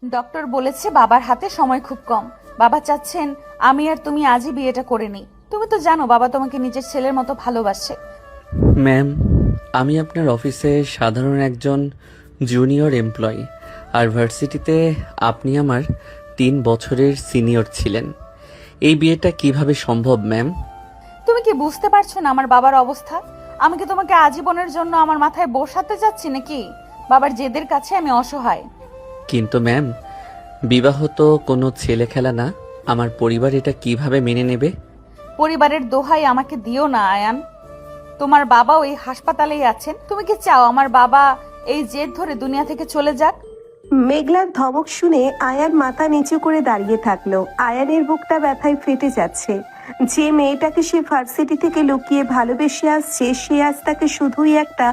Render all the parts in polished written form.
Doctor বলেছে বাবার হাতে সময় খুব কম। বাবা চাচ্ছেন আমি আর তুমি আজই বিয়েটা করে নিই। তুমি তো জানো বাবা তোমাকে নিজের ছেলের মতো ভালোবাসে। ম্যাম, আমি আপনার অফিসে সাধারণ একজন জুনিয়র এমপ্লয়ি, আর ভার্সিটিতে আপনি আমার 3 বছরের সিনিয়র ছিলেন। এই বিয়েটা কিভাবে সম্ভব ম্যাম? তুমি কি বুঝতে পারছো না আমার বাবার অবস্থা? আমি কি তোমাকে আজীবনের জন্য আমার মাথায় বসাতে যাচ্ছি নাকি? বাবার জেদের কাছে আমি অসহায়। কিন্তু ম্যাম, বিবাহ তো কোনো ছেলে খেলা না। আমার পরিবার এটা কিভাবে মেনে নেবে? পরিবারের দোহাই আমাকে দিও না আয়ান। তোমার বাবা ওই হাসপাতালেই আছেন। তুমি কি চাও আমার বাবা এই জেদ ধরে দুনিয়া থেকে চলে যাক? মেঘলার ধমক শুনে আয়ান মাথা নিচু করে দাঁড়িয়ে থাকলো। আয়ানের বুকটা ব্যথায় ফেটে যাচ্ছে। যে মেয়েটাকে সে ভার্সিটি থেকে লুকিয়ে ভালোবেসে আসছে, সে আজ তাকে শুধুই একটা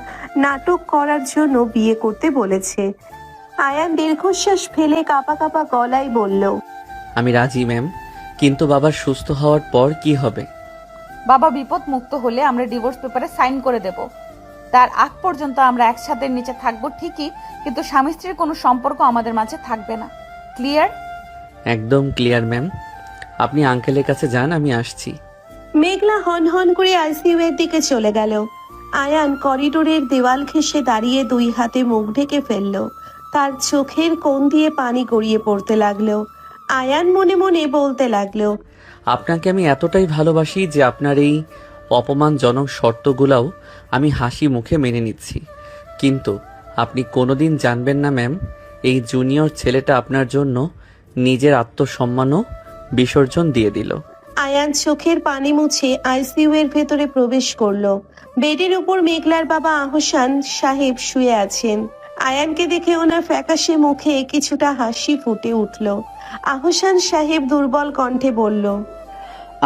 নাটক করার জন্য বিয়ে করতে বলেছে। আয়ান দীর্ঘশ্বাস ফেলে কাঁপা কাঁপা গলায় বলল, আমি রাজি ম্যাম, কিন্তু বাবার সুস্থ হওয়ার পর কি হবে? বাবা বিপদ মুক্ত হলে আমরা ডিভোর্স পেপারে সাইন করে দেব। তার আগ পর্যন্ত আমরা একসাথে নিচে থাকবো ঠিকই, কিন্তু স্বামী স্ত্রীর কোনো সম্পর্ক আমাদের মাঝে থাকবে না। ক্লিয়ার? একদম ক্লিয়ার ম্যাম। আপনি আঙ্কেলের কাছে যান, আমি আসছি। মেঘলা হন হন করে আইসিইউ এর দিকে চলে গেল। আয়ান করিডোরের দেওয়াল ঘেঁষে দাঁড়িয়ে 2 হাতে মুখ ঢেকে ফেলল। তার চোখের কোণ দিয়ে পানি গড়িয়ে পড়তে লাগলো। আয়ান মনে মনে বলতে লাগলো, আপনাকে আমি এতটাই ভালোবাসি যে আপনার এই অপমানজনক শর্তগুলোও আমি হাসি মুখে মেনে নিচ্ছি। কিন্তু আপনি কোনোদিন জানবেন না ম্যাম, এই জুনিয়র ছেলেটা আপনার জন্য নিজের আত্মসম্মানও বিসর্জন দিয়ে দিল। আয়ান চোখের পানি মুছে আইসিইউ এর ভেতরে প্রবেশ করলো। বেডের উপর মেঘলার বাবা আহসান সাহেব শুয়ে আছেন। আয়ানকে দেখে ওনার ফ্যাকাশে মুখে কিছুটা হাসি ফুটে উঠল। আহসান সাহেব দুর্বল কণ্ঠে বলল,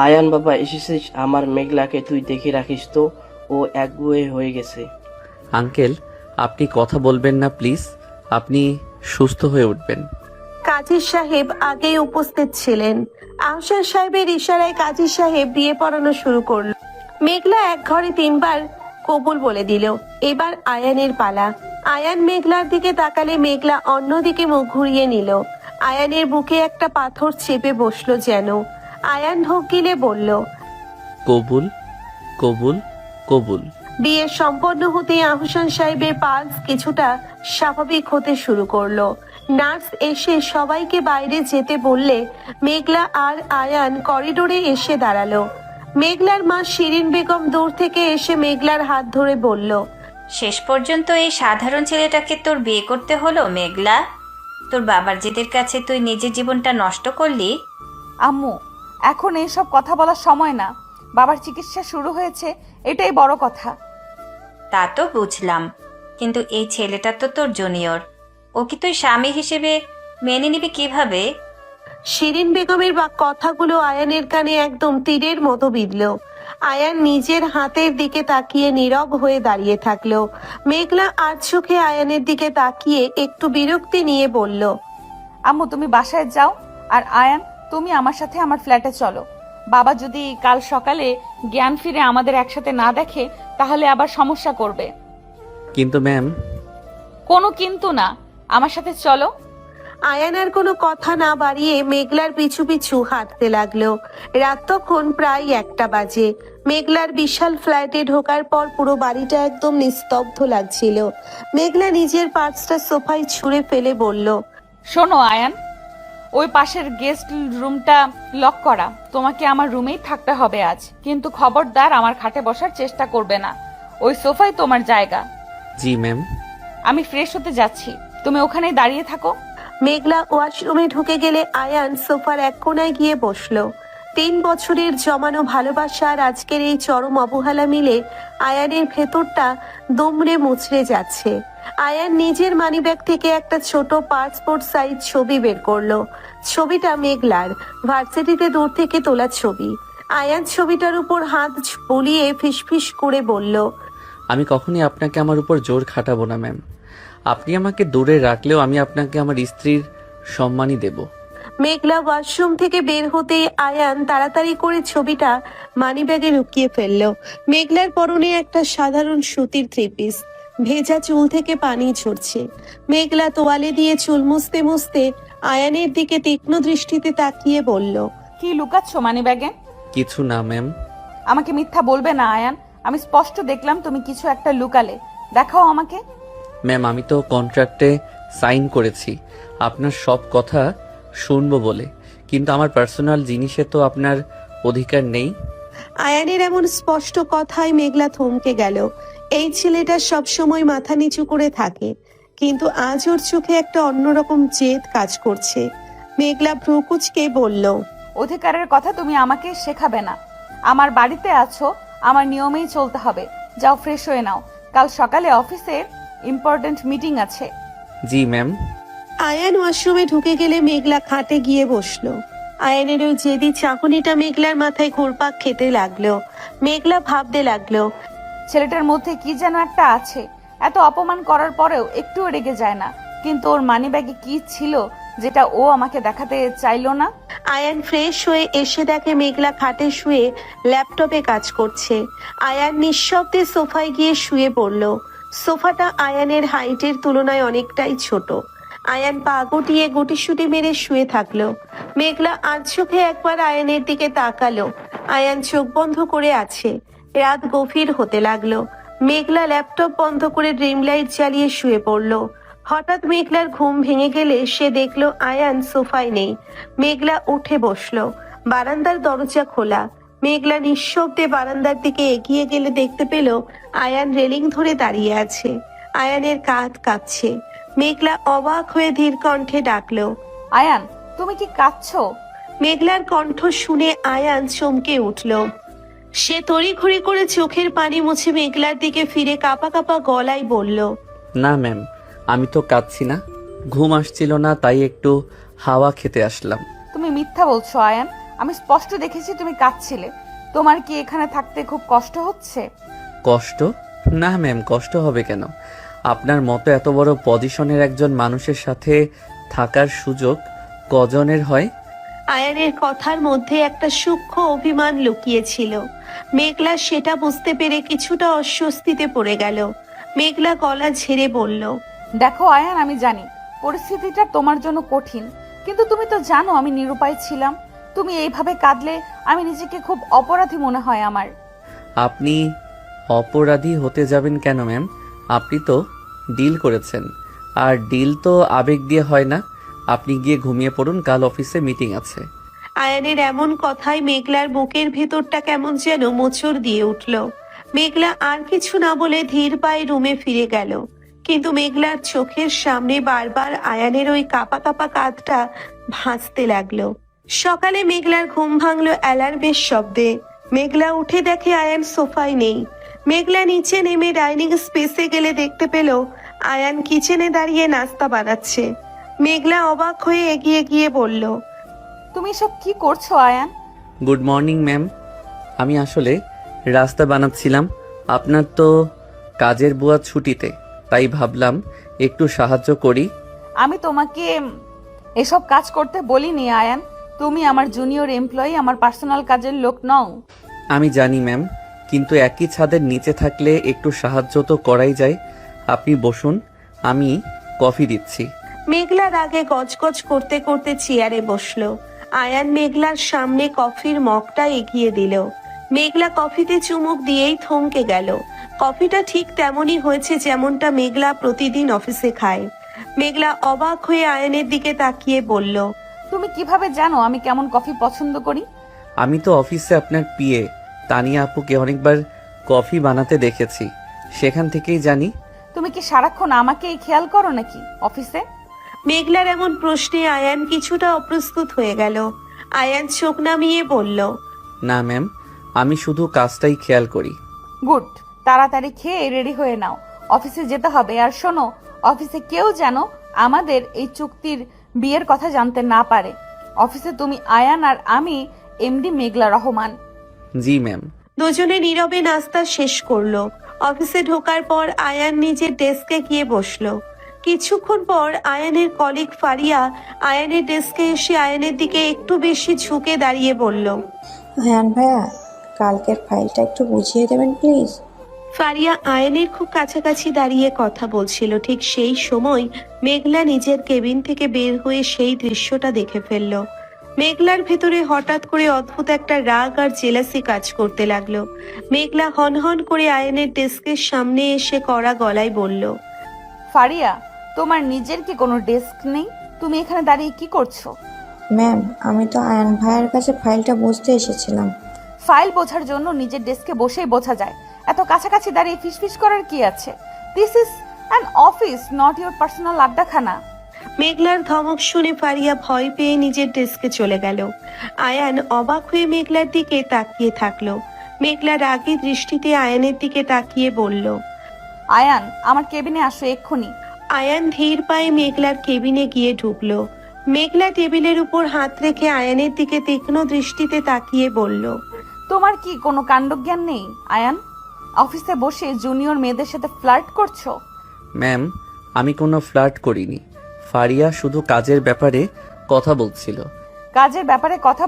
আয়ান বাবা এসেছিস, আমার মেঘলাকে তুই দেখে রাখিস তো, ও একগুঁয়ে হয়ে গেছে। আঙ্কেল, আপনি কথা বলবেন না প্লিজ, আপনি সুস্থ হয়ে উঠবেন। কাজী সাহেব আগেই উপস্থিত ছিলেন। আহসান সাহেবের ইশারায় কাজী সাহেব বিয়ে পড়ানো শুরু করলো। মেঘলা এক ঘরে 3 বার কবুল বলে দিল। এবার আয়ানের পালা। আয়ান মেঘলার দিকে তাকালে মেঘলা অন্যদিকে মুখ ঘুরিয়ে নিল। আয়ানের বুকে একটা পাথর চেপে বসলো যেন। আয়ান ঢোক গিলে বলল, কবুল কবুল কবুল। বিয়ে সম্পন্ন হতে আহসান সাহেবের পালস কিছুটা স্বাভাবিক হতে শুরু করলো। নার্স এসে সবাইকে বাইরে যেতে বললে মেঘলা আর আয়ান করিডোরে এসে দাঁড়ালো। মেঘলার মা শিরিন বেগম দূর থেকে এসে মেঘলার হাত ধরে বলল, শেষ পর্যন্ত এই সাধারণ ছেলেটাকে তোর বিয়ে করতে হলো মেঘলা? তোর বাবার জেদের কাছে তুই নিজের জীবনটা নষ্ট করলি। আম্মু, এখন এইসব কথা বলার সময় না। বাবার চিকিৎসা শুরু হয়েছে, এটাই বড় কথা। তা তো বুঝলাম, কিন্তু এই ছেলেটা তো তোর জুনিয়র, ও কি তুই স্বামী হিসেবে মেনে নিবি কিভাবে? শিরিন বেগমের কথাগুলো আয়ানের কানে একদম তীরের মতো বিঁধল। আয়ান নিজের হাতের দিকে তাকিয়ে নীরব হয়ে দাঁড়িয়ে থাকলো। মেঘলা আর চোখে আয়ানের দিকে তাকিয়ে একটু বিরক্তি নিয়ে বলল, আম্মু তুমি বাসায় যাও, আর আয়ান তুমি আমার সাথে আমার ফ্ল্যাটে চলো। বাবা যদি কাল সকালে জ্ঞান ফিরে আমাদের একসাথে না দেখে তাহলে আবার সমস্যা করবে। কিন্তু ম্যাম। কোনো কিন্তু না, আমার সাথে চলো। আয়ান আর কোনো কথা না বাড়িয়ে মেঘলার পিছু পিছু হাঁটতে লাগলো। রাত তখন প্রায় 1টা বাজে। মেঘলার বিশাল ফ্ল্যাটে ঢোকার পর পুরো বাড়িটা একদম নিস্তব্ধ লাগছিল। মেঘলা নিজের পার্সটা সোফায় ছুঁড়ে ফেলে বলল, শোনো আয়ান, ওই পাশের গেস্ট রুমটা লক করা। তোমাকে আমার রুমেই থাকতে হবে আজ, কিন্তু খবরদার আমার খাটে বসার চেষ্টা করবে না। ওই সোফাই তোমার জায়গা। জি ম্যাম। আমি ফ্রেশ হতে যাচ্ছি, তুমি ওখানেই দাঁড়িয়ে থাকো। মেঘলা ওয়াশরুমে ঢুকে গেলে আয়ান সোফার এক কোনায় গিয়ে বসলো। 3 বছরের জমানো ভালোবাসা আর আজকের এই চরম অবহেলা মিলে আয়ানের ভেতরটা দুমড়ে মুচড়ে যাচ্ছে। আয়ান নিজের মানিব্যাগ থেকে একটা ছোট পাসপোর্ট সাইজ ছবি বের করলো। ছবিটা মেঘলার ভার্সিটিতে দূর থেকে তোলা ছবি। আয়ান ছবিটার উপর হাত বুলিয়ে ফিসফিস করে বলল, আমি কখনই আপনাকে আমার উপর জোর খাটাবো না ম্যাম। আপনি আমাকে দূরে রাখলেও আমি আপনাকে আমার স্ত্রীর সম্মানই দেব। মেঘলা ওয়াশরুম থেকে বের হতে আয়ান তাড়াতাড়ি করে ছবিটা মানিব্যাগে লুকিয়ে ফেললো। মেঘলার পরনে একটা সাধারণ সুতির 3 পিস, ভেজা চুল থেকে পানি ঝরছে। মেঘলা তোয়ালে দিয়ে চুল মুছতে মুছতে আয়ানের দিকে তীক্ষ্ণ দৃষ্টিতে তাকিয়ে বলল, কি লুকাচ্ছ মানি ব্যাগে? কিছু না ম্যাম। আমাকে মিথ্যা বলবে না আয়ান, আমি স্পষ্ট দেখলাম তুমি কিছু একটা লুকালে। দেখাও আমাকে। ম্যাম আমি তো কন্ট্রাক্টে সাইন করেছি আপনার সব কথা শুনবো বলে, কিন্তু আমার পার্সোনাল জিনিসে তো আপনার অধিকার নেই। আয়ানের এমন স্পষ্ট কথায় মেঘলা থমকে গেল। এই ছেলেটা সবসময় মাথা নিচু করে থাকে, কিন্তু আজ ওর চোখে একটা অন্যরকম জেদ কাজ করছে। মেঘলা ভ্রুকুচকে বলল, অধিকারের কথা তুমি আমাকে শেখাবে না। আমার বাড়িতে আছো, আমার নিয়মেই চলতে হবে। যাও ফ্রেশ হয়ে নাও, কাল সকালে অফিসে ইম্পর্ট্যান্ট মিটিং আছে। জি ম্যাম। আয়ান ওয়াশরুমে ঢুকে গেলে মেঘলা খাটে গিয়ে বসলো। আয়ানের ওই জেদি চাকুনিটা মেঘলার মাথায় ঘুরপাক খেতে লাগলো। মেঘলা ভাবতে লাগলো, ছেলেটার মধ্যে কি যেন একটা আছে। এত অপমান করার পরেও একটুও রেগে যায় না, কিন্তু ওর মানি ব্যাগে কি ছিল যেটা ও আমাকে দেখাতে চাইলো না? আয়ান ফ্রেশ হয়ে এসে দেখে মেঘলা খাটে শুয়ে ল্যাপটপে কাজ করছে। আয়ান নিঃশব্দে সোফায় গিয়ে শুয়ে পড়ল। সোফাটা আয়ানের হাইটের তুলনায় অনেকটাই ছোট। আয়ান পা গুটিয়ে গুটিসুটি মেরে শুয়ে থাকলো। মেঘলা আর চোখে একবার আয়ানের দিকে তাকালো। আয়ান চোখ বন্ধ করে আছে। রাত গভীর হতে লাগলো। মেঘলা ল্যাপটপ বন্ধ করে ড্রিম লাইট জ্বালিয়ে শুয়ে পড়লো। হঠাৎ মেঘলার ঘুম ভেঙে গেলে সে দেখলো আয়ান সোফায় নেই। মেঘলা উঠে বসলো। বারান্দার দরজা খোলা। মেঘলা নিঃশব্দে বারান্দার দিকে এগিয়ে গেলে দেখতে পেল আয়ান রেলিং ধরে দাঁড়িয়ে আছে। আয়ানের কাঁধ কাঁপছে। মেঘলা অবাক হয়ে ধীর কণ্ঠে ডাকলো, আয়ান, তুমি কি কাঁদছো? মেঘলার কণ্ঠ শুনে আয়ান চমকে উঠল। সে তড়িঘড়ি করে চোখের পানি মুছে মেঘলার দিকে ফিরে কাঁপা কাঁপা গলায় বলল, না ম্যাম, আমি তো কাঁদছি না, ঘুম আসছিল না তাই একটু হাওয়া খেতে আসলাম। তুমি মিথ্যা বলছো আয়ান, আমি স্পষ্ট দেখেছি তুমি কাঁদছিলে। তোমার কি এখানে থাকতে খুব কষ্ট হচ্ছে? কষ্ট? না ম্যাম, কষ্ট হবে কেন? আপনার মতো এত বড় পজিশনের একজন মানুষের সাথে থাকার সুযোগ কজনের হয়? আয়ানের কথার মধ্যে একটা সূক্ষ্ম অভিমান লুকিয়েছিল। মেঘলা সেটা বুঝতে পেরে কিছুটা অস্বস্তিতে পড়ে গেল। মেঘলা গলা ঝেড়ে বলল, দেখো আয়ান, আমি জানি পরিস্থিতিটা তোমার জন্য কঠিন, কিন্তু তুমি তো জানো আমি নিরুপায় ছিলাম। তুমি এইভাবে কাঁদলে আমি নিজেকে খুব অপরাধী মনে হয় আমার। আপনি অপরাধী হতে যাবেন কেন ম্যাম? আপনি তো ডিল করেছেন, আর ডিল তো আবেগ দিয়ে হয় না। আপনি গিয়ে ঘুমিয়ে পড়ুন, কাল অফিসে মিটিং আছে। আয়ানের এমন কথায় মেঘলার বুকের ভেতরটা কেমন যেন মোচড় দিয়ে উঠল। মেঘলা আর কিছু না বলে ধীর পায়ে রুমে ফিরে গেল, কিন্তু মেঘলার চোখের সামনে বারবার আয়ানের ওই কাঁপা কাঁপা কাঁধটা ভাসতে লাগলো। সকালে মেঘলার ঘুম ভাঙলো অ্যালার্মের শব্দে। মেঘলা উঠে দেখে আয়ান সোফায় নেই। মেঘলা নিচে নেমে ডাইনিং স্পেসে গেলে দেখতে পেল আয়ান কিচেনে দাঁড়িয়ে নাস্তা বানাচ্ছে। মেঘলা অবাক হয়ে এগিয়ে গিয়ে বলল, তুমি এসব কি করছো আয়ান? Good morning ma'am. আমি আসলে রাস্তা বানাচ্ছিলাম। আপনার তো কাজের বুয়া ছুটিতে, তাই ভাবলাম একটু সাহায্য করি। আমি তোমাকে এসব কাজ করতে বলিনি আয়ান। তুমি আমার জুনিয়র এমপ্লয়ি, আমার পার্সোনাল কাজের লোক নও। আমি জানি ম্যাম, কিন্তু একই ছাদের নিচে থাকলে একটু সাহায্য তো করাই যায়। আপনি বসুন, আমি কফি দিচ্ছি। মেঘলা রাগে গজগজ করতে করতে চেয়ারে বসলো। আয়ান মেঘলার সামনে কফির মগটা এগিয়ে দিল। মেঘলা কফিতে চুমুক দিয়েই থমকে গেল। কফিটা ঠিক তেমনই হয়েছে যেমনটা মেঘলা প্রতিদিন অফিসে খায়। মেঘলা অবাক হয়ে আয়ানের দিকে তাকিয়ে বলল, তুমি কিভাবে জানো আমি কেমন কফি পছন্দ করি? আমি তো অফিসে আপনার পিএ তানিয়া আপুকে অনেকবার কফি বানাতে দেখেছি, সেখান থেকেই জানি। তুমি কি সারাক্ষণ আমাকেই খেয়াল করো নাকি অফিসে? মেঘলার এমন প্রশ্নে আয়ান কিছুটা অপ্রস্তুত হয়ে গেল। আয়ান চোখ নামিয়ে বলল, না ম্যাম, আমি শুধু কাজটাই খেয়াল করি। গুড, তাড়াতাড়ি খেয়ে রেডি হয়ে নাও, অফিসে যেতে হবে। আর শোনো, অফিসে কেউ যেন আমাদের এই চুক্তির বিয়ের কথা জানতে না পারে। অফিসে তুমি আয়ান আর আমি এমডি মেঘলা রহমান। জি ম্যাম। দুজনে নীরবে নাস্তা শেষ করলো। অফিসে ঢোকার পর আয়ান নিজের ডেস্কে গিয়ে বসলো। কিছুক্ষণ পর আয়ানের কলিগ ফারিয়া আয়ানের ডেস্কে এসে আয়ানের দিকে একটু বেশি ঝুঁকে দাঁড়িয়ে বলল, আয়ান ভাইয়া, কালকের ফাইলটা একটু বুঝিয়ে দেবেন প্লিজ। ফারিয়া আয়নের খুব কাছাকাছি দাঁড়িয়ে কথা বলছিল। ঠিক সেই সময় মেঘলা নিজের কেবিন থেকে বের হয়ে সেই দৃশ্যটা দেখে ফেলল। মেঘলার ভেতরে হঠাৎ করে অদ্ভুত একটা রাগ আর জেলাসি কাজ করতে লাগলো। মেঘলা হনহন করে আয়নের ডেস্কের সামনে এসে কড়া গলায় বলল, ফারিয়া, তোমার নিজের কি কোনো ডেস্ক নেই? তুমি এখানে দাঁড়িয়ে কি করছো? ম্যাম, আমি তো আয়ান ভাইয়ের কাছে ফাইলটা বুঝতে এসেছিলাম। ফাইল বোঝার জন্য নিজের ডেস্কে বসেই বোঝা যায়, এত কাছাকাছি দাঁড়িয়ে ফিসফিস করার কি আছে? This is an office, not your personal আড্ডাখানা। মেঘলার ধমক শুনে ফারিয়া ভয় পেয়ে নিজের ডেস্কে চলে গেল। আয়ান অবাক হয়ে মেঘলার দিকে তাকিয়ে থাকলো। মেঘলা রাগী দৃষ্টিতে আয়ানের দিকে তাকিয়ে বলল, আয়ান, আমার কেবিনে আসো এক্ষুনি। আয়ান ধীর পায়ে মেঘলার কেবিনে গিয়ে ঢুকলো। মেঘলা টেবিলের উপর হাত রেখে আয়ানের দিকে তীক্ষ্ণ দৃষ্টিতে তাকিয়ে বলল, তোমার কি কোনো কাণ্ডজ্ঞান নেই আয়ান? অফিসে বসে জুনিয়র মেয়েদের সাথে ফ্লার্ট করছো? ম্যাম, আমি কোনো ফ্লার্ট করিনি। ফারিয়া শুধু কাজের ব্যাপারে কথা বলছিল। কাজের ব্যাপারে কথা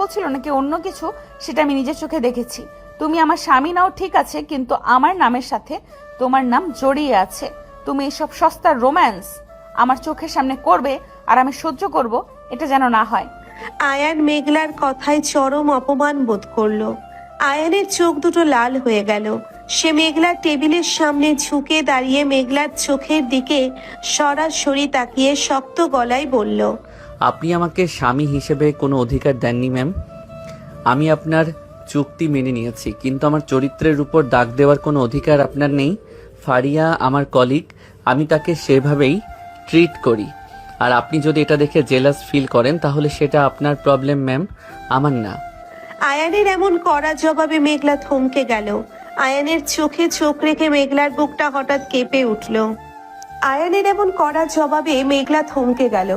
বলছিলে নাকি অন্য কিছু, সেটা আমি নিজের চোখে দেখেছি। তুমি আমার স্বামী নাও ঠিক আছে, কিন্তু আমার নামের সাথে তোমার নাম জড়িয়ে আছে। তুমি এসব সস্তার রোম্যান্স আমার চোখের সামনে করবে আর আমি সহ্য করব, এটা যেন না হয়। আয়ান মেঘলার কথায় চরম অপমান বোধ করলো। আয়ানের চোখ দুটো লাল হয়ে গেল। সে মেঘলার টেবিলের সামনে ঝুঁকে দাঁড়িয়ে মেঘলার চোখের দিকে সরাসরি তাকিয়ে শক্ত গলায় বলল, আপনি আমাকে স্বামী হিসেবে কোনো অধিকার দেননি ম্যাম। আমি আপনার চুক্তি মেনে নিয়েছি, কিন্তু আমার চরিত্রের উপর দাগ দেওয়ার কোনো অধিকার আপনার নেই। ফারিয়া আমার কলিগ, আমি তাকে সেভাবেই ট্রিট করি। আর আপনি যদি এটা দেখে জেলাস ফিল করেন তাহলে সেটা আপনার প্রবলেম ম্যাম, আমার না। আয়ানের এমন কড়া জবাবে মেঘলা থমকে গেল। আয়ানের চোখে চোখ রেখে মেঘলার বুকটা হঠাৎ কেঁপে উঠল। আয়ানের এমন কড়া জবাবে মেঘলা থমকে গেল।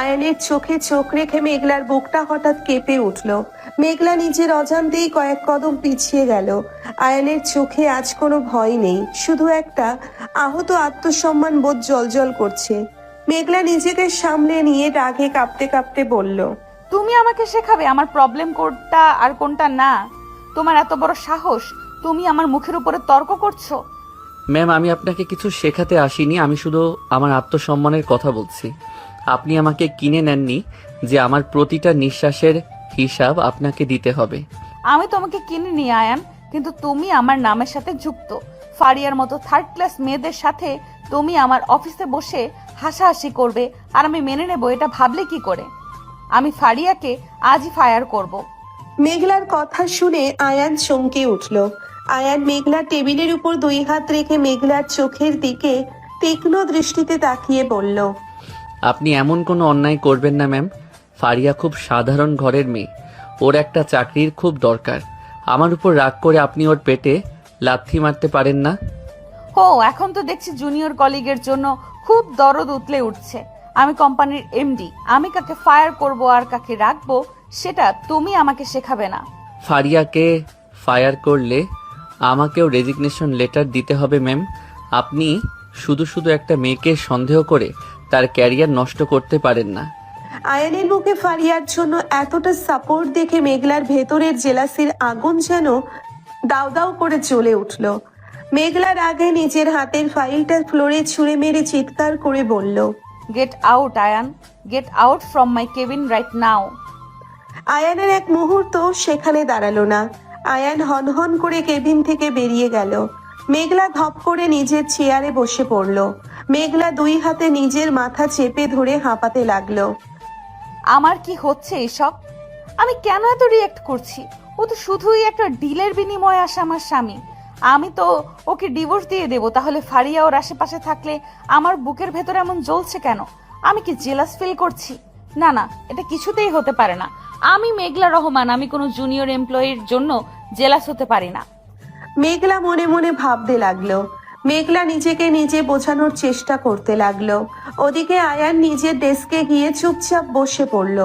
আয়ানের চোখে চোখ রেখে মেঘলার বুকটা হঠাৎ কেঁপে উঠল। মেঘলা নিজের অজান্তেই কয়েক কদম পিছিয়ে গেল। আয়ানের চোখে আজ কোনো ভয় নেই, শুধু একটা আহত আত্মসম্মান বোধ জ্বলজ্বল করছে। মেঘলা নিজেকে সামলে নিয়ে রাগে কাঁপতে কাঁপতে বলল, তুমি আমাকে শেখাবে আমার প্রবলেম কোনটা আর কোনটা না? তোমার এত বড় সাহস, তুমি আমার মুখের উপরে তর্ক করছো? ম্যাম, আমি আপনাকে কিছু শেখাতে আসিনি, আমি শুধু আমার আত্মসম্মানের কথা বলছি। আপনি আমাকে কিনে নেননি যে আমার প্রতিটা নিঃশ্বাসের হিসাব আপনাকে দিতে হবে। আমি তোমাকে কিনে নিয়ে আয়ান, কিন্তু তুমি আমার নামের সাথে যুক্ত। ফারিয়ার মতো থার্ড ক্লাস মেয়েদের সাথে তুমি আমার অফিসে বসে হাসাহাসি করবে আর আমি মেনে নেব, এটা ভাবলে কি করে? আমি ফারিয়াকে আজই ফায়ার করব। মেঘলার কথা শুনে আয়ান চমকে উঠল। আয়ান মেঘলার টেবিলের উপর দুই হাত রেখে মেঘলার চোখের দিকে তীক্ষ্ণ দৃষ্টিতে তাকিয়ে বলল, আপনি এমন কোনো অন্যায় করবেন না ম্যাম। ফারিয়া খুব সাধারণ ঘরের মেয়ে, ওর একটা চাকরির খুব দরকার। আমার উপর রাগ করে আপনি ওর পেটে লাথি মারতে পারেন না। ও, এখন তো দেখছি জুনিয়র কলিগের জন্য খুব দরদ উতলে উঠছে। আমি কোম্পানির এমডি, আমি কাকে ফায়ার করব আর কাকে রাখবো সেটা তুমি আমাকে শেখাবে না। ফারিয়াকে ফায়ার করলে আমাকেও রেজিগনেশন লেটার দিতে হবে ম্যাম। আপনি শুধু শুধু একটা মেয়েকে সন্দেহ করে তার ক্যারিয়ার নষ্ট করতে পারেন না। আয়ানের মুখে ফারিয়ার জন্য এতটা সাপোর্ট দেখে মেঘলার ভেতরের জেলাসির আগুন যেন দাউ দাউ করে জ্বলে উঠল। মেঘলার আগে নিজের হাতের ফাইলটা ফ্লোরে ছুঁড়ে মেরে চিৎকার করে বলল, get out Ayaan, get out from my cabin right now. আয়ানের এক মুহূর্ত সেখানে দাঁড়ালো না। আয়ান হনহন করে কেবিন থেকে বেরিয়ে গেল। মেঘলা ধপ করে নিজের চেয়ারে বসে পড়ল। মেঘলা দুই হাতে নিজের মাথা চেপে ধরে হাঁপাতে লাগলো। আমার কি হচ্ছে এসব? আমি কেন এত রিয়েক্ট করছি? ও তো শুধুই একটা ডিলের বিনিময়ে আসা আমার স্বামী। আমি তো ওকে ডিভোর্স দিয়ে দেবো, তাহলে ফারিয়া ওর আশেপাশে থাকলে আমার বুকের ভেতরে এমন জ্বলছে কেন? আমি কি জেলাস ফিল করছি? না না, এটা কিছুতেই হতে পারে না। আমি মেঘলা রহমান, আমি কোনো জুনিয়র এমপ্লয়ির জন্য জেলাস হতে পারি না। মেঘলা মনে মনে ভাবতে লাগলো। মেঘলা নিজেকে নিজে বোঝানোর চেষ্টা করতে লাগলো। ওদিকে আয়ান নিজের ডেস্কে গিয়ে চুপচাপ বসে পড়ল।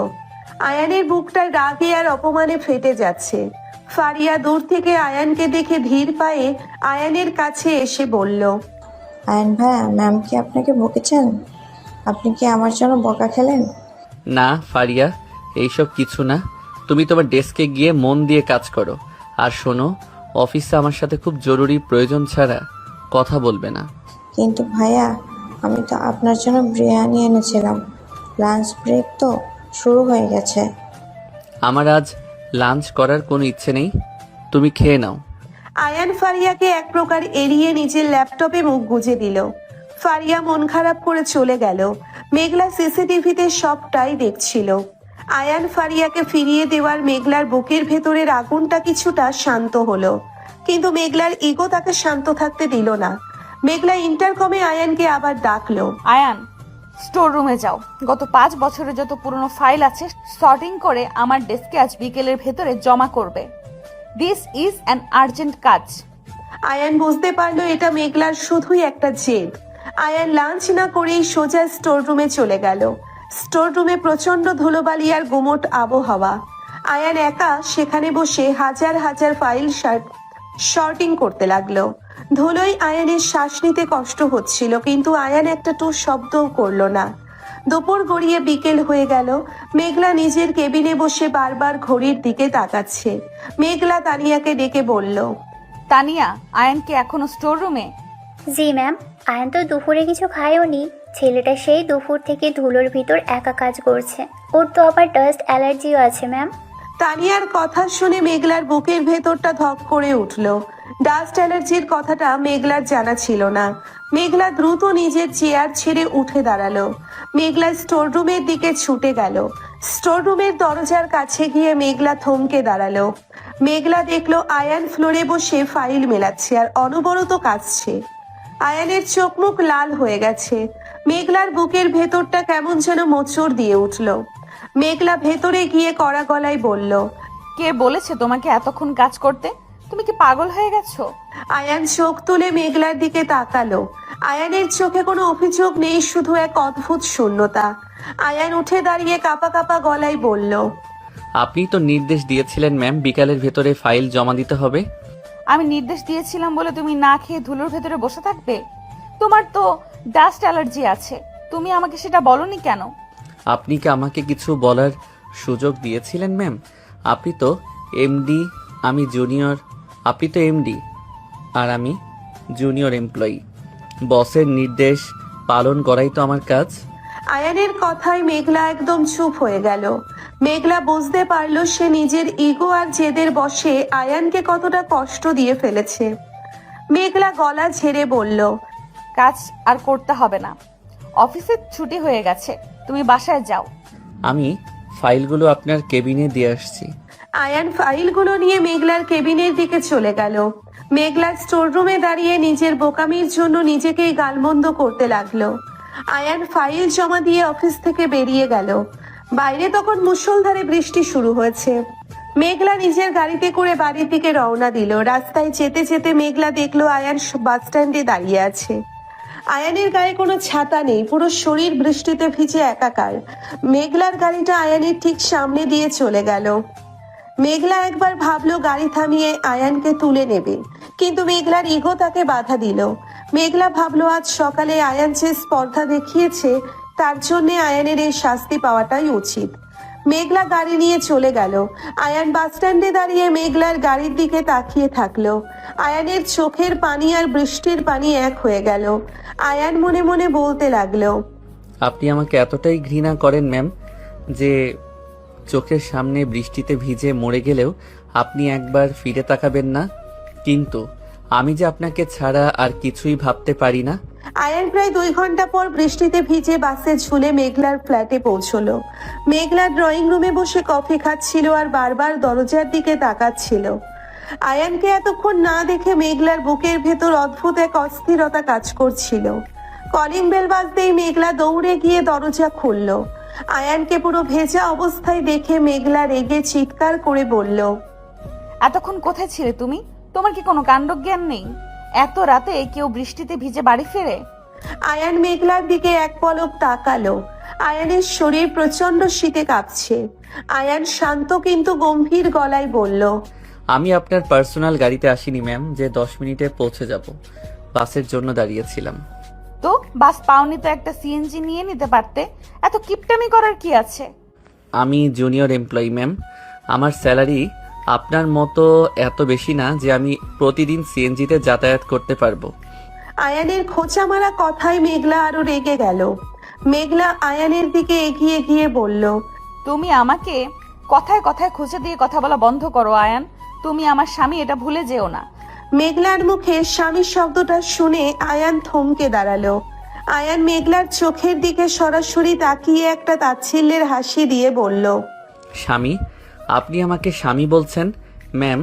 আয়ানের বুকটা রাগে আর অপমানে ফেটে যাচ্ছে। ফারিয়া দূর থেকে আয়ানকে দেখে ধীর পায়ে আয়ানের কাছে এসে বলল, আয়ান ভাইয়া, ম্যাম কি আপনাকে বকেছেন? আপনি কি আমার জন্য বকা খেলেন? না ফারিয়া, এইসব কিছু না। তুমি তোমার ডেস্কে গিয়ে মন দিয়ে কাজ করো। আর শোনো, অফিসে আমার সাথে খুব জরুরি প্রয়োজন ছাড়া কথা বলবে না। কিন্তু ভাইয়া, আমি তো আপনার জন্য বিরিয়ানি এনেছিলাম। লাঞ্চ ব্রেক তো শুরু হয়ে গেছে। আমার আজ লাঞ্চ করার কোনো ইচ্ছে নেই, তুমি খেয়ে নাও। আয়ান ফারিয়াকে এক প্রকার এড়িয়ে নিজের ল্যাপটপে মুখ গুজে দিল। ফারিয়া মন খারাপ করে চলে গেল। মেঘলা সিসিটিভিতে সবটাই দেখছিল। আয়ান ফারিয়াকে ফিরিয়ে দেওয়ার মেঘলার বুকের ভেতরের আগুনটা কিছুটা শান্ত হলো, কিন্তু মেঘলার ইগো তাকে শান্ত থাকতে দিল না। মেঘলা ইন্টারকমে আয়ানকে আবার ডাকলো। আয়ান, স্টোর রুমে যাও। গত 5 বছরের যত পুরনো ফাইল আছে সর্টিং করে আমার ডেস্কে আজ বিকেলের ভেতরে জমা করবে। দিস ইজ অ্যান আর্জেন্ট কাজ। আয়ান বুঝতে পারলো এটা মেঘলার শুধুই একটা জেদ। আয়ান লাঞ্চ না করেই সোজা স্টোর রুমে চলে গেল। স্টোর রুমে প্রচন্ড ধুলোবালি আর গুমোট আবহাওয়া। আয়ান একা সেখানে বসে হাজার হাজার ফাইল শর্টিং করতে লাগলো। ধুলোয় আয়ানের শ্বাস নিতে কষ্ট হচ্ছিল, কিন্তু আয়ান একটা টু শব্দও করলো না। দুপুর গড়িয়ে বিকেল হয়ে গেল। মেঘলা নিজের কেবিনে বসে বারবার ঘড়ির দিকে তাকাচ্ছে। মেঘলা তানিয়াকে ডেকে বলল, তানিয়া, আয়ানকে এখনো স্টোর রুমে? জি ম্যাম। আয়ান তো দুপুরে কিছু খায়ওনি। ছেলেটা সেই দুপুর থেকে ধুলোর ভিতর একা কাজ করছে। ওর তো আবার ডাস্ট অ্যালার্জিও আছে ম্যাম। তানিয়ার কথা শুনে মেঘলার বুকের ভেতরটা ধক করে উঠল। ডাস্ট অ্যালার্জির কথাটা মেঘলার জানা ছিল না। মেঘলা দ্রুত নিজের চেয়ার ছেড়ে উঠে দাঁড়ালো। মেঘলা স্টোর রুমের দিকে ছুটে গেল। স্টোর রুমের দরজার কাছে গিয়ে মেঘলা থমকে দাঁড়ালো। মেঘলা দেখলো আয়ান ফ্লোরে বসে ফাইল মেলাচ্ছে আর অনবরত কাঁদছে। আয়ানের চোখ মুখ লাল হয়ে গেছে। মেঘলার বুকের ভেতরটা কেমন যেন মোচড় দিয়ে উঠল। মেঘলা ভেতরে গিয়ে কড়া গলায় বলল, কে বলেছে তোমাকে এতক্ষণ কাজ করতে? তুমি কি পাগল হয়ে গেছো? আয়ান চোখ তুলে মেঘলার দিকে তাকালো। আয়ানের চোখে কোনো অভিযোগ নেই, শুধু এক অদ্ভুত শূন্যতা। আয়ান উঠে দাঁড়িয়ে কাঁপা কাঁপা গলায় বলল, আপনি তো নির্দেশ দিয়েছিলেন ম্যাম বিকালের ভেতরে ফাইল জমা দিতে হবে। আমি নির্দেশ দিয়েছিলাম বলে তুমি না খেয়ে ধুলোর ভেতরে বসে থাকবে? তোমার তো ডাস্ট অ্যালার্জি আছে, তুমি আমাকে সেটা বলনি কেন? আপনি কি আমাকে কিছু বলার সুযোগ দিয়েছিলেন ম্যাম? আপনি তো এমডি, আমি জুনিয়র। আপনি তো এমডি আর আমি জুনিয়র এমপ্লয়ি। বসের নির্দেশ পালন করাই তো আমার কাজ। আয়ানের কথায় মেঘলা একদম চুপ হয়ে গেল। মেঘলা বুঝতে পারলো সে নিজের ইগো আর জেদের বশে আয়ানকে কতটা কষ্ট দিয়ে ফেলেছে। মেঘলা গলা ঝেড়ে বলল, কাজ আর করতে হবে না, অফিসের ছুটি হয়ে গেছে, তুমি বাসায় যাও। আমি ফাইলগুলো আপনার কেবিনে দিয়ে আসছি। আয়ান ফাইলগুলো নিয়ে মেঘলার কেবিনের দিকে চলে গেল। মেঘলা স্টোর রুমে দাঁড়িয়ে নিজের বোকামির জন্য নিজেকেই গালমন্দ করতে লাগলো। আয়ান ফাইল জমা দিয়ে অফিস থেকে বেরিয়ে গেল। বাইরে তখন মুষলধারে বৃষ্টি শুরু হয়েছে। মেঘলা নিজের গাড়িতে করে বাড়ির দিকে রওনা দিল। রাস্তায় যেতে যেতে মেঘলা দেখলো আয়ান বাস স্ট্যান্ডে দাঁড়িয়ে আছে। আয়ানের গায়ে কোনো ছাতা নেই, পুরো শরীর বৃষ্টিতে ভিজে একাকার। মেঘলার গাড়িটা আয়ানের ঠিক সামনে দিয়ে চলে গেল। মেঘলা একবার ভাবলো গাড়ি থামিয়ে আয়ানকে তুলে নেবে, কিন্তু মেঘলার ইগো তাকে বাধা দিল। মেঘলা ভাবলো আজ সকালে আয়ান যে স্পর্ধা দেখিয়েছে তার জন্য আয়ানের এই শাস্তি পাওয়াটাই উচিত। মেঘলা গাড়ি নিয়ে চলে গেল। আয়ান বাস স্ট্যান্ডে দাঁড়িয়ে মেঘলার গাড়ির দিকে তাকিয়ে থাকলো। আয়ানের চোখের পানি আর বৃষ্টির পানি এক হয়ে গেল। আয়ান মনে মনে বলতে লাগলো, আপনি আমাকে এতটাই ঘৃণা করেন ম্যাম যে চোখের সামনে বৃষ্টিতে ভিজে মরে গেলেও আপনি একবার ফিরে তাকাবেন না। কিন্তু আমি যে আপনাকে ছাড়া আর কিছুই ভাবতে পারি না। আয়ান প্রায় 2 ঘন্টা পর বৃষ্টিতে ভিজে বাসে ঝুলে মেঘলার ফ্ল্যাটে পৌঁছলো। মেঘলা ড্রয়িং রুমে বসে কফি খাচ্ছিল আর বারবার দরজার দিকে তাকাচ্ছিল। আয়ানকে এতক্ষণ না দেখে মেঘলার বুকের ভেতর অদ্ভুত এক অস্থিরতা কাজ করছিল। কলিং বেল বাজতেই মেঘলা দৌড়ে গিয়ে দরজা খুলল। আয়ানকে পুরো ভেজা অবস্থায় দেখে মেঘলা রেগে চিৎকার করে বলল, এতক্ষণ কোথায় ছিলে তুমি? তোমার কি কোনো কাণ্ডজ্ঞান নেই? এত রাতে কেউ বৃষ্টিতে ভিজে বাড়ি ফেরে? আয়ান মেঘলার দিকে এক পলক তাকালো। আয়ানের শরীর প্রচন্ড শীতে কাঁপছে। আয়ান শান্ত কিন্তু গম্ভীর গলায় বলল, আমি আপনার পার্সোনাল গাড়িতে আসিনি ম্যাম যে 10 মিনিটে পৌঁছে যাব। বাসের জন্য দাঁড়িয়েছিলাম। তো বাস পাওনি তো একটা সিএনজি নিয়ে নিতে পারতে, এত কিপটামি করার কি আছে? আমি জুনিয়র এমপ্লয়ি ম্যাম, আমার স্যালারি আপনার মতো এত বেশি না যে আমি প্রতিদিন সিএনজিতে যাতায়াত করতে পারবো। আয়ানের খোঁচা মারা কথায় মেঘলা আরো রেগে গেল। মেঘলা আয়ানের দিকে এগিয়ে গিয়ে বলল, তুমি আমাকে কথায় কথায় খুঁজে দিয়ে কথা বলা বন্ধ করো আয়ান। তুমি আমার স্বামী, এটা ভুলে যেও না। মেঘলার মুখে স্বামীর শব্দটা শুনে আয়ান থমকে দাঁড়ালো। আয়ান মেঘলার চোখের দিকে সরাসরি তাকিয়ে একটা তাচ্ছিল্যের হাসি দিয়ে বলল, স্বামী? আপনি আমাকে স্বামী বলছেন? ম্যাম,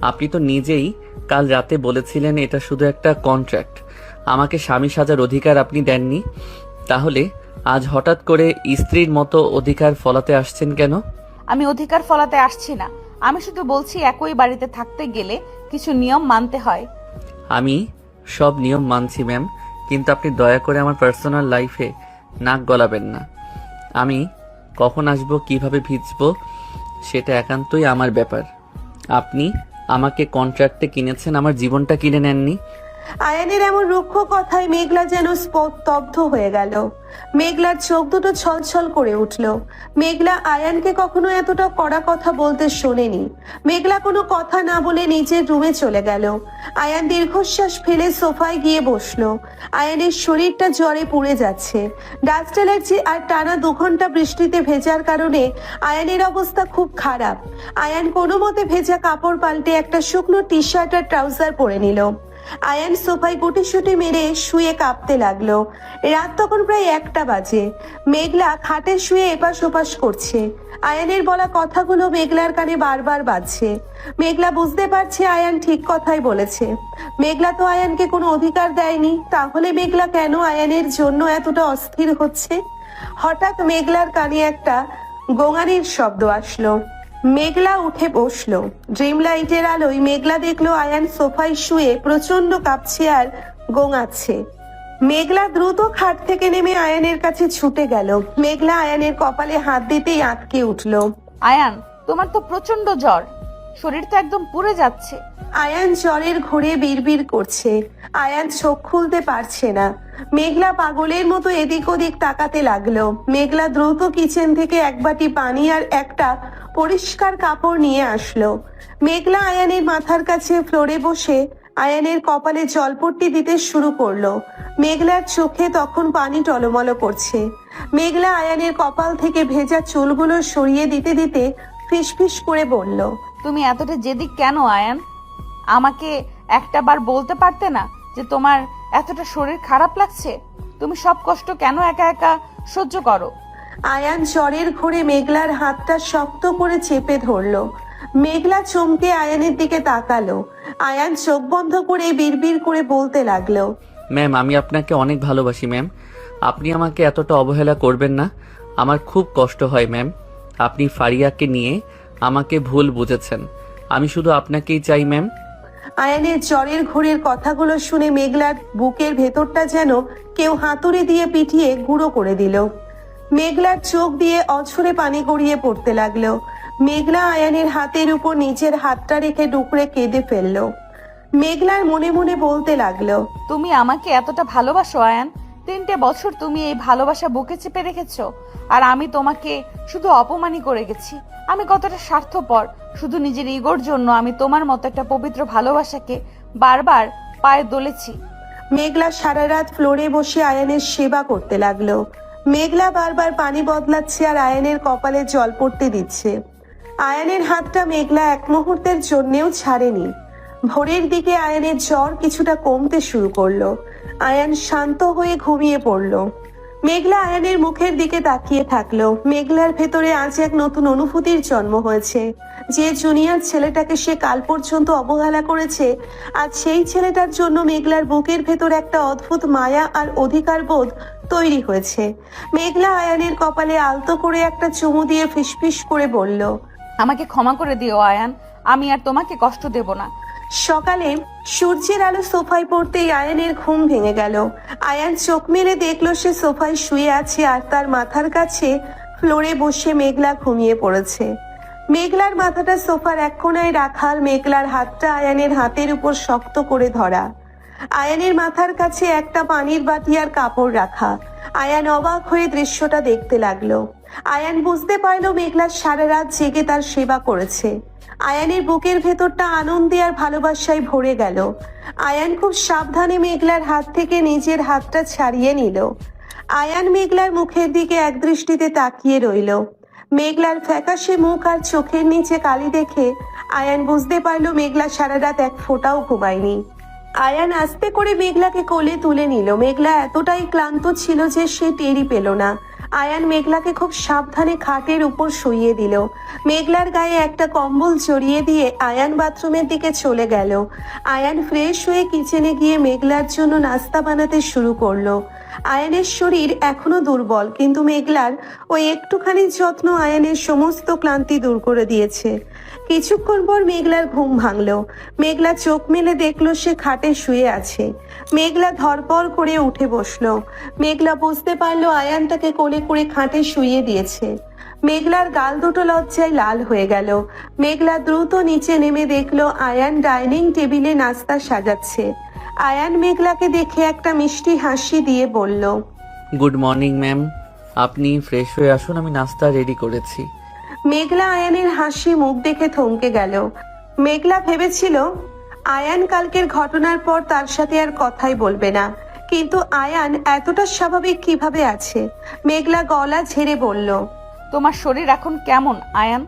আপনি তো নিজেই কাল রাতে বলেছিলেন এটা শুধু একটা কন্ট্রাক্ট, আমাকে স্বামী সাজার অধিকার আপনি দেননি। তাহলে আজ হঠাৎ করে স্ত্রীর মতো অধিকার ফলাতে আসছেন কেন? আমি অধিকার ফলাতে আসছি না, আমি শুধু বলছি একই বাড়িতে থাকতে গেলে কিছু নিয়ম মানতে হয়। আমি সব নিয়ম মানছি ম্যাম, কিন্তু আপনি দয়া করে আমার পার্সোনাল লাইফে নাক গলাবেন না। আমি কখন আসবো, কিভাবে ভিজবো, সেটা একান্তই আমার ব্যাপার। আপনি আমাকে কন্ট্রাক্টে কিনেছেন, আমার জীবনটা কিনে নেননি। আয়ানের এমন রুক্ষ কথায় মেঘলা যেন স্তব্ধ হয়ে গেল। মেঘলার চোখ দুটো ছলছল করে উঠল। মেঘলা আয়ানকে কখনো এতটা কড়া কথা বলতে শোনেনি। মেঘলা কোনো কথা না বলে নিজের রুমে চলে গেল। আয়ান দীর্ঘশ্বাস ফেলে সোফায় গিয়ে বসলো। আয়ানের শরীরটা জ্বরে পুড়ে যাচ্ছে। ডাস্ট অ্যালার্জি আর টানা 2 ঘন্টা বৃষ্টিতে ভেজার কারণে আয়ানের অবস্থা খুব খারাপ। আয়ান কোনো মতে ভেজা কাপড় পাল্টে একটা শুকনো টি শার্ট আর ট্রাউজার পরে নিল। আয়ান সোফায় গুটিসুটি মেরে শুয়ে কাঁপতে লাগলো। রাত তখন প্রায় 1টা বাজে। মেঘলা খাটে শুয়ে এপাশ ওপাশ করছে। আয়ানের বলা কথাগুলো মেঘলার কানে বারবার বাজছে। মেঘলা বুঝতে পারছে আয়ান ঠিক কথাই বলেছে। মেঘলা তো আয়ানকে কোনো অধিকার দেয়নি, তাহলে মেঘলা কেন আয়ানের জন্য এতটা অস্থির হচ্ছে? হঠাৎ মেঘলার কানে একটা গোঙানির শব্দ আসলো। মেঘলা উঠে বসলো। ড্রিম লাইটের আলোয় মেঘলা দেখলো আয়ান সোফায় শুয়ে প্রচন্ড কাঁপছে আর গোঙাচ্ছে। মেঘলা দ্রুত খাট থেকে নেমে আয়ানের কাছে ছুটে গেল। মেঘলা আয়ানের কপালে হাত দিতেই আঁতকে উঠলো। আয়ান, তোমার তো প্রচন্ড জ্বর, শরীর তো একদম পুড়ে যাচ্ছে। আয়ান জ্বরের ঘোরে বিড়বিড় করছে। আয়ান চোখ খুলতে পারছে না। মেঘলা পাগলের মতো এদিক ওদিক তাকাতে লাগলো। মেঘলা দ্রুত কিচেন থেকে 1 বাটি পানি আর একটা পরিষ্কার কাপড় নিয়ে আসলো। মেঘলা আয়ানের মাথার কাছে ফ্লোরে বসে আয়ানের কপালে জলপট্টি দিতে শুরু করলো। মেঘলার চোখে তখন পানি টলমলো করছে। মেঘলা আয়ানের কপাল থেকে ভেজা চুলগুলো সরিয়ে দিতে দিতে ফিসফিস করে বলল, তুমি এতটা জেদি কেন আয়ান? আমাকে একটা বার বলতে পারতে না যে তোমার এতটা শরীর খারাপ লাগছে? তুমি সব কষ্ট কেন একা একা সহ্য করো? আয়ান জ্বরের ঘোরে মেঘলার হাতটা শক্ত করে চেপে ধরলো। মেঘলা চমকে আয়ানের দিকে তাকালো। আয়ান চোখ বন্ধ করে বিড়বিড় করে বলতে লাগলো, ম্যাম, আমি আপনাকে অনেক ভালোবাসি ম্যাম, আপনি আমাকে এতটা অবহেলা করবেন না। আমার খুব কষ্ট হয় ম্যাম, আপনি ফারিয়াকে নিয়ে আমাকে ভুল বুঝেছেন। আমি শুধু আপনাকেই চাই ম্যাম। আয়ানের জ্বরের ঘোরের কথাগুলো শুনে মেঘলার বুকের ভেতরটা যেন কেউ হাতুড়ি দিয়ে পিটিয়ে গুঁড়ো করে দিল। মেঘলার চোখ দিয়ে অঝরে পানি গড়িয়ে পড়তে লাগলো। মেঘলা আয়ানের হাতের উপর নিজের হাতটা রেখে ডুকরে কেঁদে ফেললো। মেঘলার মনে মনে বলতে লাগলো, তুমি আমাকে এতটা ভালোবাসো আয়ান? 3টে বছর তুমি এই ভালোবাসা বুকে চেপে রেখেছো, আর আমি তোমাকে শুধু অপমানই করে গেছি। আমি কতটা স্বার্থপর, শুধু নিজের ইগোর জন্য আমি তোমার মতো একটা পবিত্র ভালোবাসাকে বারবার পায়ে দলেছি। মেঘলা সারা রাত ফ্লোরে বসে আয়ানের সেবা করতে লাগলো। মেঘলা বারবার পানি বদলাচ্ছে আর আয়ানের কপালে জল পড়তে দিচ্ছে। আয়ানের হাতটা মেঘলা এক মুহূর্তের জন্যেও ছাড়েনি। ভোরের দিকে আয়ানের জ্বর কিছুটা কমতে শুরু করলো। আয়ান শান্ত হয়ে ঘুমিয়ে পড়লো। মেঘলা আয়ানের মুখের দিকে তাকিয়ে থাকলো। মেঘলার ভেতরে আজ এক নতুন অনুভূতির জন্ম হয়েছে। যে জুনিয়র ছেলেটাকে সে কাল পর্যন্ত অবহেলা করেছে, আজ সেই ছেলেটার জন্য মেঘলার বুকের ভেতর একটা অদ্ভুত মায়া আর অধিকার বোধ তৈরি হয়েছে। মেঘলা আয়ানের কপালে আলতো করে একটা চুমু দিয়ে ফিসফিস করে বলল, আমাকে ক্ষমা করে দিও আয়ান, আমি আর তোমাকে কষ্ট দেব না। সকালে সূর্যের আলো সোফায় পড়তেই আয়ানের ঘুম ভেঙে গেল। আয়ান চোখ মেলে দেখলো সে সোফায় শুয়ে আছে আর তার মাথার কাছে ফ্লোরে বসে মেঘলা ঘুমিয়ে পড়েছে। মেঘলার মাথাটা সোফার এক কোণায় রাখা, মেঘলার হাতটা আয়ানের হাতের উপর শক্ত করে ধরা। আয়ানের মাথার কাছে একটা পানির বাটি আর কাপড় রাখা। আয়ান অবাক হয়ে দৃশ্যটা দেখতে লাগলো। আয়ান বুঝতে পারলো মেঘলা সারা রাত জেগে তার সেবা করেছে। আয়ানের বুকের ভেতরটা আনন্দে আর ভালোবাসায় ভরে গেল। আয়ান খুব সাবধানে মেঘলার হাত থেকে নিজের হাতটা ছাড়িয়ে নিল। আয়ান মেঘলার মুখের দিকে একদৃষ্টিতে তাকিয়ে রইল। মেঘলার ফ্যাকাশে মুখ আর চোখের নিচে কালি দেখে আয়ান বুঝতে পারল মেঘলা সারা রাত এক ফোঁটাও ঘুমায়নি। আয়ান আস্তে করে মেঘলাকে কোলে তুলে নিল। মেঘলা এতটাই ক্লান্ত ছিল যে সে টেরই পেল না। আয়ান মেঘলাকে খুব সাবধানে খাটের উপর শুইয়ে দিল। মেঘলার গায়ে একটা কম্বল জড়িয়ে দিয়ে আয়ান বাথরুমের দিকে চলে গেল। আয়ান ফ্রেশ হয়ে কিচেনে গিয়ে মেঘলার জন্য নাস্তা বানাতে শুরু করলো। আয়ানের শরীর এখনো দুর্বল, কিন্তু মেঘলার ওই একটুখানি যত্ন আয়ানের সমস্ত ক্লান্তি দূর করে দিয়েছে। কিছুক্ষণ পর মেঘলার ঘুম ভাঙলো। মেঘলা চোখ মেলে দেখলো সে খাটে শুয়ে আছে। মেঘলা ধরপড় করে উঠে বসলো। মেঘলা বুঝতে পারলো আয়ান তাকে কোলে করে খাটে শুইয়ে দিয়েছে। মেঘলার গাল দুটো লজ্জায় লাল হয়ে গেল। মেঘলা দ্রুত নিচে নেমে দেখলো আয়ান ডাইনিং টেবিলে নাস্তা সাজাচ্ছে। আয়ান মেঘলাকে দেখে একটা মিষ্টি হাসি দিয়ে বলল, গুড মর্নিং ম্যাম, আপনি ফ্রেশ হয়ে আসুন, আমি নাস্তা রেডি করেছি। মেঘলা আয়ানের হাসি মুখ দেখে থমকে গেল। মেঘলা ভেবেছিল আয়ান কালকের ঘটনার পর তার সাথে আর কথাই বলবে না, কিন্তু আয়ান এতটা স্বাভাবিক কিভাবে আছে? মেঘলা গলা ঝেড়ে বলল, তোমার শরীর এখন কেমন আয়ান?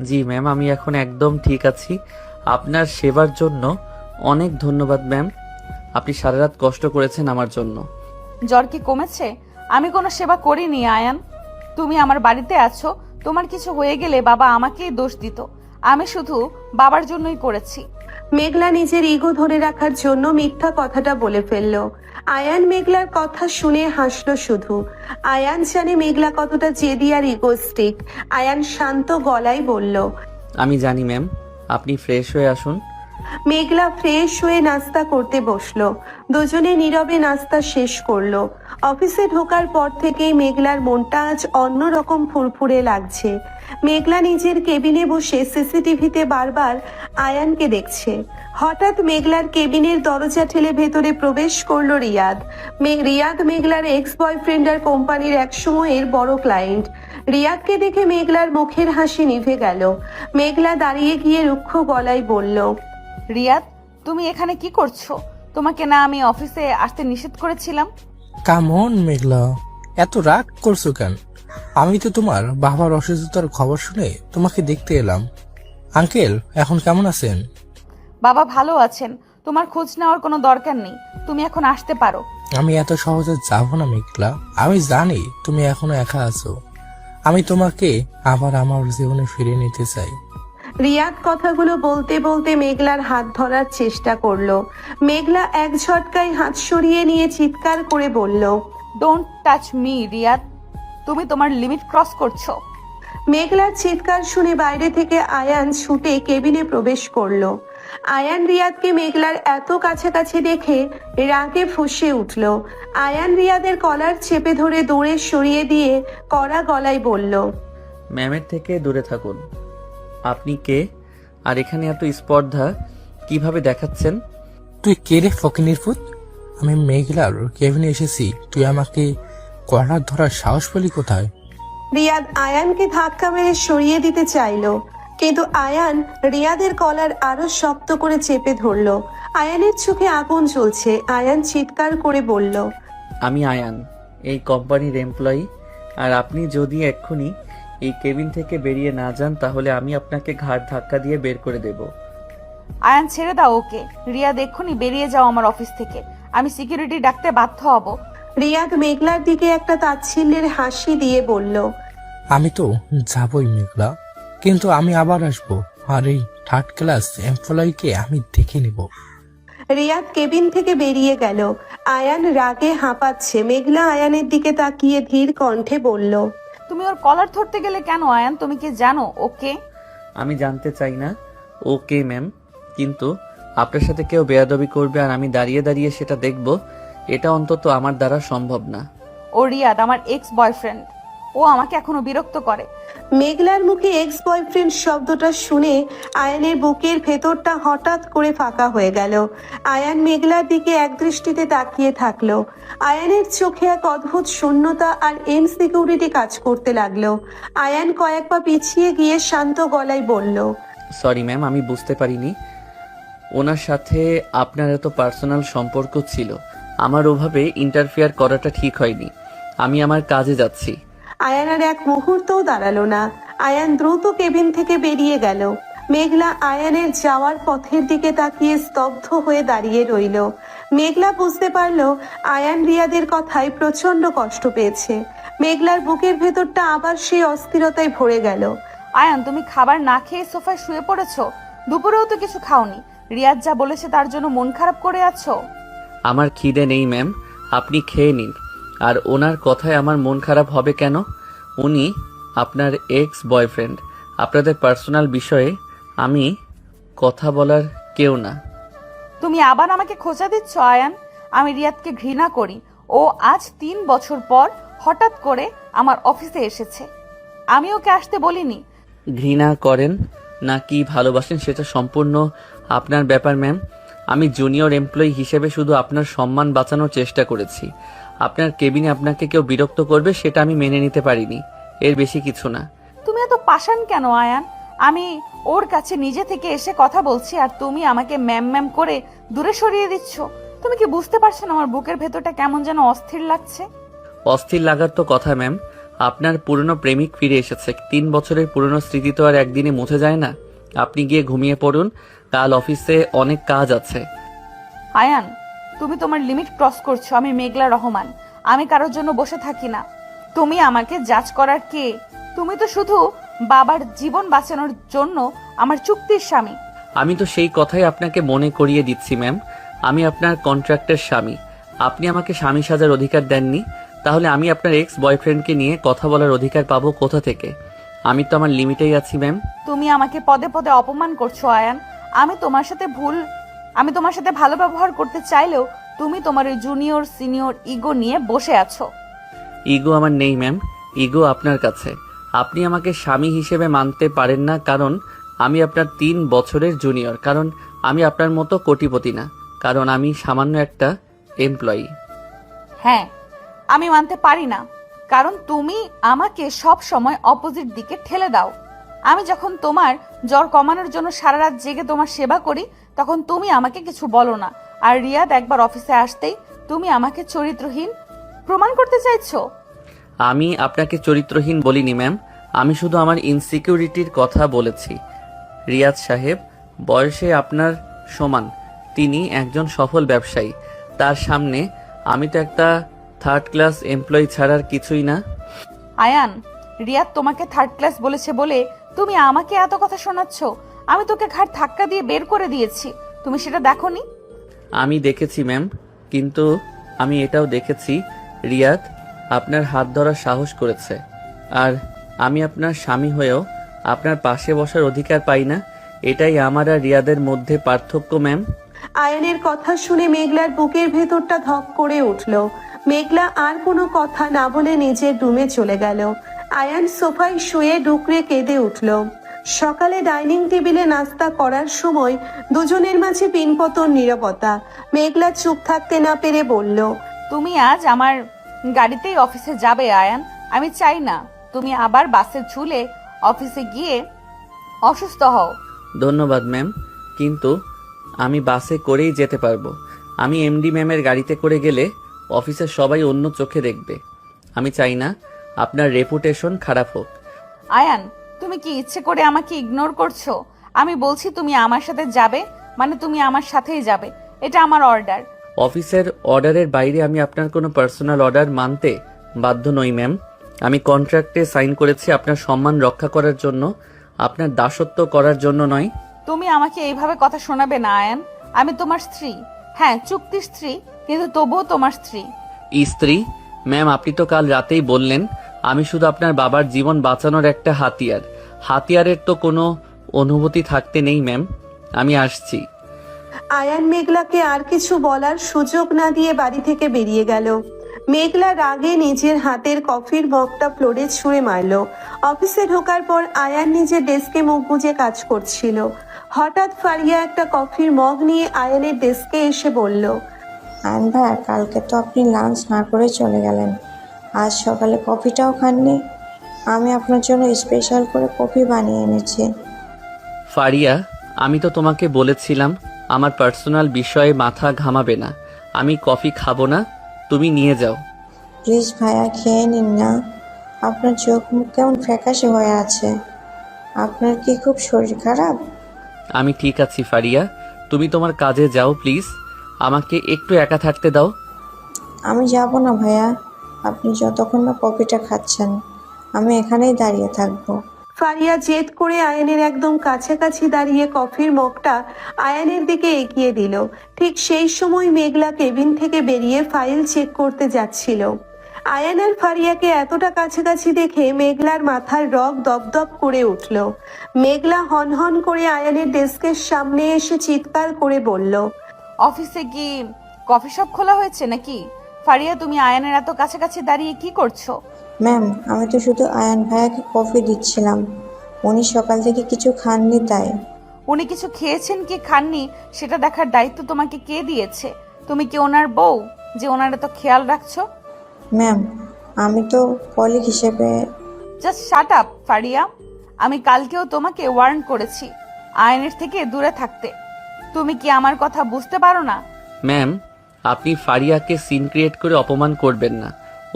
জি ম্যাম, আমি এখন একদম ঠিক আছি। আপনার সেবার জন্য অনেক ধন্যবাদ ম্যাম। আপনি সারা রাত কষ্ট করেছেন আমার জন্য। জ্বর কি কমেছে? আমি কোনো সেবা করিনি আয়ান। তুমি আমার বাড়িতে আছো, তোমার কিছু হয়ে গেলে বাবা আমাকেই দোষ দিত। আমি শুধু বাবার জন্যই করেছি। মেঘলা নিজের ইগো ধরে রাখার জন্য মিথ্যা কথাটা বলে ফেলল। আয়ান মেঘলার কথা শুনে হাসলো শুধু। আয়ান জানে মেঘলা কতটা জেদি আর ইগোস্টিক। আয়ান শান্ত গলায় বলল, আমি জানি ম্যাম, আপনি ফ্রেশ হয়ে আসুন। মেঘলা ফ্রেশ হয়ে নাস্তা করতে বসলো। দুজনে নীরবে নাস্তা শেষ করলো। অফিসে ঢোকার পর থেকেই মেঘলার মনটা আজ অন্যরকম ফুরফুরে লাগছে। মেঘলা নিজের কেবিনে বসে সিসিটিভিতে বারবার আয়ানকে দেখছে। হঠাৎ মেঘলার কেবিনের দরজা ঠেলে ভেতরে প্রবেশ করলো রিয়াদ। রিয়াদ মেঘলার এক্স বয়ফ্রেন্ড আর কোম্পানির একসময়ের বড় ক্লায়েন্ট। রিয়াদকে দেখে মেঘলার মুখের হাসি নিভে গেল। মেঘলা দাঁড়িয়ে গিয়ে রুক্ষ গলায় বলল, রিয়াদ, তুমি এখানে কি করছো? তোমাকে না আমি অফিসে আসতে নিষেধ করেছিলাম? কামন মেঘলা, এত রাগ করছো কেন? আমি তো তোমার বাবার অসুস্থতার খবর শুনে তোমাকে দেখতে এলাম। আঙ্কেল এখন কেমন আছেন? বাবা ভালো আছেন, তোমার খোঁজ নেওয়ার কোনো দরকার নেই। তুমি এখন আসতে পারো। আমি এত সহজে যাবো না মেঘলা, আমি জানি তুমি এখনো একা আছো। আমি তোমাকে আবার আমার জীবনে ফিরিয়ে নিতে চাই। রিয়াদ কথাগুলো বলতে বলতে মেঘলার হাত ধরার চেষ্টা করলো। মেঘলা এক ঝটকায় হাত সরিয়ে নিয়ে চিৎকার করে বলল, ডোন্ট টাচ মি রিয়াদ, তুমি তোমার লিমিট ক্রস করছো। মেঘলার চিৎকার শুনে বাইরে থেকে আয়ান ছুটে কেবিনে প্রবেশ করলো। আয়ান রিয়াদকে মেঘলার এত কাছাকাছি দেখে রাগে ফুঁসে উঠল। আয়ান রিয়াদের কলার চেপে ধরে দৌড়ে সরিয়ে দিয়ে কড়া গলায় বলল, ম্যামের থেকে দূরে থাকুন। আপনি কে? আর এখানে এত স্পর্ধা কিভাবে দেখাচ্ছেন? তুই কে রে ফকিনির পুত? আমি মেঘলার কেবিনে এসেছি, তুই আমাকে কলার ধরার সাহস পেলি কোথায়? রিয়াদ আয়ানকে ধাক্কা মেরে সরিয়ে দিতে চাইলো, কিন্তু আয়ান রিয়াদের কলার আরো শক্ত করে চেপে ধরলো। আয়ানের চোখে আগুন জ্বলছে। আয়ান চিৎকার করে বলল, আমি আয়ান, এই কোম্পানির এমপ্লয়ি। আর আপনি যদি এক্ষুনি এই কেবিন থেকে বেরিয়ে না যান তাহলে আমি আপনাকে ঘাড় ধাক্কা দিয়ে বের করে দেব। আয়ান ছেড়ে দাও ওকে। রিয়াদ এক্ষুনি বেরিয়ে যাও আমার অফিস থেকে, আমি সিকিউরিটি ডাকতে বাধ্য হব। রিয়াদ মেঘলার দিকে একটা তাচ্ছিল্যের হাসি দিয়ে বলল, আমি তো যাবই মেঘলা, কিন্তু আমি আবার আসবো, আর এই থার্ড ক্লাস এমপ্লয়িকে আমি দেখে নিব। রিয়াদ কেবিন থেকে বেরিয়ে গেল। আয়ান রাগে হাঁপাচ্ছে। মেঘলা আয়ানের দিকে তাকিয়ে ধীর কণ্ঠে বলল, তুমি ওর কলার ধরতে গেলে কেন আয়ান? তুমি কি জানো ওকে? আমি জানতে চাই না ওকে ম্যাম, কিন্তু আপনার সাথে কেউ বেয়াদবি করবে আর আমি দাঁড়িয়ে দাঁড়িয়ে সেটা দেখব, এটা অন্তত আমার দ্বারা সম্ভব না। ও রিয়াদ আমার এক্স বয়ফ্রেন্ড, ও আমাকে এখনো বিরক্ত করে। মেঘলার মুখে এক্স বয়ফ্রেন্ড শব্দটা শুনে আয়ানের বুকের ভেতরটা হঠাৎ করে ফাঁকা হয়ে গেল। আয়ান মেঘলার দিকে একদৃষ্টিতে তাকিয়ে থাকলো। আয়ানের চোখে এক অদ্ভুত শূন্যতা আর ইনসিকিউরিটি কাজ করতে লাগলো। আয়ান কয়েক পা পিছিয়ে গিয়ে শান্ত গলায় বলল, সরি ম্যাম, আমি বুঝতে পারিনি ওনার সাথে আপনার এত পার্সোনাল সম্পর্ক ছিল। আমার ওভাবে ইন্টারফেয়ার করাটা ঠিক হয়নি। আমি আমার কাজে যাচ্ছি। আয়ান আর এক মুহূর্তও দাঁড়ালো না। আয়ান দ্রুত কেবিন থেকে বেরিয়ে গেল। মেঘলা আয়ানের যাওয়ার পথের দিকে তাকিয়ে স্তব্ধ হয়ে দাঁড়িয়ে রইল। মেঘলা বুঝতে পারল আয়ান রিয়াদের কথায় প্রচন্ড কষ্ট পেয়েছে। মেঘলার বুকের ভেতরটা আবার সেই অস্থিরতায় ভরে গেল। আয়ান, তুমি খাবার না খেয়ে সোফায় শুয়ে পড়েছো? দুপুরেও তো কিছু খাওনি। রিয়াজ যা বলেছে তার জন্য মন খারাপ করে আছো? আমার খিদে নেই ম্যাম, আপনি খেয়ে নিন। আর ওনার কথায় আমার মন খারাপ হবে কেন? উনি আপনার এক্স বয়ফ্রেন্ড। আপনাদের পার্সোনাল বিষয়ে আমি কথা বলার কেউ না। তুমি আবার আমাকে খোঁচা দিচ্ছ আয়ান। আমি রিয়াদকে ঘৃণা করি। ও আজ 3 বছর পর হঠাৎ করে আমার অফিসে এসেছে। আমি ওকে আসতে বলিনি। ঘৃণা করেন না কি ভালোবাসেন সেটা সম্পূর্ণ আপনার ব্যাপার ম্যাম। আমি জুনিয়র এমপ্লয়ি হিসেবে শুধু আপনার সম্মান বাঁচানোর চেষ্টা করেছি। আপনার কেবিনে আপনাকে কেউ বিরক্ত করবে সেটা আমি মেনে নিতে পারিনি, এর বেশি কিছু না। তুমি এত পাষাণ কেন আয়ান? আমি ওর কাছে নিজে থেকে এসে কথা বলছি আর তুমি আমাকে ম্যাম ম্যাম করে দূরে সরিয়ে দিচ্ছ। তুমি কি বুঝতে পারছো না আমার বুকের ভেতরটা কেমন যেন অস্থির লাগছে? অস্থির লাগার তো কথা ম্যাম। আপনার পুরনো প্রেমিক ফিরে এসেছে। 3 বছরের পুরনো স্মৃতি তো আর একদিনে মুছে যায় না। আপনি গিয়ে ঘুমিয়ে পড়ুন, কাল অফিসে অনেক কাজ আছে। আয়ান, তুমি তোমার লিমিট ক্রস করছো। আমি মেঘলা রহমান, আমি কারোর জন্য বসে থাকি না। তুমি আমাকে জাজ করার কে? তুমি তো শুধু বাবার জীবন বাঁচানোর জন্য আমার চুক্তির স্বামী। আমি তো সেই কথাই আপনাকে মনে করিয়ে দিচ্ছি ম্যাম। আমি আপনার কন্ট্রাক্টের স্বামী। আপনি আমাকে স্বামী সাজার অধিকার দেননি, তাহলে আমি আপনার এক্স বয়ফ্রেন্ডকে নিয়ে কথা বলার অধিকার পাবো কোথা থেকে? আমি তো আমার লিমিটেই আছি ম্যাম। তুমি আমাকে পদে পদে অপমান করছো আয়ান। আমি তোমার সাথে ভালো ব্যবহার করতে চাইলেও তুমি তোমার ওই জুনিয়র সিনিয়র ইগো নিয়ে বসে আছো। ইগো আমার নেই ম্যাম, ইগো আপনার কাছে। আপনি আমাকে স্বামী হিসেবে মানতে পারেন না কারণ আমি আপনার 3 বছরের জুনিয়র, কারণ আমি আপনার মতো কোটিপতি না, কারণ আমি সামান্য একটা এমপ্লয়ি। হ্যাঁ, আমি মানতে পারি না কারণ তুমি আমাকে সব সময় অপোজিট দিকে ঠেলে দাও। আমি যখন তোমার জ্বর কমানোর জন্য সারা রাত জেগে তোমার সেবা করি তখন তুমি আমাকে কিছু বলো না। আর রিয়াদ একবার অফিসে আসতেই তুমি আমাকে চরিত্রহীন প্রমাণ করতে চাইছো। আমি আপনাকে চরিত্রহীন বলিনি ম্যাম, আমি শুধু আমার ইনসিকিউরিটির কথা বলেছি। রিয়াদ সাহেব বয়সে আপনার সমান, তিনি একজন সফল ব্যবসায়ী। তার সামনে আমি তো একটা 3rd ক্লাস এমপ্লয়ি ছাড়ার কিছুই না। আয়ান, রিয়াদ তোমাকে 3rd ক্লাস বলেছে বলে তুমি আমাকে এত কথা শোনাচ্ছ? আমি তোকে ঘাড় ধাক্কা দিয়ে বের করে দিয়েছি, তুমি সেটা দেখোনি? আমি দেখেছি ম্যাম, কিন্তু আমি এটাও দেখেছি রিয়াদ আপনার হাত ধরার সাহস করেছে। আর আমি আপনার স্বামী হয়েও আপনার পাশে বসার অধিকার পাই না। এটাই আমার আর রিয়াদের মধ্যে পার্থক্য ম্যাম। আয়ানের কথা শুনে মেঘলার বুকের ভেতরটা ধক করে উঠল। মেঘলা আর কোনো কথা না বলে নিজের রুমে চলে গেল। আয়ান সোফায় শুয়ে ডুকরে কেঁদে উঠল। সকালে ডাইনিং টেবিলে নাস্তা করার সময় দুজনের মাঝে পিনপতন নীরবতা। মেঘলা চুপ থাকতে না পেরে বলল, তুমি আজ আমার গাড়িতেই অফিসে যাবে আয়ান। আমি চাই না তুমি আবার বাসে ঝুলে অফিসে গিয়ে অসুস্থ হও। ধন্যবাদ ম্যাম, কিন্তু আমি বাসে করেই যেতে পারবো। আমি এমডি ম্যামের গাড়িতে করে গেলে অফিসের সবাই অন্য চোখে দেখবে। আমি চাই না আপনার রেপুটেশন খারাপ হোক। আয়ান, তুমি কি ইচ্ছে করে আমাকে ইগনোর করছো? আমি বলছি তুমি আমার সাথে যাবে মানে তুমি আমার সাথেই যাবে, এটা আমার অর্ডার। অফিসের অর্ডারের বাইরে আমি আপনার কোনো পার্সোনাল অর্ডার মানতে বাধ্য নই ম্যাম। আমি কন্ট্রাক্টে সাইন করেছি আপনার সম্মান রক্ষা করার জন্য, আপনার দাসত্ব করার জন্য নয়। তুমি আমাকে এইভাবে কথা শোনাবে না আয়ান। আমি তোমার স্ত্রী, হ্যাঁ চুক্তির স্ত্রী, কিন্তু তবুও তোমার স্ত্রী। স্ত্রী? ম্যাম, আপনি তো কাল রাতেই বললেন আমি শুধু আপনার বাবার জীবন বাঁচানোর একটা হাতিয়ার। হাতিয়ারের তো কোনো অনুভূতি থাকতে নেই ম্যাম। আমি আসছি। আয়ান মেঘলাকে আর কিছু বলার সুযোগ না দিয়ে বাড়ি থেকে বেরিয়ে গেল। মেঘলা রাগে নিজের হাতের কফির মগটা ফ্লোরে ছুঁড়ে মারল। অফিসে ঢোকার পর আয়ান নিজের ডেস্কে মুখ গুজে কাজ করছিল। হঠাৎ ফারিয়া একটা কফির মগ নিয়ে আয়ানের ডেস্কে এসে বলল, আয়ন ভাই, কালকে তো আপনি লাঞ্চ না করে চলে গেলেন, আজ সকালে কফিটাও খাননি। আমি আপনার জন্য স্পেশাল করে কফি বানিয়ে এনেছি। ফারিয়া, আমি তো তোমাকে বলেছিলাম আমার পার্সোনাল বিষয়ে মাথা ঘামাবে না। আমি কফি খাবো না, তুমি নিয়ে যাও। প্লিজ ভাইয়া খেয়ে নিন না। আপনার চোখ মুখ কেমন ফ্যাকাশে হয়ে আছে। আপনার কি খুব শরীর খারাপ? আমি ঠিক আছি ফারিয়া, তুমি তোমার কাজে যাও প্লিজ, আমাকে একটু একা থাকতে দাও। আমি যাব না ভাইয়া, আপনি যতক্ষণ না কফিটা খাচ্ছেন আমি এখানেই দাঁড়িয়ে থাকবো। ফারিয়া জেদ করে আয়ানের একদম কাছাকাছি দাঁড়িয়ে কফির মগটা আয়ানের দিকে এগিয়ে দিল। ঠিক সেই সময় মেঘলা কেবিন থেকে বেরিয়ে ফাইল চেক করতে যাচ্ছিল। আয়ান আর ফারিয়াকে এতটা কাছাকাছি দেখে মেঘলার মাথার রগ দপদপ করে উঠল। মেঘলা হনহন করে আয়ানের ডেস্কের সামনে এসে চিৎকার করে বলল, অফিসে কি কফি শপ খোলা হয়েছে নাকি? ফারিয়া, তুমি আয়ানের এত কাছাকাছি দাঁড়িয়ে কি করছো? ম্যাম, আমি তো শুধু আয়ান ভাইয়াকে কফি দিচ্ছিলাম। উনি সকাল থেকে কিছু খাননি তাই। উনি কিছু খেয়েছেন কি খাননি সেটা দেখার দায়িত্ব তোমাকে কে দিয়েছে? তুমি কি ওনার বউ যে ওনার এত খেয়াল রাখছো? ম্যাম, আমি তো কলিগ হিসেবে। Just shut up Faria. আমি কালকেও তোমাকে ওয়ার্ন করেছি আয়নের থেকে দূরে থাকতে। তুমি কি আমার কথা বুঝতে পারো না? ম্যাম, আপনি ফারিয়াকে সিন ক্রিয়েট করে অপমান করবেন না।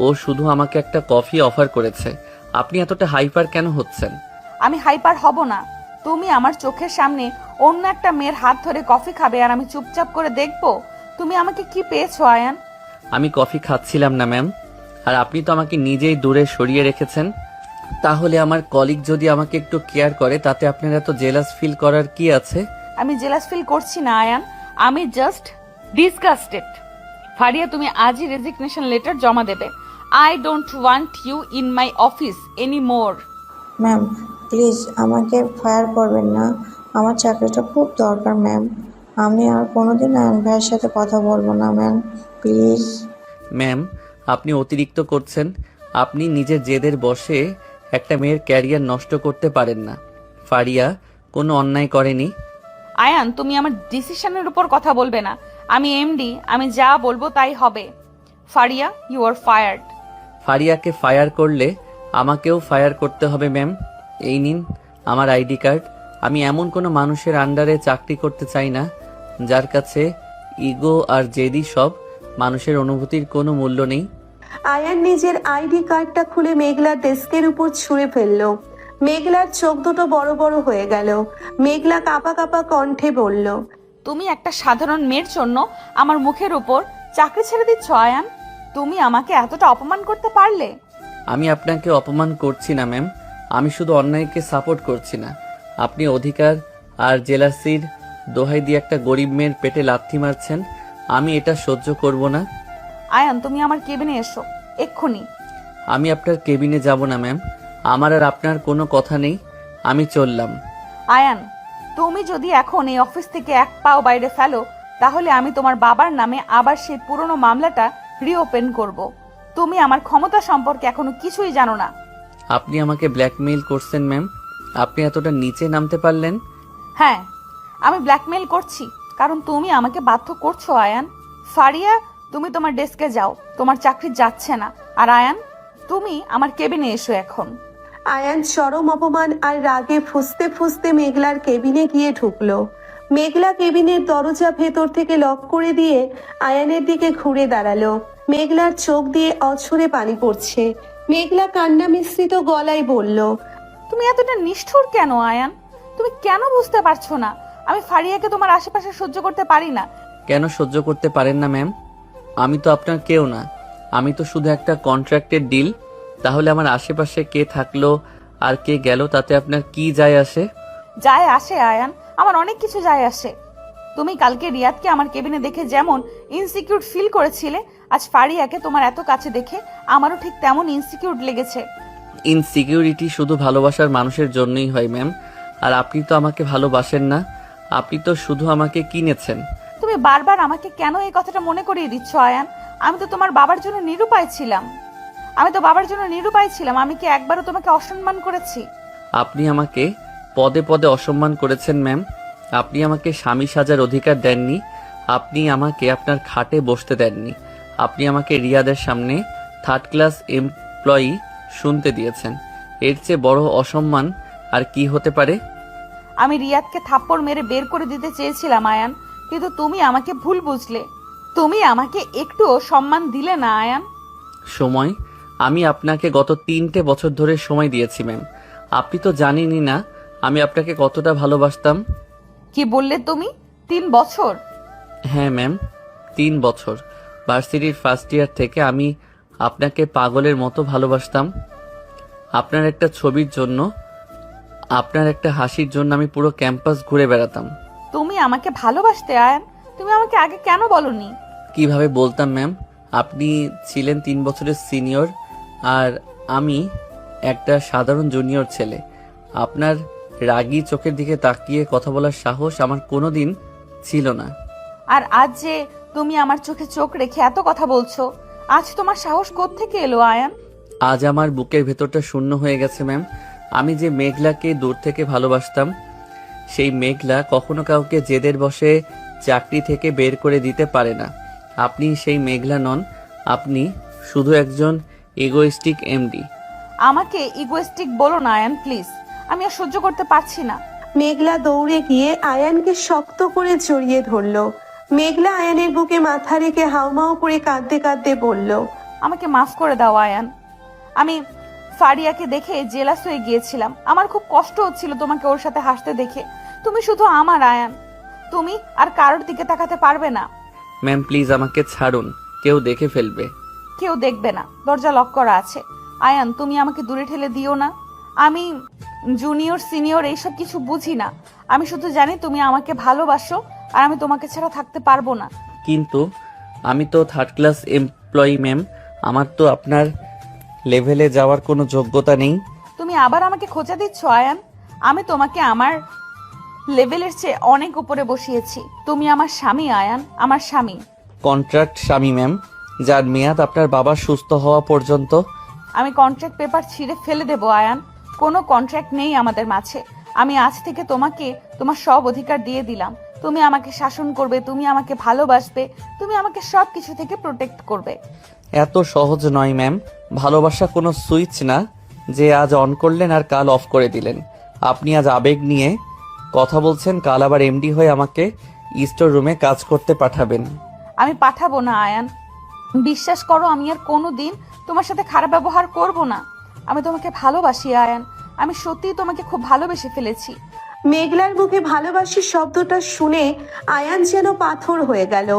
ও শুধু আমাকে একটা কফি অফার করেছে, আপনি এতটা হাইপার কেন হচ্ছেন? আমি হাইপার হব না। তুমি আমার চোখের সামনে অন্য একটা মেয়ের হাত ধরে কফি খাবে আর আমি চুপচাপ করে দেখবো? তুমি আমাকে কি পেয়েছো আয়ান? আমি কফি খাচ্ছিলাম না ম্যাম, আর আপনি তো আমাকে নিজেই দূরে সরিয়ে রেখেছেন। তাহলে আমার কলিগ যদি আমাকে একটু কেয়ার করে তাতে আপনার এত জেলাস ফিল করার কি আছে? আমি জেলাস ফিল করছি না আয়ান, আমি জাস্ট ডিসগাস্টেড। ফারিয়া, তুমি আজই রেজিগনেশন লেটার জমা দেবে। I don't want you in my office any more. Ma'am please আমাকে ফায়ার করবেন না, আমার চাকরিটা খুব দরকার ম্যাম। আমি আর কোনোদিন আয়ান ভাইয়ের সাথে কথা বলবো না ম্যাম, প্লিজ। ম্যাম, আপনি অতিরিক্ত করছেন। আপনি নিজের জেদের বশে একটা মেয়ের ক্যারিয়ার নষ্ট করতে পারেন না। ফারিয়া কোনো অন্যায় করেনি। আয়ান, তুমি আমার ডিসিশনের উপর কথা বলবে না। আমি এমডি, আমি যা বলবো তাই হবে। Faria, you are fired. ফারিয়াকে ফায়ার করলে আমাকেও ফায়ার করতে হবে ম্যাম। এই নিন আমার আইডি কার্ড। আমি এমন কোনো মানুষের আন্ডারে চাকরি করতে চাই না যার কাছে ইগো আর জেদি সব। মানুষের অনুভূতির কোনো মূল্য নেই। আয়ান নিজের আইডি কার্ডটা খুলে মেঘলার ডেস্কের উপর ছুঁড়ে ফেললো। মেঘলার চোখ দুটো বড় বড় হয়ে গেল। মেঘলা কাঁপা কাঁপা কণ্ঠে বলল, তুমি একটা সাধারণ মেয়ের জন্য আমার মুখের উপর চাকরি ছেড়ে দিচ্ছ আয়ান? তুমি আমাকে এতটা অপমান করতে পারলে? আমি আপনাকে অপমান করছি না ম্যাম, আমি শুধু অন্যায়কে সাপোর্ট করছি না। আপনি অধিকার আর জেলাসির দোহাই দিয়ে একটা গরিব মেয়ের পেটে লাথি মারছেন। আমি এটা সহ্য করব না। আয়ান, তুমি আমার কেবিনে এসো এক্ষুনি। আমি আপনার কেবিনে যাব না ম্যাম, আমার আর আপনার কোনো কথা নেই। আমি চললাম। আয়ান, তুমি যদি এখন এই অফিস থেকে এক পাও বাইরে ফেলো তাহলে আমি তোমার বাবার নামে আবার সেই পুরনো মামলাটা রিওপেন করব। তুমি আমার ক্ষমতা সম্পর্কে এখনো কিছুই জানো না। আপনি আমাকে ব্ল্যাকমেইল করছেন ম্যাম? আপনি এতটা নিচে নামতে পারলেন? হ্যাঁ, আমি ব্ল্যাকমেইল করছি কারণ তুমি আমাকে বাধ্য করছো আয়ান। ফারিয়া, তুমি তোমার ডেস্কে যাও, তোমার চাকরি যাচ্ছে না। আর আয়ান, তুমি আমার কেবিনে এসো এখন। আয়ান চরম অপমান আর রাগে ফুঁসতে ফুঁসতে মেঘলার কেবিনে গিয়ে ঢুকলো। মেঘলা কেবিনের দরজা ভেতর থেকে লক করে দিয়ে আয়ানের দিকে ঘুরে দাঁড়ালো। মেঘলার চোখ দিয়ে অঝরে পানি পড়ছে। মেঘলা কান্না মিশ্রিত গলায় বলল, তুমি এতটা নিষ্ঠুর কেন আয়ান? তুমি কেন বুঝতে পারছো না আমি ফারিয়াকে তোমার আশেপাশে সহ্য করতে পারি না? কেন সহ্য করতে পারেন না ম্যাম? আমি তো আপনার কেউ না, আমি তো শুধু একটা কন্ট্রাক্টের ডিল। তাহলে আমার আশেপাশে কে থাকলো আর কে গেল তাতে আপনার কি যায় আসে? যায় আসে আয়ান, আমার অনেক কিছু যায় আসে। তুমি কালকে রিয়াদকে আমার কেবিনে দেখে যেমন ইনসিকিউর ফিল করেছিলে, আজ ফারিয়াকে তোমার এত কাছে দেখে আমারও ঠিক তেমন ইনসিকিউর লেগেছে। ইনসিকিউরিটি শুধু ভালোবাসার মানুষের জন্যই হয় ম্যাম, আর আপনি তো আমাকে ভালোবাসেন না, আপনি তো শুধু আমাকে কিনেছেন। তুমি বারবার আমাকে কেন এই কথাটা মনে করিয়ে দিচ্ছ আয়ান? আমি তো তোমার বাবার জন্য নিরুপায় ছিলাম। আমি কি একবারও তোমাকে অসম্মান করেছি? আপনি আমাকে পদে পদে অসম্মান করেছেন ম্যাম। আপনি আমাকে স্বামী সাজার অধিকার দেননি, আপনি আমাকে আপনার খাটে বসতে দেননি, আপনি আমাকে রিয়াদের সামনে থার্ড ক্লাস এমপ্লয়ি শুনতে দিয়েছেন। এর চেয়ে বড় অসম্মান আর কি হতে পারে? আমি রিয়াদকে থাপ্পড় মেরে বের করে দিতে চেয়েছিলাম আয়ান, কিন্তু তুমি আমাকে ভুল বুঝলে। তুমি আমাকে একটুও সম্মান দিলে না আয়ান। সময়? আমি আপনাকে গত 3টে বছর ধরে সময় দিয়েছি ম্যাম। আপনি তো জানেনই না আমি আপনাকে কতটা ভালোবাসতাম। কি বললে তুমি? 3 বছর? হ্যাঁ ম্যাম, 3 বছর। ভার্সিটির ফার্স্ট ইয়ার থেকে আমি আপনাকে পাগলের মতো ভালোবাসতাম। আপনার একটা ছবির জন্য, আপনার একটা হাসির জন্য আমি পুরো ক্যাম্পাস ঘুরে বেড়াতাম। তুমি আমাকে ভালোবাসতে আয়ান? তুমি আমাকে আগে কেন বলনি? কিভাবে বলতাম ম্যাম? আপনি ছিলেন 3 বছরের সিনিয়র আর আমি একটা সাধারণ জুনিয়র ছেলে। আপনার রাগী চোখের দিকে তাকিয়ে কথা বলার সাহস আমার কোনোদিন ছিল না। আর আজ যে তুমি আমার চোখে চোখ রেখে এত কথা বলছো, আজ তোমার সাহস কোত্থেকে এলো আয়ান? আজ আমার বুকের ভেতরটা শূন্য হয়ে গেছে ম্যাম। আমি যে মেঘলাকে দূর থেকে ভালোবাসতাম, সেই মেঘলা কখনো কাউকে জেদের বশে চাকরি থেকে বের করে দিতে পারে না। আপনি সেই মেঘলা নন, আপনি শুধু একজন ইগোইস্টিক এমডি। আমাকে ইগোয়েস্টিক বলো না আয়ান প্লিজ, আমি আর সহ্য করতে পারছি না। মেঘলা দৌড়ে গিয়ে আয়ানকে শক্ত করে জড়িয়ে ধরলো। মেঘলা আয়ানের বুকে মাথা রেখে হাউমাউ করে কাঁদতে কাঁদতে বলল, আমাকে মাফ করে দাও আয়ান। আমি ফারিয়াকে দেখে জেলাস হয়ে গিয়েছিলাম। আমার খুব কষ্ট হচ্ছিল তোমাকে ওর সাথে হাসতে দেখে। তুমি শুধু আমার আয়ান, তুমি আর কারোর দিকে তাকাতে পারবে না। ম্যাম প্লিজ আমাকে ছাড়ুন, কেউ দেখে ফেলবে। কেউ দেখবে না, দরজা লক করা আছে। আয়ান তুমি আমাকে দূরে ঠেলে দিও না। আমি জুনিয়র সিনিয়র এইসব কিছু বুঝি না। আমি শুধু জানি তুমি আমাকে ভালোবাসো আর আমি তোমাকে ছাড়া থাকতে পারবো না। কিন্তু আমি তো 3rd ক্লাস এমপ্লয়ি ম্যাম, আমার তো আপনার লেভেলে যাওয়ার কোনো যোগ্যতা নেই। তুমি আবার আমাকে খোঁচা দিচ্ছ আয়ান। আমি তোমাকে আমার লেভেলের চেয়ে অনেক উপরে বসিয়েছি। তুমি আমার স্বামী আয়ান, আমার স্বামী। কন্ট্রাক্ট স্বামী ম্যাম, যার মেয়াদ আপনার বাবা সুস্থ হওয়া পর্যন্ত। আমি কন্ট্রাক্ট পেপার ছিঁড়ে ফেলে দেবো আয়ান। কোনো কন্ট্রাক্ট নেই আমাদের মাঝে। আমি আজ থেকে তোমাকে তোমার সব অধিকার দিয়ে দিলাম। তুমি আমাকে শাসন করবে, তুমি আমাকে ভালোবাসবে, তুমি আমাকে সব কিছু থেকে প্রোটেক্ট করবে। এত সহজ নয় ম্যাম। ভালোবাসা কোনো সুইচ না যে আজ অন করলেন আর কাল অফ করে দিলেন। আপনি আজ আবেগ নিয়ে কথা বলছেন, কাল আবার এমডি হয়ে আমাকে স্টোর রুমে কাজ করতে পাঠাবেন। আমি পাঠাবো না আয়ান, বিশ্বাস করো। আমি আর কোনো দিন তোমার সাথে খারাপ ব্যবহার করব না। আমি তোমাকে ভালোবাসি আয়ান, আমি সত্যিই তোমাকে খুব ভালোবেসে ফেলেছি। মেঘলার মুখে ভালোবাসি শব্দটা শুনে আয়ান যেন পাথর হয়ে গেল।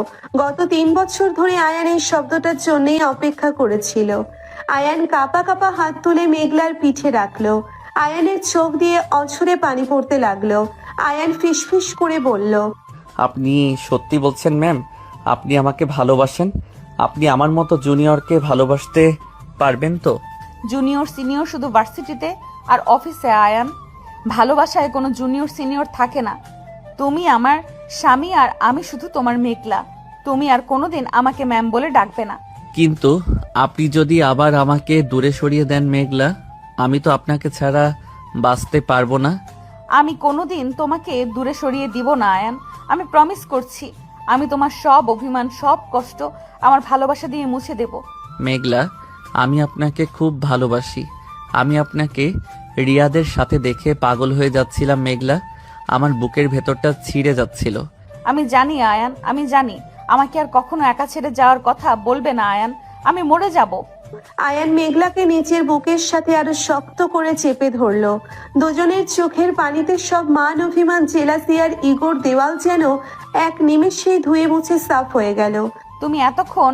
গত 3 বছর ধরে আয়ান এই শব্দটার জন্যই অপেক্ষা করেছিল। আয়ান কাঁপা কাঁপা হাত তুলে মেঘলার পিঠে রাখলো। আয়ানের চোখ দিয়ে অঝরে পানি পড়তে লাগলো। আয়ান ফিসফিস করে বলল, আপনি সত্যি বলছেন ম্যাম? আপনি আমাকে ভালোবাসেন? আপনি আমার মতো জুনিয়রকে ভালোবাসতে পারবেন তো? জুনিয়র সিনিয়র শুধু ভার্সিটিতে আর অফিসে আয়ান। ভালোবাসায় কোনো জুনিয়র সিনিয়র থাকে না। তুমি আমার স্বামী আর আমি শুধু তোমার মেঘলা। তুমি আর কোনোদিন আমাকে ম্যাম বলে ডাকবে না। কিন্তু আপনি যদি আবার আমাকে দূরে সরিয়ে দেন মেঘলা, আমি তো আপনাকে ছাড়া বাঁচতে পারবো না। আমি কোনোদিন তোমাকে দূরে সরিয়ে দিব না আয়ান, আমি প্রমিস করছি। আমি তোমার সব অভিমান, সব কষ্ট আমার ভালোবাসা দিয়ে মুছে দেব। মেঘলা, আমি আপনাকে খুব ভালোবাসি। আমি আপনাকে রিয়াদের সাথে দেখে পাগল হয়ে যাচ্ছিলাম মেঘলা। আমার বুকের ভেতরটা ছিঁড়ে যাচ্ছিল। আমি জানি আয়ান, আমি জানি। আমাকে আর কখনো একা ছেড়ে যাওয়ার কথা বলবে না আয়ান, আমি মরে যাব। আয়ান মেঘলাকে নিচের বুকের সাথে আরো শক্ত করে চেপে ধরলো। দুজনের চোখের পানিতে সব মান অভিমান, জেলাসি আর ইগোর দেওয়াল যেন এক নিমেষেই ধুয়ে মুছে সাফ হয়ে গেল। তুমি এতক্ষণ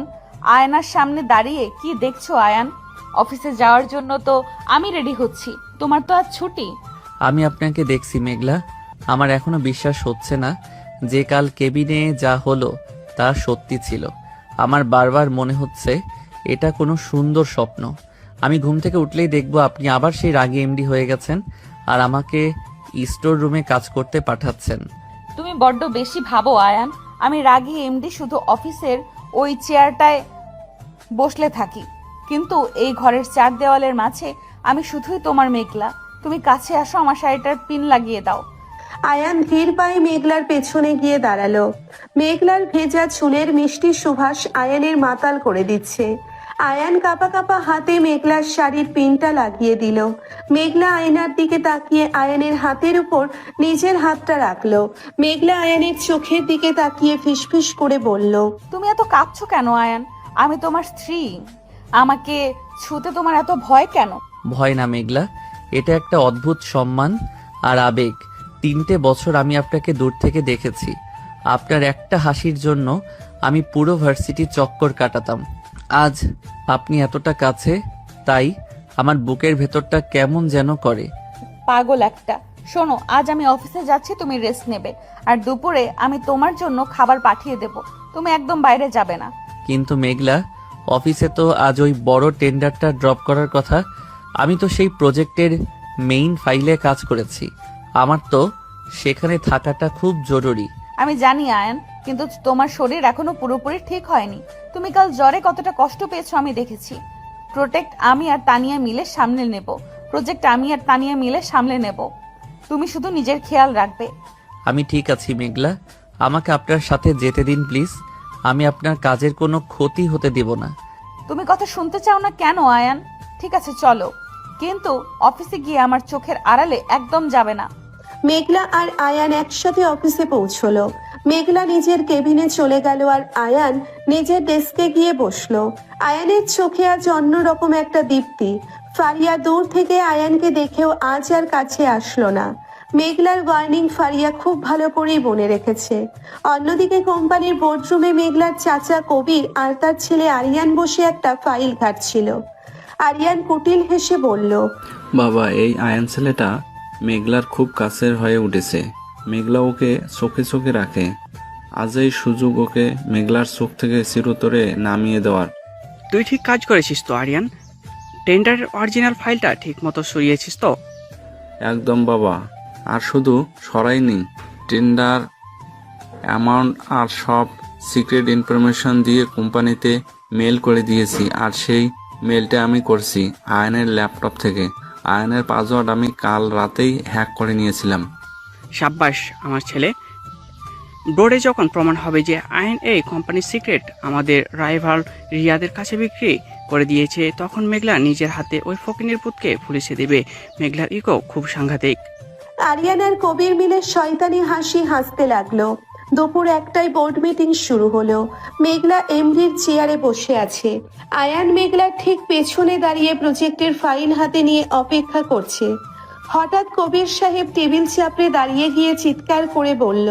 আয়নার সামনে দাঁড়িয়ে কি দেখছো আয়ান? অফিসে যাওয়ার জন্য তো আমি রেডি হচ্ছি, তোমার তো আজ ছুটি। আমি আপনাকে দেখছি মেঘলা, আমার এখনো বিশ্বাস হচ্ছে না যে কাল কেবিনে যা হলো তা সত্যি ছিল। আমার বারবার মনে হচ্ছে এটা কোনো সুন্দর স্বপ্ন। আমি ঘুম থেকে উঠলেই দেখব আপনি আবার সেই রাগী এমডি হয়ে গেছেন আর আমাকে স্টোর রুমে কাজ করতে পাঠাচ্ছেন। তুমি বড্ড বেশি ভাবো আয়ান। আমি রাগী এমডি শুধু অফিসের ওই চেয়ারটায় বসলে থাকি, কিন্তু এই ঘরের 4 দেওয়ালের মাঝে আমি শুধুই তোমার মেঘলা। তুমি কাছে আসো, আমার শাড়িটার পিন লাগিয়ে দাও। আয়ান ধীর পায়ে মেঘলার পেছনে গিয়ে দাঁড়ালো। মেঘলার ভেজা চুলের মিষ্টি সুবাস আয়ানের মাতাল করে দিচ্ছে। আয়ান কাঁপা কাঁপা হাতে মেঘলার শাড়ির পিনটা লাগিয়ে দিল। মেঘলা আয়নার দিকে তাকিয়ে আয়ানের হাতের উপর নিজের হাতটা রাখলো। মেঘলা আয়ানের চোখের দিকে তাকিয়ে ফিসফিস করে বলল, তুমি এত কাঁপছো কেন আয়ান? আমি তোমার স্ত্রী, আমাকে ছুতে তোমার এত ভয় কেন? ভয় না মেঘলা, এটা একটা অদ্ভুত সম্মান আর আবেগ। 3টে বছর আমি আপনাকে দূর থেকে দেখেছি। আপনার একটা হাসির জন্য আমি পুরো ভার্সিটি চক্কর কাটাতাম। আজ আপনি এতটা কাছে, তাই আমার বুকের ভেতরটা কেমন যেন করে। পাগল একটা। শোনো, আজ আমি অফিসে যাচ্ছি, তুমি রেস্ট নেবে, আর দুপুরে আমি তোমার জন্য খাবার পাঠিয়ে দেব। তুমি একদম বাইরে যাবে না। কিন্তু মেঘলা, অফিসে তো আজ ওই বড় টেন্ডারটা ড্রপ করার কথা। আমি তো সেই প্রজেক্টের মেইন ফাইলে কাজ করেছি। আমার তো সেখানে থাকাটা খুব জরুরি। আমি জানি আয়ান, কিন্তু তোমার শরীর এখনো পুরোপুরি ঠিক হয়নি। তুমি কাল জ্বরে কতটা কষ্ট পেয়েছো আমি দেখেছি। প্রজেক্ট আমি আর তানিয়া মিলে সামলে নেব। তুমি শুধু নিজের খেয়াল রাখবে। আমি ঠিক আছি মেঘলা, আমাকে আপনার সাথে যেতে দিন প্লিজ। আমি আপনার কাজের কোনো ক্ষতি হতে দেব না। তুমি কথা শুনতে চাও না কেন আয়ান? ঠিক আছে চলো, কিন্তু অফিসে গিয়ে আমার চোখের আড়ালে একদম যাবে না। মেঘলা আর আয়ান একসাথে অফিসে পৌঁছলো। মেঘলা নিজের কেবিনে চলে গেল আর আয়ান নিজের ডেস্কে গিয়ে বসলো। আয়ানের চোখে আজ অন্যরকম একটা দীপ্তি। ফারিয়া দূর থেকে আয়ানকে দেখেও আজ আর কাছে আসলো না। মেঘলার ওয়ার্নিং ফারিয়া খুব ভালো করেই মনে রেখেছে। অন্যদিকে কোম্পানির বোর্ডরুমে মেঘলার চাচা কবির আর তার ছেলে আরিয়ান বসে একটা ফাইল ঘাটছিল। আরিয়ান কুটিল হেসে বলল, বাবা, এই আয়ান ছেলেটা মেঘলার খুব কাছের হয়ে উঠেছে। মেঘলা ওকে চোখে চোখে রাখে। আজ এই সুযোগ ওকে মেঘলার চোখ থেকে চিরতরে নামিয়ে দেওয়ার। তুই ঠিক কাজ করেছিস তো আরিয়ান? টেন্ডারের অরিজিনাল ফাইলটা ঠিক মতো সরিয়েছিস তো? একদম বাবা, আর শুধু সরাইনি, টেন্ডার অ্যামাউন্ট আর সব সিক্রেট ইনফরমেশন দিয়ে কোম্পানিতে মেল করে দিয়েছি। আর সেই মেলটা আমি করছি আয়নের ল্যাপটপ থেকে। আয়নের পাসওয়ার্ড আমি কাল রাতেই হ্যাক করে নিয়েছিলাম। সাব্বাস আমার ছেলে। বোর্ডে যখন প্রমাণ হবে যে আইন এই কোম্পানির সিক্রেট আমাদের রাইভাল রিয়াদের কাছে বিক্রি করে দিয়েছে, তখন মেঘলা নিজের হাতে ওই ফকিনীর পুতকে পুলিশে দেবে। মেঘলার ইগো খুব সাংঘাতিক। আরিয়ান আর কবির মিলে শয়তানি হাসি হাসতে লাগলো। দুপুর 1টায় বোর্ড মিটিং শুরু হলো। মেঘলা এমডির চেয়ারে বসে আছে। আয়ান মেঘলার ঠিক পেছনে দাঁড়িয়ে প্রজেক্টের ফাইল হাতে নিয়ে অপেক্ষা করছে। হঠাৎ কবির সাহেব টেবিল চাপড়ে দাঁড়িয়ে গিয়ে চিৎকার করে বলল,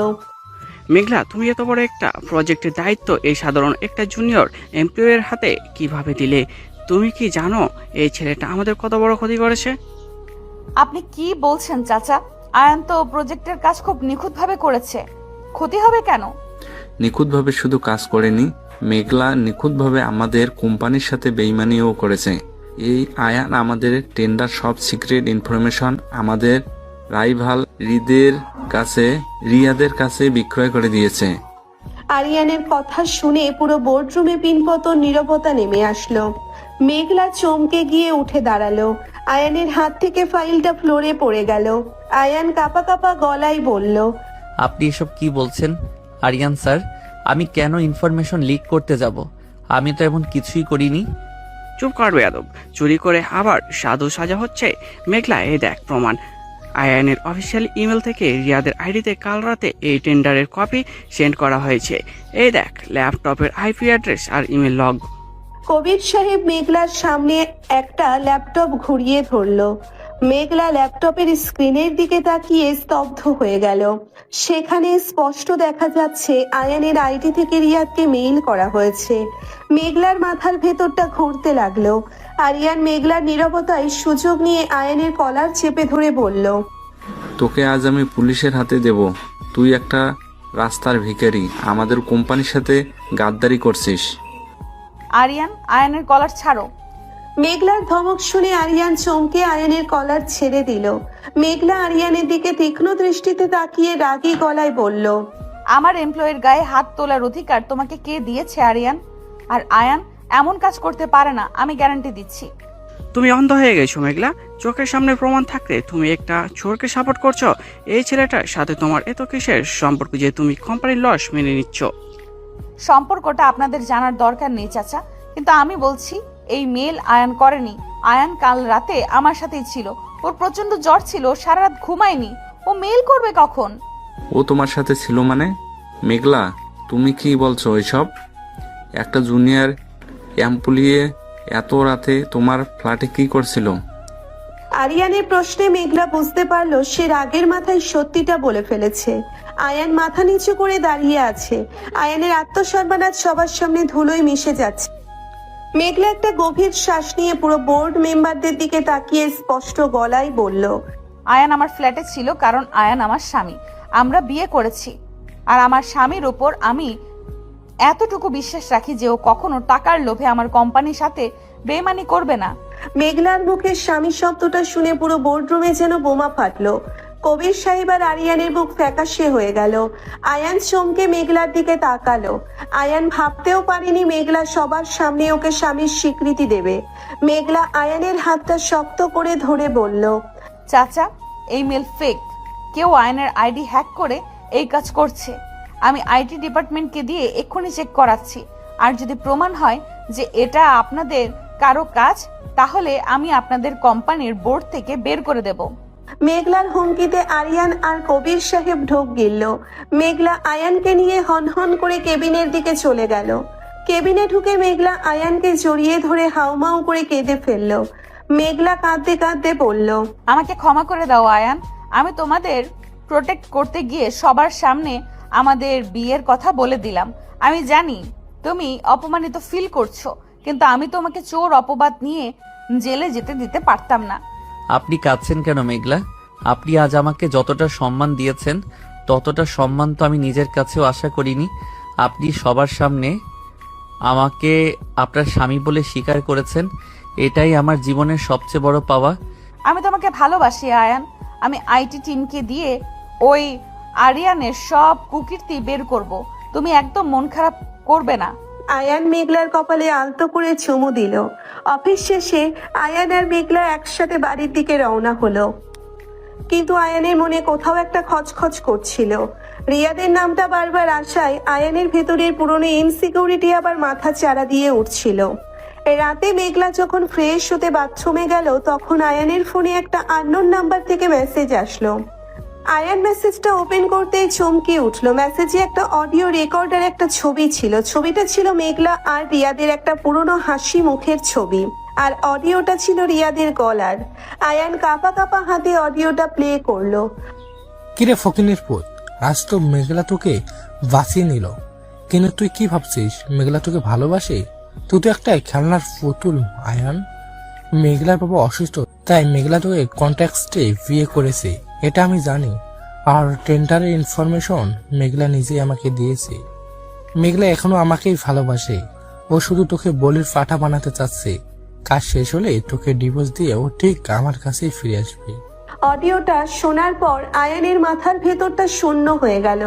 মেঘলা, তুমি এত বড় একটা প্রজেক্টের দায়িত্ব এই সাধারণ একটা জুনিয়র এমপ্লয়ের হাতে কিভাবে দিলে? তুমি কি জানো এই ছেলেটা আমাদের কত বড় ক্ষতি করেছে? আপনি কি বলছেন চাচা? আয়ান তো প্রজেক্টের কাজ খুব নিখুঁতভাবে করেছে, ক্ষতি হবে কেন? নিখুঁতভাবে শুধু কাজ করেনি, মেঘলা নিখুঁতভাবে আমাদের কোম্পানির সাথে বেইমানিও করেছে। এই আয়ান আমাদের টেন্ডার সব সিক্রেট ইনফরমেশন আমাদের রাইভাল রিয়াদের কাছে বিক্রয় করে দিয়েছে। আরিয়ানের কথা শুনে পুরো বোর্ডরুমে পিনপতন নীরবতা নেমে আসলো। মেঘলা চমকে গিয়ে উঠে দাঁড়ালো। আয়ানের হাত থেকে ফাইলটা ফ্লোরে পড়ে গেল। আয়ান কাঁপা কাঁপা গলায় বলল, আপনি এসব কি বলছেন আরিয়ান স্যার? আমি কেন ইনফরমেশন লিক করতে যাব? আমি তো এমন কিছুই করিনি। চুপ করবে আদব। চুরি করে আবার সাধু সাজা হচ্ছে। মেঘলা, এই দেখ প্রমাণ। আয়ানের অফিসিয়াল ইমেল থেকে রিয়াদের আইডিতে কাল রাতে এই টেন্ডারের কপি সেন্ড করা হয়েছে। এই দেখ ল্যাপটপের আইপি অ্যাড্রেস আর ইমেল লগ। কবির সাহেব মেঘলার সামনে একটা ল্যাপটপ ঘুরিয়ে ধরলো। মেঘলা ল্যাপটপের স্ক্রিনের দিকে তাকিয়ে স্তব্ধ হয়ে গেল। সেখানে স্পষ্ট দেখা যাচ্ছে আয়ানের আইডি থেকে রিয়াদকে মেইল করা হয়েছে। মেঘলার মাথার ভেতরটা ঘুরতে লাগলো। আরিয়ান মেঘলার নীরবতায় সুযোগ নিয়ে আয়ানের কলার চেপে ধরে বলল, তোকে আজ আমি পুলিশের হাতে দেব। তুই একটা রাস্তার ভিখারি, আমাদের কোম্পানির সাথে গাদ্দারি করছিস। আরিয়ান, আয়ানের কলার ছাড়ো। মেঘলার ধমক শুনে আরিয়ান চমকে আয়ানের কলার ছেড়ে দিল। মেঘলা আরিয়ানের দিকে তীক্ষ্ণ দৃষ্টিতে তাকিয়ে রাগী গলায় বলল, আমার এমপ্লয়ের গায়ে হাত তোলার অধিকার তোমাকে কে দিয়েছে আরিয়ান? আর আয়ান এমন কাজ করতে পারে না, আমি গ্যারান্টি দিচ্ছি। তুমি অন্ধ হয়ে গেছো মেঘলা। চোখের সামনে প্রমাণ থাকতে তুমি একটা চোরকে সাপোর্ট করছো। এই ছেলেটার সাথে তোমার এত কিসের সম্পর্ক যে তুমি কোম্পানির লস মেনে নিচ্ছ? সম্পর্কটা আপনাদের জানার দরকার নেই চাচা, কিন্তু আমি বলছি এই মেল আয়ান করেনি। আয়ান কাল রাতে আমার সাথেই ছিল, ওর প্রচন্ড জ্বর ছিল, সারা রাত ঘুমায়নি। ও মেল করবে কখন? ও তোমার সাথে ছিল মানে? মেঘলা, তুমি কি বলছো এসব? একটা জুনিয়র এমপ্লয়ি এত রাতে তোমার ফ্ল্যাটে কি করছিল? আরিয়ানের প্রশ্নে মেঘলা বুঝতে পারলো সে রাগের মাথায় সত্যিটা বলে ফেলেছে। আয়ান মাথা নিচু করে দাঁড়িয়ে আছে। আয়ানের আত্মসম্মান সবার সামনে ধুলোয় মিশে যাচ্ছে। মেঘলা একটা গভীর শ্বাস নিয়ে পুরো বোর্ড মেম্বারদের দিকে তাকিয়ে স্পষ্ট গলায় বলল, আয়ান আমার ফ্ল্যাটে ছিল কারণ আয়ান আমার স্বামী। আমরা বিয়ে করেছি, আর আমার স্বামীর উপর আমি এতটুকু বিশ্বাস রাখি যে ও কখনো টাকার লোভে আমার কোম্পানির সাথে বেইমানি করবে না। মেঘলার মুখে স্বামী শব্দটা শুনে পুরো বোর্ডরুমে যেন বোমা ফাটলো। কবির সাহেব আর আরিয়ানের বুক ফ্যাকাশে হয়ে গেল। আয়ান চমকে মেঘলার দিকে তাকালো। আয়ান ভাবতেও পারেনি মেঘলা সবার সামনে ওকে স্বামীর স্বীকৃতি দেবে। মেঘলা আয়ানের হাতটা শক্ত করে ধরে বলল, চাচা, এই মেল ফেক। কেউ আয়নের আইডি হ্যাক করে এই কাজ করছে। আমি আইটি ডিপার্টমেন্টকে দিয়ে এক্ষুনি চেক করাচ্ছি, আর যদি প্রমাণ হয় যে এটা আপনাদের কারো কাজ, তাহলে আমি আপনাদের কোম্পানির বোর্ড থেকে বের করে দেব। মেঘলার হুমকিতে আরিয়ান আর কবির সাহেব ঢোক গিলল। মেঘলা আয়ানকে নিয়ে হনহন করে কেবিনের দিকে চলে গেল। কেবিনে ঢুকে মেঘলা আয়ানকে জড়িয়ে ধরে হাউমাউ করে কেঁদে ফেলল। মেঘলা কাঁদতে কাঁদতে বলল, আমাকে ক্ষমা করে দাও আয়ান। আমি তোমাদের প্রোটেক্ট করতে গিয়ে সবার সামনে আমাদের বিয়ের কথা বলে দিলাম। আমি জানি তুমি অপমানিত ফিল করছো, কিন্তু আমি তোমাকে চোর অপবাদ নিয়ে জেলে যেতে দিতে পারতাম না। আপনি কাঁদছেন কেন মেঘলা? আপনি আজ আমাকে যতটা সম্মান দিয়েছেন ততটা সম্মান তো আমি নিজের কাছেও আশা করিনি। আপনি সবার সামনে আমাকে আপনার স্বামী বলে স্বীকার করেছেন, এটাই আমার জীবনের সবচেয়ে বড় পাওয়া। আমি তোমাকে ভালোবাসি আয়ান। আমি আইটি টিমকে দিয়ে ওই আরিয়ানের সব কুকীর্তি বের করব। তুমি একদম মন খারাপ করবে না। আয়ান মেঘলার কপালে আলতো করে চুমু দিল। অফিস শেষে আয়ান আর মেঘলা একসাথে বাড়ির দিকে রওনা হলো। কিন্তু আয়ানের মনে কোথাও একটা খচখচ করছিল। রিয়াদের নামটা বারবার আসায় আয়ানের ভেতরের পুরনো ইনসিকিউরিটি আবার মাথা চারা দিয়ে উঠছিল। রাতে মেঘলা যখন ফ্রেশ হতে বাথরুমে গেল, তখন আয়ানের ফোনে একটা আননোন নাম্বার থেকে মেসেজ আসলো। আয়ান মেসেজটা ওপেন করতেই চমকে উঠলো। মেসেজে একটা অডিও রেকর্ডার একটা ছবি ছিল। ছবিটা ছিল মেঘলা আর রিয়াদের একটা পুরনো হাসি মুখের ছবি, আর অডিওটা ছিল রিয়াদের গলার। আয়ান কাঁপা কাঁপা হাতে অডিওটা প্লে করলো। কিরে ফকিনের পুত, আজ তো মেঘলা তোকে বাঁচিয়ে নিল, কিন্তু তুই কি ভাবছিস মেঘলা তোকে ভালোবাসে? তুই তো একটা খেলনার পুতুল আয়ান। মেঘলার বাবা অসুস্থ, তাই মেঘলা তোকে কন্ট্যাক্টে বিয়ে করেছে, এটা আমি জানি। আর টেন্ডারের ইনফরমেশন মেঘলা নিজেই আমাকে দিয়েছে। মেঘলা এখনো আমাকেই ভালোবাসে, ও শুধু তোকে বলির পাঠা বানাতে চাচ্ছে। কাজ শেষ হলে তোকে ডিভোর্স দিয়ে ও ঠিক আমার কাছেই ফিরে আসবে। অডিওটা শোনার পর আয়ানের মাথার ভেতরটা শূন্য হয়ে গেল।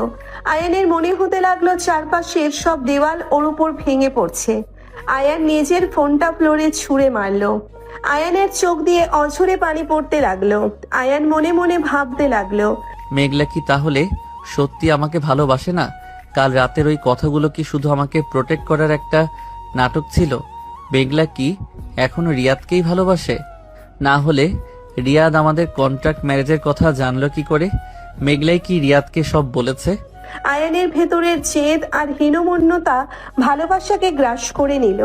আয়ানের মনে হতে লাগলো চারপাশের সব দেওয়াল ওর উপর ভেঙে পড়ছে। আয়ান নিজের ফোনটা ফ্লোরে ছুঁড়ে মারলো। আয়ানের চোখ দিয়ে অঝরে পানি পড়তে লাগলো। আয়ান মনে মনে ভাবতে লাগলো, মেঘলা কি তাহলে সত্যি আমাকে ভালোবাসে না? কাল রাতের ওই কথাগুলো কি শুধু আমাকে প্রোটেক্ট করার একটা নাটক ছিল? মেঘলা কি এখনো রিয়াদকেই ভালোবাসে? না হলে রিয়াদ আমাদের কন্ট্রাক্ট ম্যারেজের কথা জানলো কি করে? মেঘলাই কি রিয়াদকে সব বলেছে? আয়ানের ভেতরের জেদ আর হীনমন্যতা ভালোবাসাকে গ্রাস করে নিল।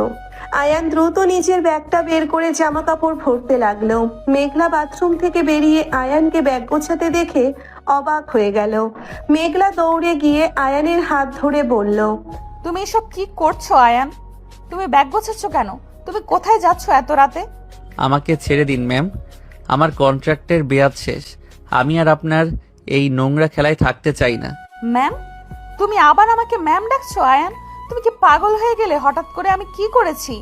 আয়ান দ্রুত নিজের ব্যাগটা বের করে জামা কাপড় ভরতে লাগলো। মেঘলা বাথরুম থেকে বেরিয়ে আয়ানকে ব্যাগ গোছাতে দেখে অবাক হয়ে গেল। মেঘলা দৌড়ে গিয়ে আয়ানের হাত ধরে বলল, তুমি এসব কি করছো আয়ান? তুমি ব্যাগ গোছাচ্ছ কেন? তুমি কোথায় যাচ্ছ এত রাতে? আমাকে ছেড়ে দিন ম্যাম, আমার কন্ট্রাক্টের মেয়াদ শেষ। আমি আর আপনার এই নোংরা খেলায় থাকতে চাই না। ম্যাম? তুমি আবার আমাকে ম্যাম ডাকছো আয়ান? তুমি কি পাগল হয়ে গেলে? হঠাৎ করে আমি কি করেছি?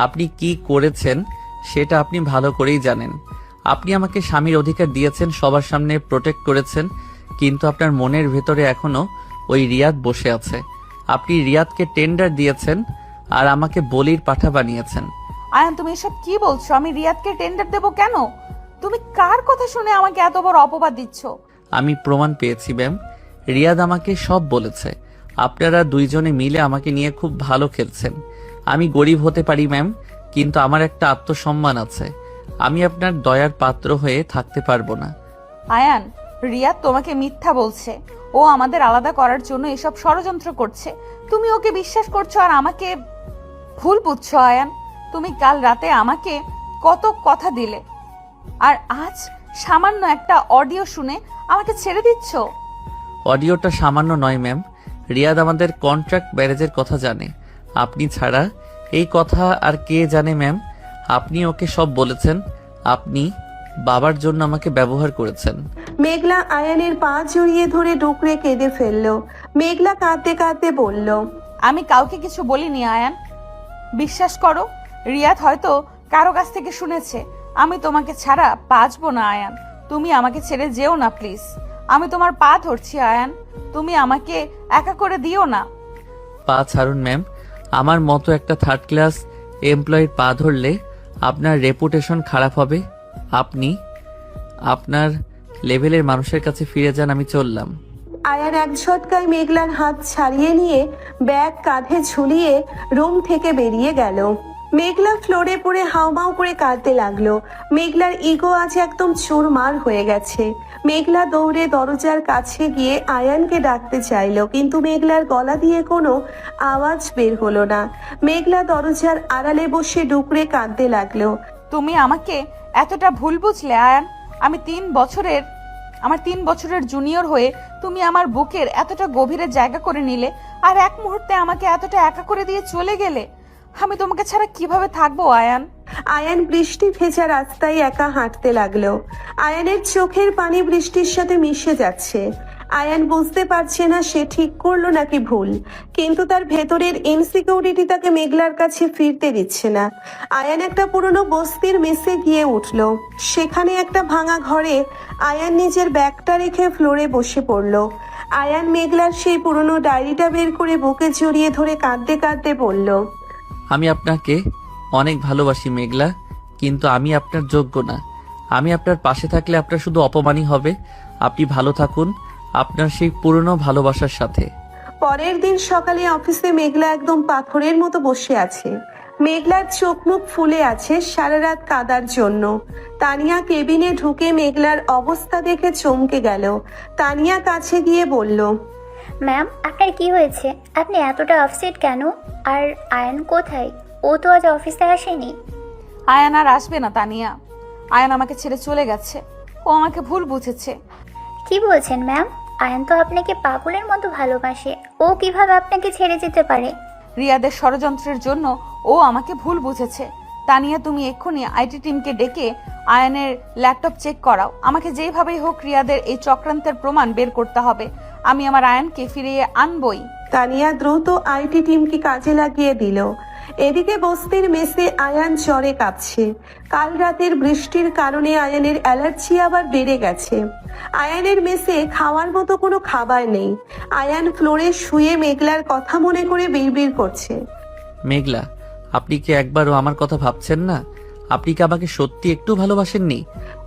আপনি কি করেছেন সেটা আপনি ভালো করেই জানেন। আপনি আমাকে স্বামীর অধিকার দিয়েছেন, সবার সামনে প্রোটেক্ট করেছেন, কিন্তু আপনার মনের ভেতরে এখনো ওই রিয়াদ বসে আছে। আপনি রিয়াদকে টেন্ডার দিয়েছেন আর আমাকে বলির পাঠা বানিয়েছেন। আয়ান, তুমি এসব কি বলছো? আমি রিয়াদকে টেন্ডার দেবো কেন? তুমি কার কথা শুনে আমাকে এত বড় অপবাদ দিচ্ছ? আমি প্রমাণ পেয়েছি ম্যাম, রিয়াদ আমাকে সব বলেছে। আপনারা দুইজনে মিলে আমাকে নিয়ে খুব ভালো খেলছেন। আমি গরিব হতে পারি ম্যাম, কিন্তু আমার একটা আত্মসম্মান আছে। আমি আপনার দয়ার পাত্র হয়ে থাকতে পারবো না। আয়ান, রিয়া তোমাকে মিথ্যা বলছে। ও আমাদের আলাদা করার জন্য এসব ষড়যন্ত্র করছে। তুমি ওকে বিশ্বাস করছো আর আমাকে ভুল বুঝছো। আয়ান, তুমি কাল রাতে আমাকে কত কথা দিলে, আর আজ সামান্য একটা অডিও শুনে আমাকে ছেড়ে দিচ্ছ। অডিওটা সামান্য নয় ম্যাম, রিয়াদ আমাদের কন্ট্রাক্ট ম্যারেজের কথা জানে। আপনি ছাড়া এই কথা আর কে জানে ম্যাম? আপনি ওকে সব বলেছেন। আপনি বাবার জন্য আমাকে ব্যবহার করেছেন। মেঘলা আয়ানের পা জড়িয়ে ধরে ডুকরে কেঁদে ফেললো। মেঘলা কাঁদতে কাঁদতে বলল, আমি কাউকে কিছু বলিনি আয়ান, বিশ্বাস করো। রিয়াদ হয়তো কারো কাছ থেকে শুনেছে। আমি তোমাকে ছাড়া বাঁচবো না আয়ান। তুমি আমাকে ছেড়ে যেও না প্লিজ। আমি তোমার পা ধরছি আয়ান, তুমি আমাকে একা করে দিও না। পা ছাড়ুন ম্যাম। আমার মতো একটা থার্ড ক্লাস এমপ্লয়ির পা ধরলে আপনার রেপুটেশন খারাপ হবে। আপনি আপনার লেভেলের মানুষের কাছে ফিরে যান। আমি চললাম। আয়ান এক ঝটকায় মেঘলার হাত ছাড়িয়ে নিয়ে ব্যাগ কাঁধে ঝুলিয়ে রুম থেকে বেরিয়ে গেল। মেঘলা ফ্লোরে পড়ে হাউমাউ করে কাঁদতে লাগলো। মেঘলার ইগো আজ একদম চুরমার হয়ে গেছে। মেঘলা দৌড়ে দরজার কাছে গিয়ে আয়ানকে ডাকতে চাইলো, কিন্তু মেঘলার গলা দিয়ে কোনো আওয়াজ বের হলো না। মেঘলা দরজার আড়ালে বসে ডুকরে কাঁদতে লাগলো। তুমি আমাকে এতটা ভুল বুঝলে আয়ান। আমার 3 বছরের জুনিয়র হয়ে তুমি আমার বুকের এতটা গভীরে জায়গা করে নিলে, আর এক মুহূর্তে আমাকে এতটা একা করে দিয়ে চলে গেলে। আমি তোমাকে ছাড়া কিভাবে থাকবো আয়ান? আয়ান বৃষ্টি ভেজা রাস্তায় একা হাঁটতে লাগলো। আয়ানের চোখের পানি বৃষ্টির সাথে মিশে যাচ্ছে। আয়ান বুঝতে পারছে না সে ঠিক করলো নাকি ভুল, কিন্তু তার ভেতরের ইনসিকিউরিটি তাকে মেঘলার কাছে ফিরতে দিচ্ছে না। আয়ান একটা পুরনো বস্তির মেসে গিয়ে উঠল। সেখানে একটা ভাঙা ঘরে আয়ান নিজের ব্যাগটা রেখে ফ্লোরে বসে পড়লো। আয়ান মেঘলার সেই পুরনো ডায়েরিটা বের করে বুকে জড়িয়ে ধরে কাঁদতে কাঁদতে বলল, আমি আপনাকে অনেক ভালোবাসি মেঘলা, কিন্তু আমি আপনার যোগ্য না। আমি আপনার পাশে থাকলে আপনার শুধু অপমানই হবে। আপনি ভালো থাকুন আপনার সেই পুরনো ভালোবাসার সাথে। পরের দিন সকালে অফিসে মেঘলা একদম পাথরের মতো বসে আছে। মেঘলার চোখ মুখ ফুলে আছে সারা রাত কাদার জন্য। তানিয়া কেবিনে ঢুকে মেঘলার অবস্থা দেখে চমকে গেল। তানিয়া কাছে গিয়ে বলল, ম্যাম, আপনার কি হয়েছে? আপনি এতটা আপসেট কেন? আর আয়ান কোথায়? ও তো আজ অফিসে আসেনি। আয়ান আর আসবে না তানিয়া। আয়ান আমাকে ছেড়ে চলে গেছে। ও আমাকে ভুল বুঝেছে। কি বলছেন ম্যাম? আয়ান তো আপনাকে পাগলের মতো ভালোবাসে। ও কিভাবে আপনাকে ছেড়ে যেতে পারে? রিয়াদের ষড়যন্ত্রের জন্য ও আমাকে ভুল বুঝেছে। তানিয়া, তুমি এক্ষুনি আইটি টিমকে ডেকে আয়ানের ল্যাপটপ চেক করাও। আমাকে যেইভাবেই হোক রিয়াদের এই চক্রান্তের প্রমাণ বের করতে হবে। আমি আমার আয়ানকে ফিরিয়ে আনবই। তানিয়া দ্রুত আইটি টিমকে কাজে লাগিয়ে দিল। এদিকে বস্তির মেসে আয়ান জ্বরে কাঁপছে। কাল রাতের বৃষ্টির কারণে আয়ানের অ্যালার্জি আবার বেড়ে গেছে। আয়ানের মেসে খাওয়ার মতো কোনো খাবার নেই। আয়ান ফ্লোরে শুয়ে মেঘলার কথা মনে করে বিড়বিড় করছে। মেঘলা, আপনি কি একবারও আমার কথা ভাবছেন না? আপনি কি আমাকে সত্যি একটু ভালোবাসেননি?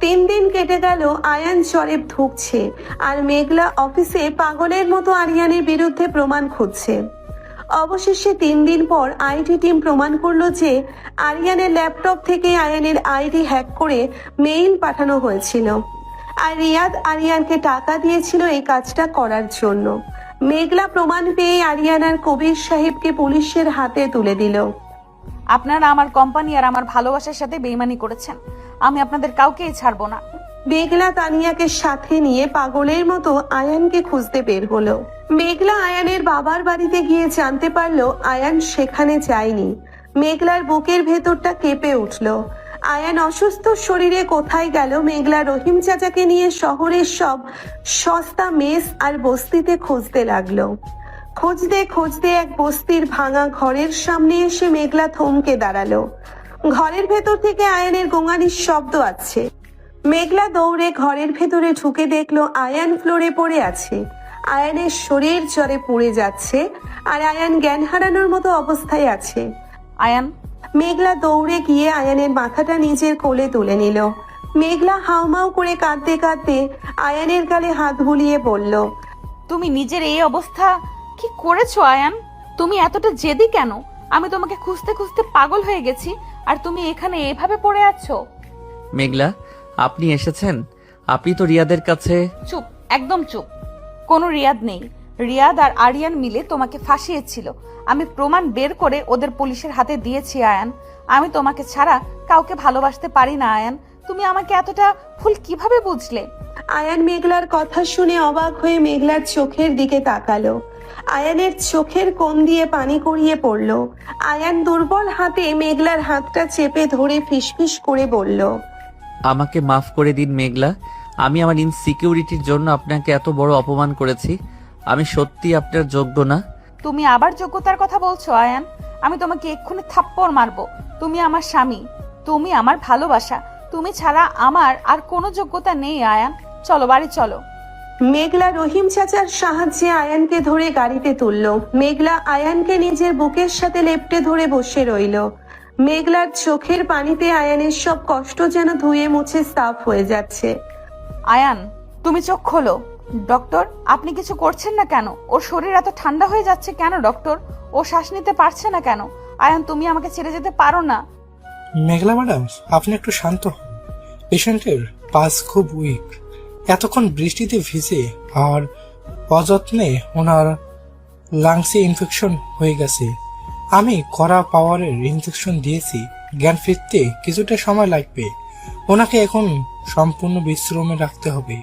3 দিন কেটে গেল, আয়ান জ্বরে ভুগছে আর মেঘলা অফিসে পাগলের মতো আরিয়ানের বিরুদ্ধে প্রমাণ খুঁজছে। অবশেষে 3 দিন পর আইটি টিম প্রমাণ করলো যে আরিয়ানের ল্যাপটপ থেকে আয়ানের আইডি হ্যাক করে মেইল পাঠানো হয়েছিল, আর রিয়াদ আরিয়ানকে টাকা দিয়েছিল এই কাজটা করার জন্য। মেঘলা প্রমাণ পেয়ে আরিয়ান আর কবির সাহেবকে পুলিশের হাতে তুলে দিল। আপনারা আমার কোম্পানি আর আমার ভালোবাসার সাথে বেইমানি করেছেন। আমি আপনাদের কাউকেই ছাড়বো না। মেঘলা তানিয়াকে সাথে নিয়ে পাগলের মতো আয়ানকে খুঁজতে বের হলো। মেঘলা আয়ানের বাবার বাড়িতে গিয়ে জানতে পারলো আয়ান সেখানে যায়নি। মেঘলার বুকের ভেতরটা কেঁপে উঠলো। আয়ান অসুস্থ শরীরে কোথায় গেল? মেঘলা রহিম চাচাকে নিয়ে শহরের সব সস্তা মেস আর বস্তিতে খুঁজতে লাগলো। খুঁজতে খুঁজতে এক বস্তির ভাঙা ঘরের সামনে এসে মেঘলা থমকে দাঁড়ালো। ঘরের ভেতর থেকে আয়ানের গোঙানির শব্দ আসছে। মেঘলা দৌড়ে ঘরের ভেতরে ঢুকে দেখলো আয়ান ফ্লোরে পড়ে আছে। আয়ানের শরীর জ্বরে পুড়ে যাচ্ছে আর আয়ান জ্ঞান হারানোর মতো অবস্থায় আছে। আয়ান, মেঘলা দৌড়ে গিয়ে আয়ানের মাথাটা নিজের কোলে তুলে নিল। মেঘলা হাউমাউ করে কাঁদতে কাঁদতে আয়ানের গালে হাত বুলিয়ে বলল, তুমি নিজের এই অবস্থা কি করেছো আয়ান? তুমি এতটা জেদি কেন? আমি তোমাকে খুঁজতে খুঁজতে পাগল হয়ে গেছি। আর তুমি এখানে এভাবে পড়ে আছো? মেঘলা, আপনি এসেছেন? আপনি তো রিয়াদের কাছে। চুপ, একদম চুপ। কোনো রিয়াদ নেই। রিয়াদ আর আরিয়ান মিলে তোমাকে ফাঁসিয়েছিল। আমি প্রমাণ বের করে ওদের পুলিশের হাতে দিয়েছি আয়ান। আমি তোমাকে ছাড়া কাউকে ভালোবাসতে পারি না আয়ান। তুমি আমাকে এতটা ভুল কিভাবে বুঝলে? আয়ান মেঘলার কথা শুনে অবাক হয়ে মেঘলার চোখের দিকে তাকালো। আয়ানের চোখের কোণ দিয়ে পানি গড়িয়ে পড়ল। আয়ান দুর্বল হাতে মেঘলার হাতটা চেপে ধরে ফিসফিস করে বলল, আমাকে মাফ করে দিন মেঘলা। আমি আমার ইনসিকিউরিটির জন্য আপনাকে এত বড় অপমান করেছি। আমি সত্যি আপনার যোগ্য না। তুমি আবার যোগ্যতার কথা বলছো আয়ান? আমি তোমাকে এক্ষুনি থাপ্পড় মারবো। তুমি আমার স্বামী, তুমি আমার ভালোবাসা। তুমি ছাড়া আমার আর কোনো যোগ্যতা নেই আয়ান। চলো বাড়ি চলো। মেঘলা রহিম চাচার সাহায্যে আয়ানকে ধরে গাড়িতে তুলল। মেঘলা আয়ানকে নিজের বুকের সাথে লেপ্টে ধরে বসে রইল। মেঘলার চোখের পানিতে আয়ানের সব কষ্ট যেন ধুয়ে মুছে সাফ হয়ে যাচ্ছে। আয়ান, তুমি চোখ খোলো। ডক্টর, আপনি কিছু করছেন না কেন? ওর শরীর এত ঠান্ডা হয়ে যাচ্ছে কেন ডক্টর? ও শ্বাস নিতে পারছে না কেন? আয়ান, তুমি আমাকে ছেড়ে যেতে পারো না। মেঘলা ম্যাডাম, আপনি একটু শান্ত হন। পেশেন্টের পাস খুব উইক। এতক্ষণ বৃষ্টিতে ভিজে আর অযত্নে ওনার লাংসে ইনফেকশন হয়ে গেছে। আমি কড়া পাওয়ারের ইনজেকশন দিয়েছি। জ্ঞান ফিরতে কিছুটা সময় লাগবে। ওনাকে এখন সম্পূর্ণ বিশ্রামে রাখতে হবে।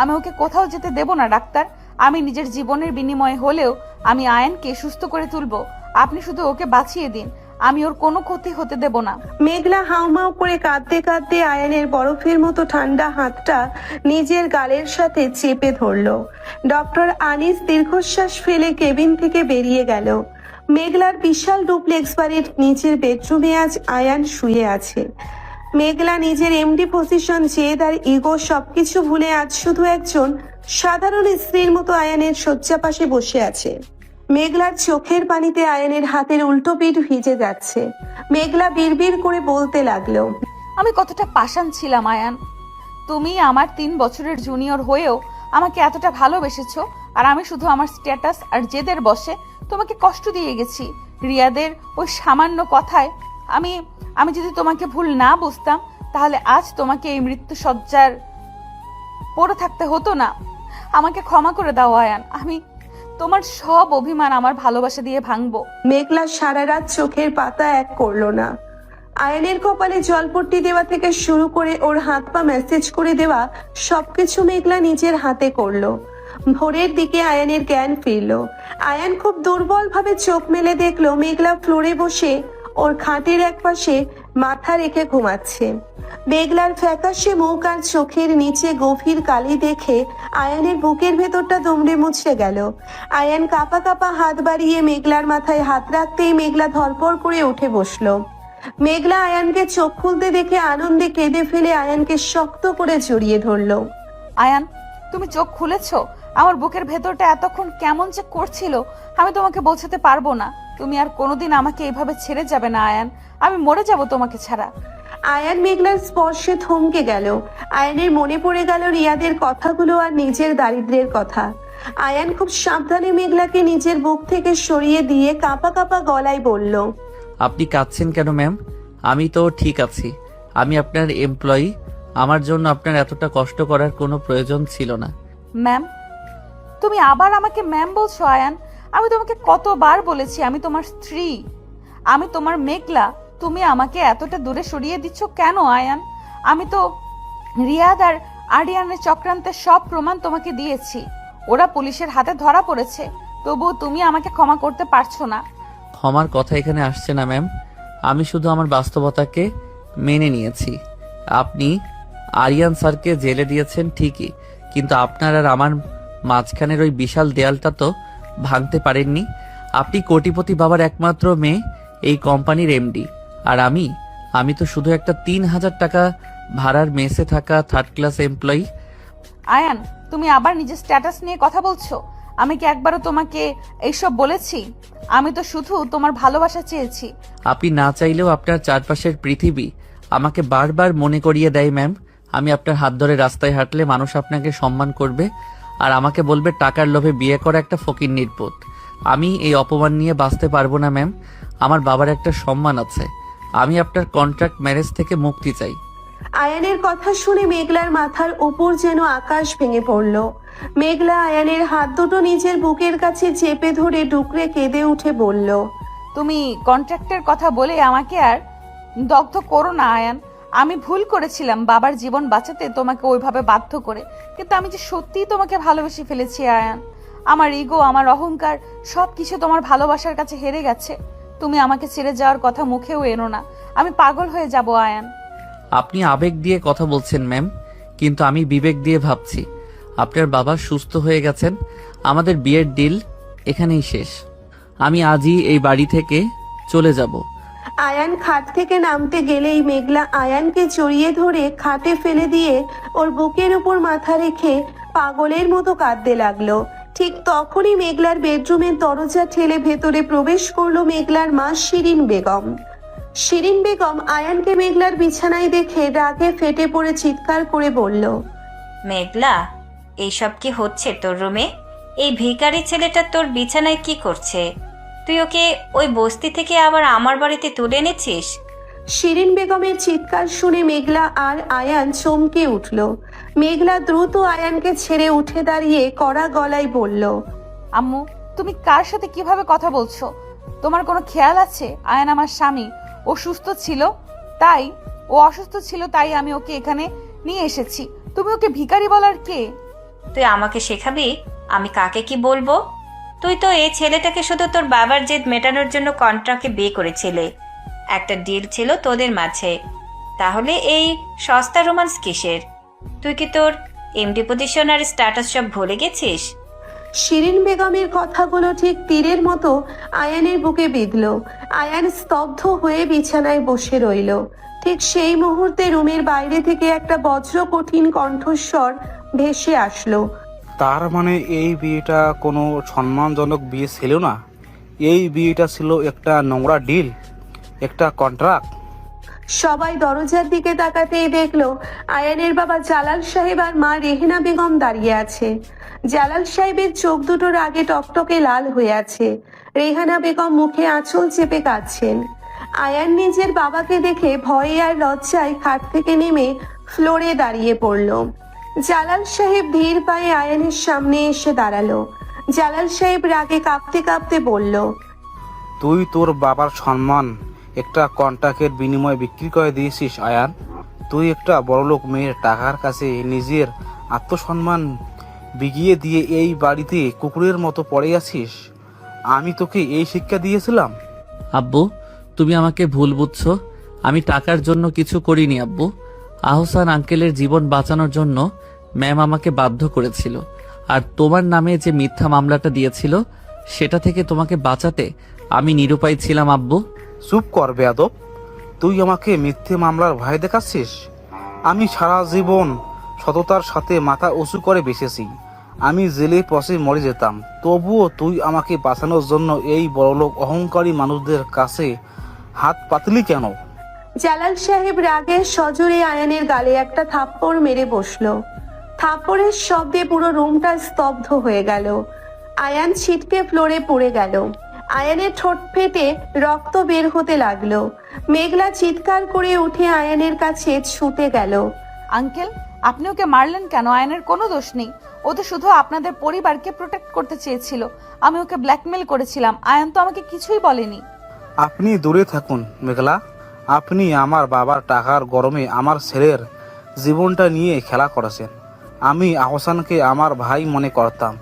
আমি ওকে কোথাও যেতে দেব না ডাক্তার। আমি নিজের জীবনের বিনিময়ে হলেও আমি আয়ানকে সুস্থ করে তুলবো। আপনি শুধু ওকে বাঁচিয়ে দিন। আমি ওর কোনো ক্ষতি হতে দেব না। মেঘলা হাউমাউ করে কাঁদতে কাঁদতে আয়ানের বরফের মতো ঠান্ডা হাতটা নিজের গালের সাথে চেপে ধরলো। ডক্টর আনিস দীর্ঘশ্বাস ফেলে কেবিন থেকে বেরিয়ে গেল। মেঘলার বিশাল ডুপ্লেক্স বাড়ির নিচের বেডরুমে আজ আয়ান শুয়ে আছে। মেঘলা নিজের এমডি পজিশন, জেদ আর ইগো সবকিছু ভুলে আজ শুধু একজন সাধারণ স্ত্রীর মতো আয়ানের শয্যা পাশে বসে আছে। মেঘলার চোখের পানিতে আয়ানের হাতের উল্টো পিঠ ভিজে যাচ্ছে। মেঘলা বিড়বিড় করে বলতে লাগলো, আমি কতটা পাষাণ ছিলাম আয়ান। তুমি আমার 3 বছরের জুনিয়র হয়েও আমাকে এতটা ভালোবেসেছো, আর আমি শুধু আমার স্ট্যাটাস আর জেদের বসে তোমাকে কষ্ট দিয়ে গেছি। রিয়াদের ওই সামান্য কথায় আমি যদি তোমাকে ভুল না বুঝতাম, তাহলে আজ তোমাকে এই মৃত্যু সজ্জার পড়ে থাকতে হতো না। আমাকে ক্ষমা করে দাও আয়ান। আমি তোমার সব অভিমান আমার ভালোবাসা দিয়ে ভাঙবো। মেঘলা সারা রাত চোখের পাতা এক করলো না। আয়নের কপালে জলপট্টি দেওয়া থেকে শুরু করে ওর হাত পা মেসেজ করে দেওয়া সবকিছু মেঘলা নিজের হাতে করলো। ভোরের দিকে আয়ানের জ্ঞান ফিরল। আয়ান খুব দুর্বল ভাবে চোখ মেলে দেখলো মেঘলা ফ্লোরে বসে ওর খাটের একপাশে মাথা রেখে ঘুমাচ্ছে। মেঘলার ফ্যাকাশে মুখ আর চোখের নিচে গভীর কালি দেখে আয়ানের বুকের ভেতরটা দুমড়ে মুচড়ে গেল। আয়ান কাঁপা কাঁপা হাত বাড়িয়ে মেঘলার মাথায় হাত রাখতেই মেঘলা ধরপড় করে উঠে বসলো। মেঘলা আয়ানকে চোখ খুলতে দেখে আনন্দে কেঁদে ফেলে আয়ানকে শক্ত করে জড়িয়ে ধরলো। আয়ান, তুমি চোখ খুলেছো? আমার বুকের ভেতরটা এতক্ষণ কেমন যে করছিল আমি তোমাকে বোঝাতে পারবো না। তুমি আর কোনোদিন আমাকে এইভাবে ছেড়ে যাবে না আয়ান। আমি মরে যাব তোমাকে ছাড়া। আয়ান মেঘলার স্পর্শে থমকে গেল। আয়ানের মনে পড়ে গেল রিয়াদের কথাগুলো আর নিজের দারিদ্র্যের কথা। আয়ান খুব সাবধানে মেঘলাকে নিজের বুক থেকে সরিয়ে দিয়ে কাঁপা কাঁপা গলায় বলল, আপনি কাঁদছেন কেন ম্যাম? আমি তো ঠিক আছি। আমি আপনার এমপ্লয়ি। আমার জন্য আপনার এতটা কষ্ট করার কোনো প্রয়োজন ছিল না। ম্যাম? তুমি আবার আমাকে ম্যাম বলছো আয়ান? আমি তোমাকে কতবার বলেছি আমি তোমার স্ত্রী, আমি তোমার মেঘলা। তুমি আমাকে এতটা দূরে সরিয়ে দিচ্ছ কেন আয়ান? আমি তো রিয়াদ আর আরিয়ানের চক্রান্তের সব প্রমাণ তোমাকে দিয়েছি। ওরা পুলিশের হাতে ধরা পড়েছে, তবুও তুমি আমাকে ক্ষমা করতে পারছো না। ক্ষমার কথা এখানে আসছে না ম্যাম। আমি শুধু আমার বাস্তবতাকে মেনে নিয়েছি। আপনি আরিয়ান স্যারকে জেলে দিয়েছেন ঠিকই, কিন্তু আপনার আর আমার মাঝখানের ওই বিশাল দেয়ালটা তো ভাঙতে পারেননি। আপনি কোটিপতি বাবার একমাত্র মেয়ে, এই কোম্পানির এমডি, আর আমি তো শুধু একটা 3,000 টাকা ভাড়ার মেসে থাকা 3rd ক্লাস এমপ্লয়ি। আয়ান, তুমি আবার নিজের স্ট্যাটাস নিয়ে কথা বলছো? আমি কি একবারও তোমাকে এইসব বলেছি? আমি তো শুধু তোমার ভালোবাসা চেয়েছি। আপনি না চাইলেও আপনার চারপাশের পৃথিবী আমাকে বারবার মনে করিয়ে দেয় ম্যাম। আমি আপনার হাত ধরে রাস্তায় হাঁটলে মানুষ আপনাকে সম্মান করবে, আর আমাকে বলবে টাকার লোভে বিয়ে করা একটা ফকিন্নির পুত। আমি এই অপমান নিয়ে বাঁচতে পারবো না ম্যাম। আমার বাবার একটা সম্মান আছে, আমি আপনার কন্ট্রাক্ট ম্যারেজ থেকে মুক্তি চাই। আয়ানের কথা শুনে মেঘলার মাথার উপর যেন আকাশ ভেঙে পড়ল। মেঘলা আয়ানের হাত দুটো নিজের বুকের কাছে চেপে ধরে ডুকরে কেঁদে উঠে বলল, তুমি কন্ট্রাক্টের কথা বলে আমাকে আর দগ্ধ করো না আয়ান। আমি ভুল করেছিলাম বাবার জীবন বাঁচাতে তোমাকে ওইভাবে বাধ্য করে, কিন্তু আমি যে সত্যিই তোমাকে ভালোবেসে ফেলেছি আয়ান। আমার ইগো, আমার অহংকার সবকিছু তোমার ভালোবাসার কাছে হেরে গেছে। তুমি আমাকে ছেড়ে যাওয়ার কথা মুখেও এনো না, আমি পাগল হয়ে যাব আয়ান। আপনি আবেগ দিয়ে কথা বলছেন ম্যাম, কিন্তু আমি বিবেক দিয়ে ভাবছি। আপনার বাবা সুস্থ হয়ে গেছেন, আমাদের বিয়ের ডিল এখানেই শেষ। আমি আজই এই বাড়ি থেকে চলে যাব। আয়ান খাট থেকে নামতে গেলেই মেঘলা আয়ানকে জড়িয়ে ধরে খাটে ফেলে দিয়ে ওর বুকের উপর মাথা রেখে পাগলের মতো কাঁদতে লাগলো। ঠিক তখনই মেঘলার বেডরুমের দরজা ঠেলে ভেতরে প্রবেশ করলো মেঘলার মা শিরিন বেগম। শিরিন বেগম আয়ানকে মেঘলার বিছানায় দেখে রাগে ফেটে পড়ে চিৎকার করে বলল, মেঘলা, এইসব কি হচ্ছে তোর রুমে? এই ভিখারি ছেলেটা তোর বিছানায় কি করছে? তুই ওকে ওই বস্তি থেকে আবার আমার বাড়িতে তুলে এনেছিস? শিরিন বেগমের চিৎকার শুনে মেঘলা আর আয়ান চমকে উঠল। মেঘলা দ্রুত আয়ানকে ছেড়ে উঠে দাঁড়িয়ে কড়া গলায় বলল, আম্মু, তুমি কার সাথে কিভাবে কথা বলছো? তোমার কোনো খেয়াল আছে? আয়ান আমার স্বামী, ও অসুস্থ ছিল তাই আমি ওকে এখানে নিয়ে এসেছি। তুমি ওকে ভিখারি বলার কে? তুই আমাকে শেখাবি আমি কাকে কি বলবো? তুই তো এই ছেলেটাকে শুধু তোর বাবার জেদ মেটানোর জন্য কন্ট্রাক্টে বিয়ে করেছিলে। একটা ডিল ছিল তোদের মাঝে, তাহলে এই সস্তা রোমান্স কিসের? তুই কি তোর এমডি পজিশন আর স্ট্যাটাস সব ভুলে গেছিস? শিরিন বেগমের কথাগুলো ঠিক তীরের মতো আয়ানের বুকে বিঁধল। আয়ান স্তব্ধ হয়ে বিছানায় বসে রইল। ঠিক সেই মুহূর্তে রুমের বাইরে থেকে একটা বজ্র কঠিন কণ্ঠস্বর ভেসে আসলো, তার মানে এই বিয়েটা কোনো সম্মানজনক বিয়ে ছিল না, এই বিয়েটা ছিল একটা নোংরা ডিল, একটা কন্ট্রাক্ট। সবাই দরজার দিকে তাকাতেই দেখলো আয়ানের বাবা জালাল সাহেব আর মা রেহেনা বেগম দাঁড়িয়ে আছে। জালাল সাহেবের চোখ দুটো রাগে টকটকে লাল হয়ে আছে। রেহানা বেগম মুখে আঁচল চেপে কাঁদছেন। আয়ান নিজের বাবাকে দেখে ভয়ে আর লজ্জায় খাট থেকে নেমে ফ্লোরে দাঁড়িয়ে পড়ল। জালাল সাহেব ধীর পায়ে আয়ানের সামনে এসে দাঁড়ালো। জালাল সাহেব রাগে কাঁপতে কাঁপতে বলল, তুই তোর বাবার সম্মান একটা কন্ট্রাক্টের বিনিময়ে বিক্রি করে দিয়েছিস আয়ান। তুই একটা বড়লোক মেয়ের টাকার কাছে নিজের আত্মসম্মান বিগিয়ে দিয়ে এই বাড়িতে কুকুরের মতো পড়ে আছিস। আমি তোকে এই শিক্ষা দিয়েছিলাম? আব্বু, তুমি আমাকে ভুল বুঝছো। আমি টাকার জন্য কিছু করিনি আব্বু। আহসান আঙ্কেলের জীবন বাঁচানোর জন্য ম্যাম আমাকে বাধ্য করেছিল, আর তোমার নামে যে মিথ্যা মামলাটা দিয়েছিল সেটা থেকে তোমাকে বাঁচাতে আমি নিরুপায় ছিলাম আব্বু। চুপ কর বেয়াদব, তুই আমাকে মিথ্যে মামলার ভয় দেখাচ্ছিস? আমি সারা জীবন সততার সাথে মাথা উঁচু করে বেঁচেছি। আমি জেলে পচে মরে যেতাম, তবুও তুই আমাকে বাঁচানোর জন্য এই বড়লোক অহংকারী মানুষদের কাছে হাত পাতলি কেন? জালাল সাহেব রাগের সজোরে আয়ানের গালে একটা থাপ্পড় মেরে বসলো। থাপ্পড়ের শব্দে পুরো রুমটা স্তব্ধ হয়ে গেল। আয়ান ছিটকে ফ্লোরে পড়ে গেল। আয়ানের ঠোঁট ফেটে রক্ত বের হতে লাগলো। মেঘলা চিৎকার করে উঠে আয়ানের কাছে ছুটে গেল। আঙ্কেল, আপনি ওকে মারলেন কেন? আয়ানের কোনো দোষ নেই, ও তো শুধু আপনাদের পরিবারকে প্রোটেক্ট করতে চেয়েছিল। আমি ওকে ব্ল্যাকমেল করেছিলাম, আয়ান তো আমাকে কিছুই বলেনি। আপনি দূরে থাকুন মেঘলা। আপনি আমার বাবার টাকার গরমে আমার ছেলের জীবনটা নিয়ে খেলা করেছেন। আমি আহসানকে আমার ভাই মনে করতাম,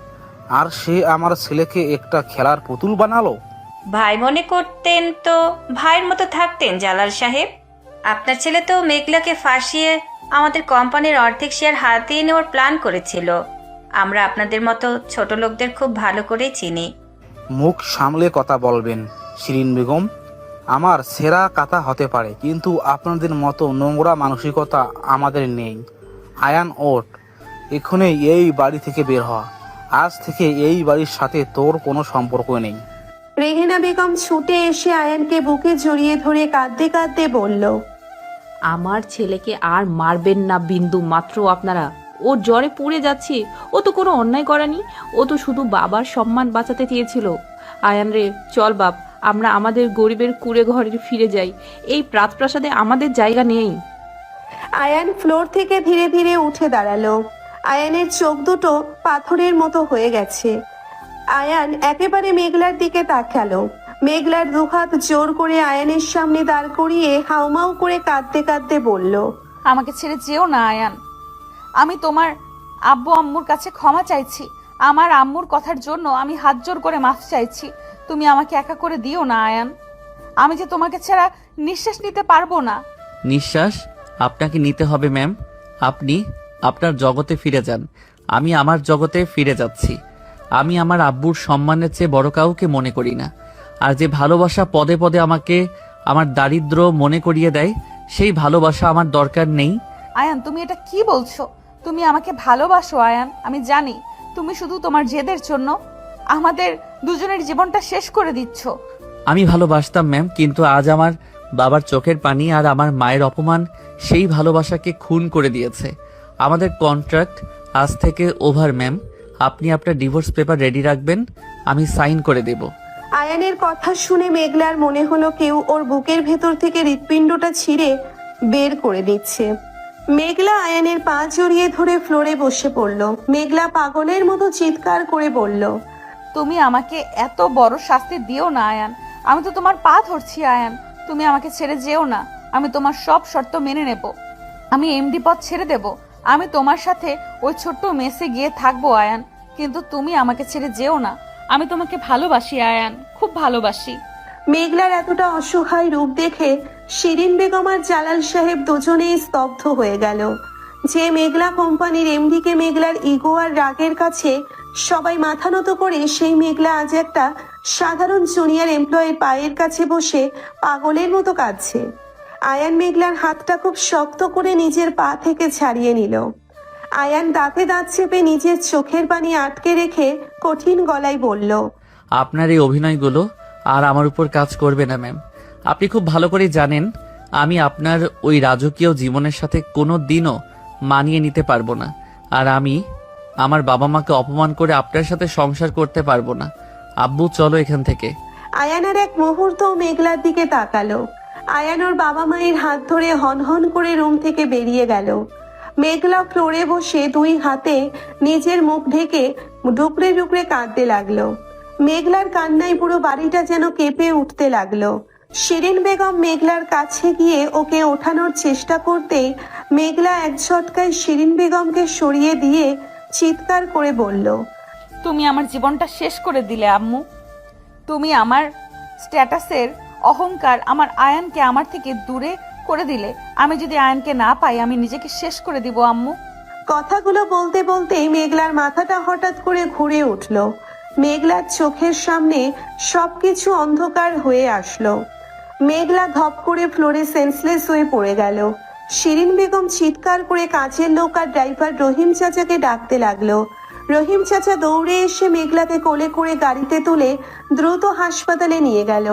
আর সে আমার ছেলেকে একটা খেলার পুতুল বানালো। ভাই মনে করতেন তো ভাইয়ের মতো থাকতেন জালাল সাহেব। আপনার ছেলে তো মেঘলাকে ফাঁসিয়ে আমাদের কোম্পানির অর্ধেক শেয়ার হাতিয়ে নেওয়ার প্ল্যান করেছিল। আমরা আপনাদের মতো ছোট লোকদের খুব ভালো করেই চিনি। মুখ সামলে কথা বলবেন শিরিন বেগম। আমার সেরা কথা হতে পারে, কিন্তু আপনাদের মতো নোংরা মানসিকতা আমাদের নেই। আয়ান ওঠ, এখনই এই বাড়ি থেকে বের হ। আজ থেকে এই বাড়ির সাথে তোর কোনো সম্পর্ক নেই। রেহেনা বেগম ছুটে এসে আয়ানকে বুকে জড়িয়ে ধরে কাঁদতে কাঁদতে বলল, আমার ছেলেকে আর মারবেন না বিন্দু মাত্র আপনারা। ও জ্বরে পুড়ে যাচ্ছে, ও তো কোনো অন্যায় করেনি, ও তো শুধু বাবার সম্মান বাঁচাতে চেয়েছিল। আয়ান রে, চল বাপ, আমরা আমাদের গরিবের কুড়ে ঘরে ফিরে যাই। এই প্রাতপ্রাসাদে আমাদের জায়গা নেই। আয়ান ফ্লোর থেকে ধীরে ধীরে উঠে দাঁড়ালো। আয়ানের চোখ দুটো পাথরের মতো হয়ে গেছে। আয়ান একেবারে মেঘলার দিকে তাকালো। মেঘলার দুহাত জোর করে আয়ানের সামনে দাঁড় করিয়ে হাউমাউ করে কাঁদতে কাঁদতে বলল, আমাকে ছেড়ে যেও না আয়ান। আমি তোমার আব্বু আম্মুর কাছে ক্ষমা চাইছি। আমার আম্মুর কথার জন্য আমি হাত জোর করে মাফ চাইছি। তুমি আমাকে একা করে দিও না আয়ান। আমি যে তোমাকে ছাড়া নিঃশ্বাস নিতে পারবো না। নিঃশ্বাস আপনাকে নিতে হবে ম্যাম। আপনি আপনার জগতে ফিরে যান, আমি আমার জগতে ফিরে যাচ্ছি। আমি আমার আব্বুর সম্মানের চেয়ে বড় কাউকে মনে করি না। আর যে ভালোবাসা পদে পদে আমাকে আমার দারিদ্র মনে করিয়ে দেয়, সেই ভালোবাসা আমার দরকার নেই। আয়ান, তুমি এটা কি বলছো? তুমি আমাকে ভালোবাসো আয়ান, আমি জানি। তুমি শুধু তোমার জেদের জন্য আমাদের দুজনের জীবনটা শেষ করে দিচ্ছ। আমি ভালোবাসতাম ম্যাম, কিন্তু আজ আমার বাবার চোখের পানি আর আমার মায়ের অপমান সেই ভালোবাসাকে খুন করে দিয়েছে। আমাদের কন্ট্রাক্ট আজ থেকে ওভার ম্যাম। আপনি আপনার ডিভোর্স পেপার রেডি রাখবেন, আমি সাইন করে দেব। আয়ানের কথা শুনে মেঘলার মনে হলো কেউ ওর বুকের ভেতর থেকে হৃৎপিণ্ডটা ছিঁড়ে বের করে দিচ্ছে। মেঘলা আয়ানের পা জড়িয়ে ধরে ফ্লোরে বসে পড়ল। মেঘলা পাগলের মতো চিৎকার করে বলল, তুমি আমাকে এত বড় শাস্তি দিও না আয়ান। আমি তো তোমার পা ধরছি আয়ান। তুমি আমাকে ছেড়ে যেও না। আমি তোমার সব শর্ত মেনে নেব। আমি এমডি পদ ছেড়ে দেব। আমি তোমার সাথে ওই ছোট্ট মেসে গিয়ে থাকবো আয়ান, কিন্তু তুমি আমাকে ছেড়ে যেও না। আমি তোমাকে ভালোবাসি আয়ান, খুব ভালোবাসি। মেঘলার এতটা অসহায় রূপ দেখে শিরিন বেগম আর জালাল সাহেব দুজনেই স্তব্ধ হয়ে গেল। যে মেঘলা কোম্পানির এমডিকে মেঘলার ইগো আর রাগের কাছে সবাই মাথা নত করে, সেই মেঘলা আজ একটা সাধারণ জুনিয়র এমপ্লয়ের পায়ের কাছে বসে পাগলের মতো কাঁদছে। আয়ান মেঘলার হাতটা খুব শক্ত করে নিজের পা থেকে ছাড়িয়ে নিল। আয়ান দাঁতে দাঁত চেপে নিজের চোখের পানি আটকে রেখে কঠিন গলায় বলল, আপনার এই অভিনয়গুলো আর আমার উপর কাজ করবে না ম্যাম। আপনি খুব ভালো করে জানেন আমি আপনার ওই রাজকীয় জীবনের সাথে কোনো দিনও মানিয়ে নিতে পারবো না। আর আমি আমার বাবা মাকে অপমান করে আপনার সাথে সংসার করতে পারবো না। আব্বু চলো এখান থেকে। আয়ানের এক মুহূর্ত মেঘলার দিকে তাকালো। আয়ান ওর বাবা মায়ের হাত ধরে হনহন করে রুম থেকে বেরিয়ে গেল। মেঘলা ফ্লোরে বসে দুই হাতে নিজের মুখ ঢেকে ডুকরে ডুকরে কাঁদতে লাগলো। মেঘলার কান্নায় পুরো বাড়িটা যেন কেঁপে উঠতে লাগলো। শিরিন বেগম মেঘলার কাছে গিয়ে ওকে ওঠানোর চেষ্টা করতেই মেঘলা এক ঝটকায় শিরিন বেগমকে সরিয়ে দিয়ে চিৎকার করে বলল, তুমি আমার জীবনটা শেষ করে দিলে আম্মু। তুমি আমার স্ট্যাটাসের অহংকার আমার আয়ানকে আমার থেকে দূরে করে দিলে। আমি যদি আয়ানকে না পাই আমি নিজেকে শেষ করে দিব আম্মু। কথাগুলো বলতে বলতেই মেঘলার মাথাটা হঠাৎ করে ঘুরে উঠল। মেঘলার চোখের সামনে সবকিছু অন্ধকার হয়ে আসলো। মেঘলা ধপ করে ফ্লোরে সেন্সলেস হয়ে পড়ে গেল। শিরিন বেগম চিৎকার করে কাজের লোক আর ড্রাইভার রহিম চাচাকে ডাকতে লাগলো। রহিম চাচা দৌড়ে এসে মেঘলাকে কোলে করে গাড়িতে তুলে দ্রুত হাসপাতালে নিয়ে গেল।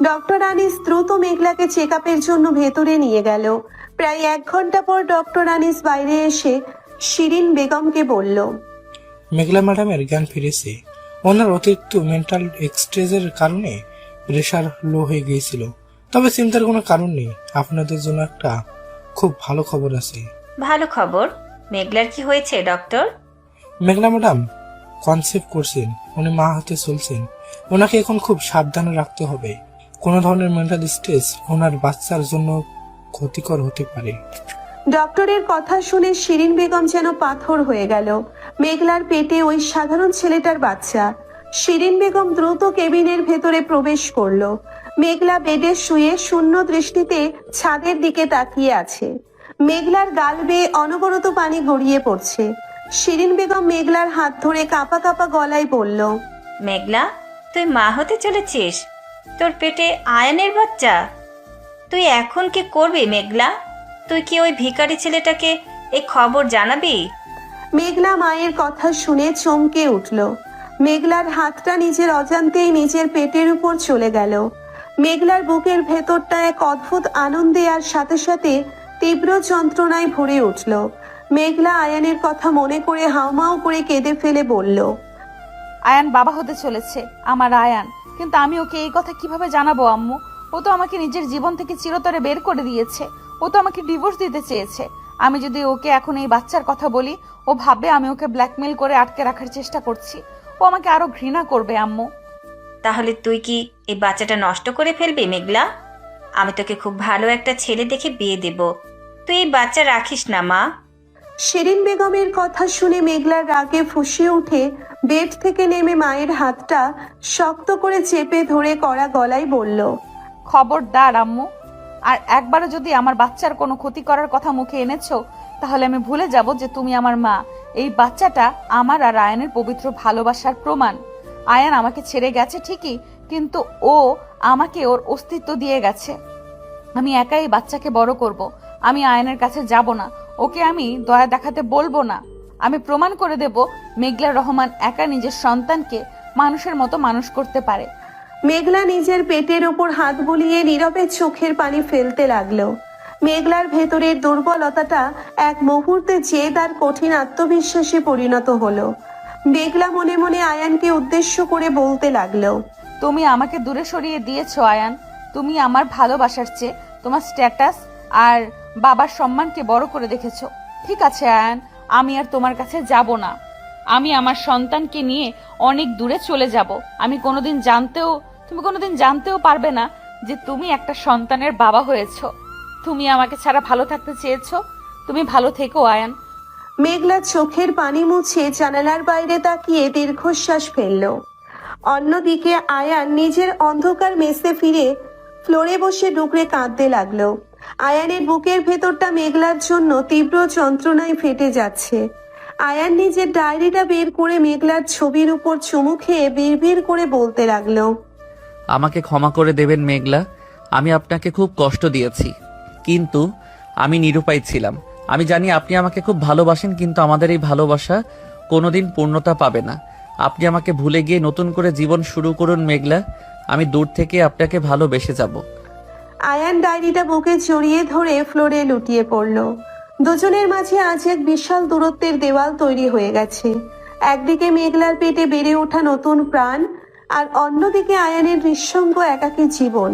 ডক্টর আনিস দ্রুত মেঘলাকে চেক আপের জন্য ভেতরে নিয়ে গেল। প্রায় 1 ঘন্টা পর ডক্টর আনিস বাইরে এসে শিরিন বেগমকে বলল, মেঘলা ম্যাডামের জ্ঞান ফিরেছে। ওনার অতিরিক্ত মেন্টাল এক্সট্রেজের কারণে প্রেশার লো হয়ে গিয়েছিল। তবে চিন্তার কোনো কারণ নেই। আপনাদের জন্য একটা খুব ভালো খবর আছে। ভালো খবর? মেঘলার কি হয়েছে ডক্টর? মেঘলা ম্যাডাম কনসেপ্ট করছেন, উনি মা হতে চলছেন। ওনাকে এখন খুব সাবধানে রাখতে হবে। কোনো ধরনের মেন্টাল স্ট্রেস ওনার বাচ্চার জন্য ক্ষতিকর হতে পারে। ডক্টরের কথা শুনে শিরিন বেগম যেন পাথর হয়ে গেল। মেঘলার পেটে ওই সাধারণ ছেলেটার বাচ্চা। শিরিন বেগম দ্রুত কেবিনের ভেতরে প্রবেশ করলো। মেঘলা বেডে শুয়ে শূন্য দৃষ্টিতে ছাদের দিকে তাকিয়ে আছে। মেঘলার গাল বেয়ে অনবরত পানি গড়িয়ে পড়ছে। শিরিন বেগম মেঘলার হাত ধরে কাঁপা কাঁপা গলায় বলল, মেঘলা, তুই মা হতে চলেছিস? তোর পেটে আয়ানের বাচ্চা? তুই এখন কি করবি মেঘলা? তুই কি ওই ভিখারি ছেলেটাকে এই খবর জানাবি? মেঘলা মায়ের কথা শুনে চমকে উঠল। মেঘলার হাতটা নিজের অজান্তেই নিজের পেটের উপর চলে গেল। মেঘলার বুকের ভেতরটা এক অদ্ভুত আনন্দে আর সাথে সাথে তীব্র যন্ত্রণায় ভরে উঠল। মেঘলা আয়ানের কথা মনে করে হাউমাউ করে কেঁদে ফেলে বলল, আয়ান বাবা হতে চলেছে। আমার আয়ান কিন্তু আমি ওকে এই কথা কিভাবে জানাবো আম্মু? ও তো আমাকে নিজের জীবন থেকে চিরতরে বের করে দিয়েছে। ও তো আমাকে ডিভোর্স দিতে চেয়েছে। আমি যদি ওকে এখন এই বাচ্চার কথা বলি, ও ভাববে আমি ওকে ব্ল্যাকমেল করে আটকে রাখার চেষ্টা করছি। ও আমাকে আরো ঘৃণা করবে আম্মু। তাহলে তুই কি এই বাচ্চাটা নষ্ট করে ফেলবি মেঘলা? আমি তোকে খুব ভালো একটা ছেলে দেখে বিয়ে দেব। তুই এই বাচ্চা রাখিস না মা। শিরিন বেগমের কথা শুনে মেঘলার রাগে ফুঁসে উঠে বেড থেকে নেমে মায়ের হাতটা শক্ত করে চেপে ধরে কড়া গলায় বলল, খবরদার আম্মু, আর একবারও যদি আমার বাচ্চার কোনো ক্ষতি করার কথা মুখে এনেছো, তাহলে আমি ভুলে যাব যে তুমি আমার মা। এই বাচ্চাটা আমার আর আয়ানের পবিত্র ভালোবাসার প্রমাণ। আয়ান আমাকে ছেড়ে গেছে ঠিকই, কিন্তু ও আমাকে ওর অস্তিত্ব দিয়ে গেছে। আমি একাই এই বাচ্চাকে বড় করব। আমি আয়ানের কাছে যাব না, ওকে আমি দয়া দেখাতে বলবো না। আমি প্রমাণ করে দেব মেঘলা রহমান একা নিজের সন্তানকে মানুষের মতো মানুষ করতে পারে। মেঘলা নিজের পেটের ওপর হাত বুলিয়ে নীরবে চোখের পানি ফেলতে লাগলো। মেঘলার ভেতরের দুর্বলতাটা এক মুহূর্তে জেদ আর কঠিন আত্মবিশ্বাসে পরিণত হলো। মেঘলা মনে মনে আয়ানকে উদ্দেশ্য করে বলতে লাগলো, তুমি আমাকে দূরে সরিয়ে দিয়েছো আয়ান। তুমি আমার ভালোবাসার চেয়ে তোমার স্ট্যাটাস আর বাবার সম্মানকে বড় করে দেখেছো। ঠিক আছে আয়ান, আমি আর তোমার কাছে যাব না। আমি আমার সন্তানকে নিয়ে অনেক দূরে চলে যাব। তুমি কোনোদিন জানতেও পারবে না যে তুমি একটা সন্তানের বাবা হয়েছো। তুমি আমাকে ছাড়া ভালো থাকতে চেয়েছো। তুমি ভালো থেকো আয়ান। মেঘলা চোখের পানি মুছে জানালার বাইরে তাকিয়ে দীর্ঘশ্বাস ফেলল। অন্যদিকে আয়ান নিজের অন্ধকার মেসে ফিরে ফ্লোরে বসে ডুকরে কাঁদতে লাগলো। আয়ানের বুকের ভেতরটা মেঘলার জন্য তীব্র যন্ত্রণায় ফেটে যাচ্ছে। আয়ান নিজের ডায়েরিটা বের করে মেঘলার ছবির উপর চুমু খেয়ে বিড়বিড় করে বলতে লাগলো, আমাকে ক্ষমা করে দেবেন মেঘলা, আমি আপনাকে খুব কষ্ট দিয়েছি, কিন্তু আমি নিরুপায় ছিলাম। আমি জানি আপনি আমাকে খুব ভালোবাসেন, কিন্তু আমাদের এই ভালোবাসা কোনোদিন পূর্ণতা পাবে না। আপনি আমাকে ভুলে গিয়ে নতুন করে জীবন শুরু করুন মেঘলা। আমি দূর থেকে আপনাকে ভালোবেসে যাব। আয়ান ডায়েরিটা বুকে জড়িয়ে ধরে ফ্লোরে লুটিয়ে পড়ল। দুজনের মাঝে আজ এক বিশাল দূরত্বের দেওয়াল তৈরি হয়ে গেছে। একদিকে মেঘলার পেটে বেড়ে ওঠা নতুন প্রাণ, আর অন্যদিকে আয়ানের নিঃসঙ্গ একাকী জীবন।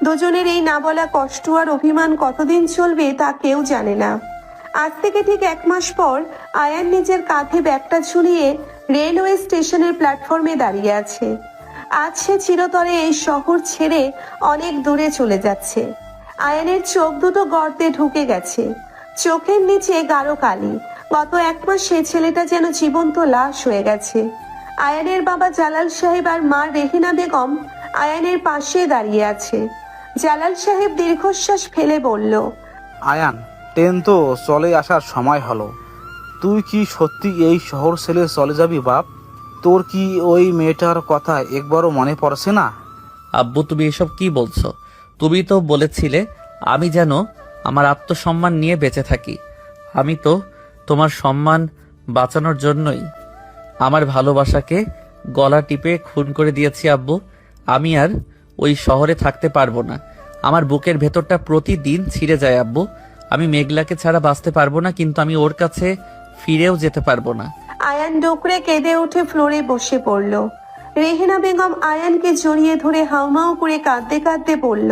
দুজনের এই না বলা কষ্ট আর অভিমান কতদিন চলবে তা কেউ জানে না। আজ থেকে ঠিক 1 মাস পর আয়ান নিজের কাঁধে ব্যাগটা ঝুলিয়ে রেলওয়ে স্টেশনের প্ল্যাটফর্মে দাঁড়িয়ে আছে। আজ সে চিরতরে এই শহর ছেড়ে অনেক দূরে চলে যাচ্ছে। আয়ানের চোখ দুটো গর্তে ঢুকে গেছে, চোখের নিচে গাঢ় কালি। গত 1 মাস সে ছেলেটা যেন জীবন্ত লাশ হয়ে গেছে। আয়ানের বাবা জালাল সাহেব আর মা রেহিনা বেগম আয়ানের পাশে দাঁড়িয়ে আছে। জালাল সাহেব দীর্ঘশ্বাস ফেলে বলল, আয়ান, ট্রেন তো চলে আসার সময় হলো। তুই কি সত্যি এই শহর ছেড়ে চলে যাবি বাপ? তোর কি ওই মেয়েটার কথা একবারও মনে পড়ছে না? আব্বু, তুমি এসব কি বলছো? তুমি তো বলেছিলে আমি যেন আমার আত্মসম্মান নিয়ে বেঁচে থাকি। আমি তো তোমার সম্মান বাঁচানোর জন্যই আমার ভালোবাসাকে গলা টিপে খুন করে দিয়েছি আব্বু। আমি আর ওই শহরে থাকতে পারবো না। আমার বুকের ভেতরটা প্রতিদিন ছিঁড়ে যায় আব্বু। আমি মেঘলাকে ছাড়া বাঁচতে পারবো না, কিন্তু আমি ওর কাছে ফিরেও যেতে পারবো না। আয়ান ডোকরে কেঁদে উঠে ফ্লোরে বসে পড়ল। রেহেনা বেগম আয়ানকে জড়িয়ে ধরে হাউমাউ করে কাঁদতে কাঁদতে বলল,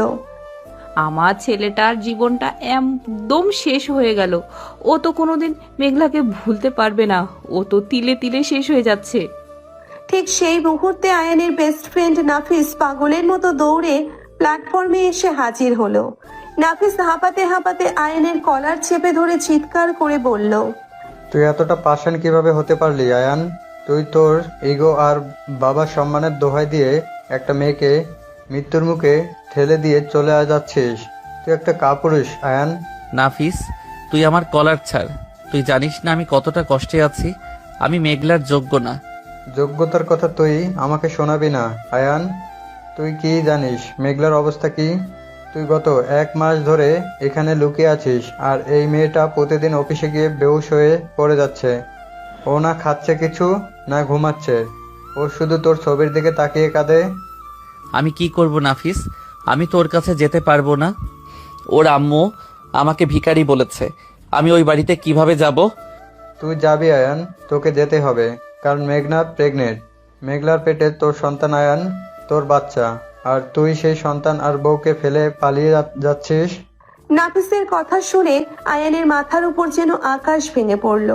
আমার ছেলেটার জীবনটা একদম শেষ হয়ে গেল। ও তো কোনোদিন মেঘলাকে ভুলতে পারবে না। ও তো তিলে তিলে শেষ হয়ে যাচ্ছে। ঠিক সেই মুহূর্তে আয়ানের বেস্ট ফ্রেন্ড নাফিস পাগলের মতো দৌড়ে প্ল্যাটফর্মে এসে হাজির হলো। নাফিস হাঁপাতে হাঁপাতে আয়ানের কলার চেপে ধরে চিৎকার করে বলল, তুই এতটা পাষাণ কিভাবে হতে পারলি আয়ান? তুই তোর ইগো আর বাবার সম্মানের দোহাই দিয়ে একটা মেয়েকে মৃত্যুর মুখে ঠেলে দিয়ে চলে যাচ্ছিস। তুই একটা কাপুরুষ আয়ান। নাফিস, তুই আমার কলার ছাড়। তুই জানিস না আমি কতটা কষ্টে আছি। আমি মেঘলার যোগ্য না। যোগ্যতার কথা তুই আমাকে শোনাবি না আয়ান। তুই কি জানিস মেঘলার অবস্থা কি? তুই গত 1 মাস ধরে এখানে লুকিয়ে আছিস, আর এই মেয়েটা প্রতিদিন অফিসে গিয়ে বেহুশ হয়ে পড়ে যাচ্ছে। ও না খাচ্ছে কিছু, না ঘুমাচ্ছে। ও শুধু তোর ছবির দিকে তাকিয়ে কাঁদে। আমি কি করব নাফিস? আমি তোর কাছে যেতে পারবো না। ওর আম্মু আমাকে ভিখারি বলেছে। আমি ওই বাড়িতে কিভাবে যাব? তুই যাবি আয়ান, তোকে যেতে হবে, কারণ মেঘনা প্রেগনেন্ট। মেঘলার পেটে তোর সন্তান আয়ান। তোর বাচ্চা, আর তুই সেই সন্তান আর বউকে ফেলে পালিয়ে যাচ্ছিস। নাফিসের কথা শুনে আয়ানের মাথার উপর যেন আকাশ ভেঙে পড়ল।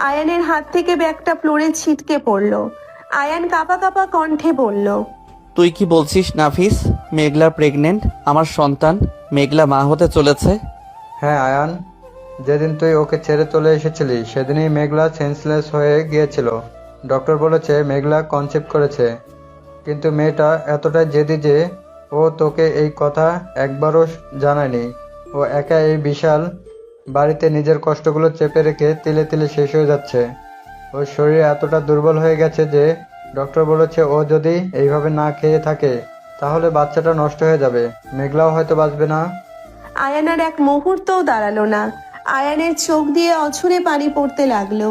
আয়ানের হাত থেকে ব্যাগটা ফ্লোরে ছিটকে পড়ল। আয়ান কাঁপা কাঁপা কণ্ঠে বলল, তুই কি বলছিস নাফিস? মেঘলা প্রেগনেন্ট, আমার সন্তান মেঘলা মা হতে চলেছে। হ্যাঁ আয়ান, যেদিন তুই ওকে ছেড়ে চলে এসেছিলি সেদিনই মেঘলা সেন্সলেস হয়ে গিয়েছিল। ডক্টর বলেছে মেঘলা কনসেপ্ট করেছে, কিন্তু মেয়েটা এতটাই জেদি যে ও তোকে এই কথা একবারও জানায়নি। ও একা এই বিশাল বাড়িতে নিজের কষ্টগুলো চেপে রেখে তিলে তিলে শেষ হয়ে যাচ্ছে। ওর শরীর এতটা দুর্বল হয়ে গেছে যে ডক্টর বলেছে ও যদি এইভাবে না খেয়ে থাকে তাহলে বাচ্চাটা নষ্ট হয়ে যাবে, মেঘলাও হয়তো বাঁচবে না। আয়ান আর এক মুহূর্তও দাঁড়ালো না। আয়ানের চোখ দিয়ে অঝরে পানি পড়তে লাগলো।